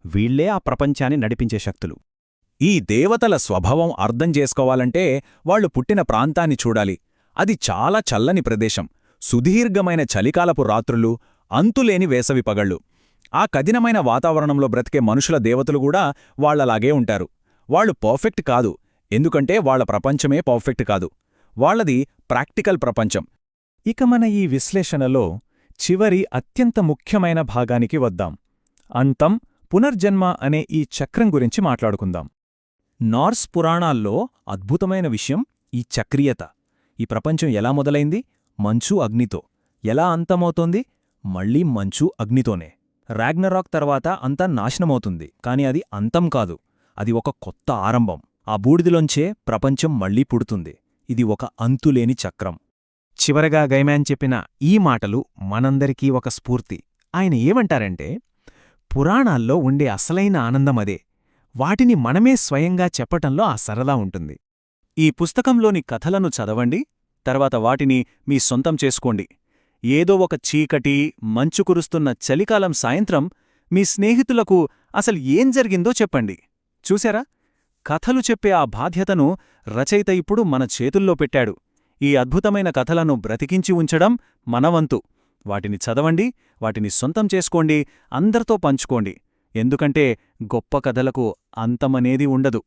వీళ్లే ఆ ప్రపంచాన్ని నడిపించే శక్తులు. ఈ దేవతల స్వభావం అర్థం చేసుకోవాలంటే వాళ్లు పుట్టిన ప్రాంతాన్ని చూడాలి. అది చాలా చల్లని ప్రదేశం, సుదీర్ఘమైన చలికాలపు రాత్రులు, అంతులేని వేసవి పగళ్ళు. ఆ కఠినమైన వాతావరణంలో బ్రతికే మనుషుల దేవతలు కూడా వాళ్లలాగే ఉంటారు. వాళ్లు పర్ఫెక్ట్ కాదు, ఎందుకంటే వాళ్ల ప్రపంచమే పర్ఫెక్ట్ కాదు. వాళ్లది ప్రాక్టికల్ ప్రపంచం. ఇక మన ఈ విశ్లేషణలో చివరి అత్యంత ముఖ్యమైన భాగానికి వద్దాం. అంతం, పునర్జన్మ అనే ఈ చక్రం గురించి మాట్లాడుకుందాం. నార్స్ పురాణాల్లో అద్భుతమైన విషయం ఈ చక్రీయత. ఈ ప్రపంచం ఎలా మొదలైంది? మంచు అగ్నితో. ఎలా అంతమవుతోంది? మళ్లీ మంచు అగ్నితోనే. రాగ్నరాక్ తర్వాత అంతా నాశనమవుతుంది, కాని అది అంతం కాదు, అది ఒక కొత్త ఆరంభం. ఆ బూడిదిలోంచే ప్రపంచం మళ్లీ పుడుతుంది. ఇది ఒక అంతులేని చక్రం. చివరగా గైమాన్ చెప్పిన ఈ మాటలు మనందరికీ ఒక స్ఫూర్తి. ఆయన ఏమంటారంటే, పురాణాల్లో ఉండే అసలైన ఆనందమదే. వాటిని మనమే స్వయంగా చెప్పటంలో ఆ సరదా ఉంటుంది. ఈ పుస్తకంలోని కథలను చదవండి, తర్వాత వాటిని మీ సొంతం చేసుకోండి. ఏదో ఒక చీకటి, మంచు కురుస్తున్న చలికాలం సాయంత్రం మీ స్నేహితులకు అసలు ఏం జరిగిందో చెప్పండి. చూశారా? కథలు చెప్పే ఆ బాధ్యతను రచయిత ఇప్పుడు మన చేతుల్లో పెట్టాడు. ఈ అద్భుతమైన కథలను బ్రతికించి ఉంచడం మనవంతు. వాటిని చదవండి, వాటిని సొంతం చేసుకోండి, అందరితో పంచుకోండి. ఎందుకంటే గొప్ప కథలకు అంతమనేది ఉండదు.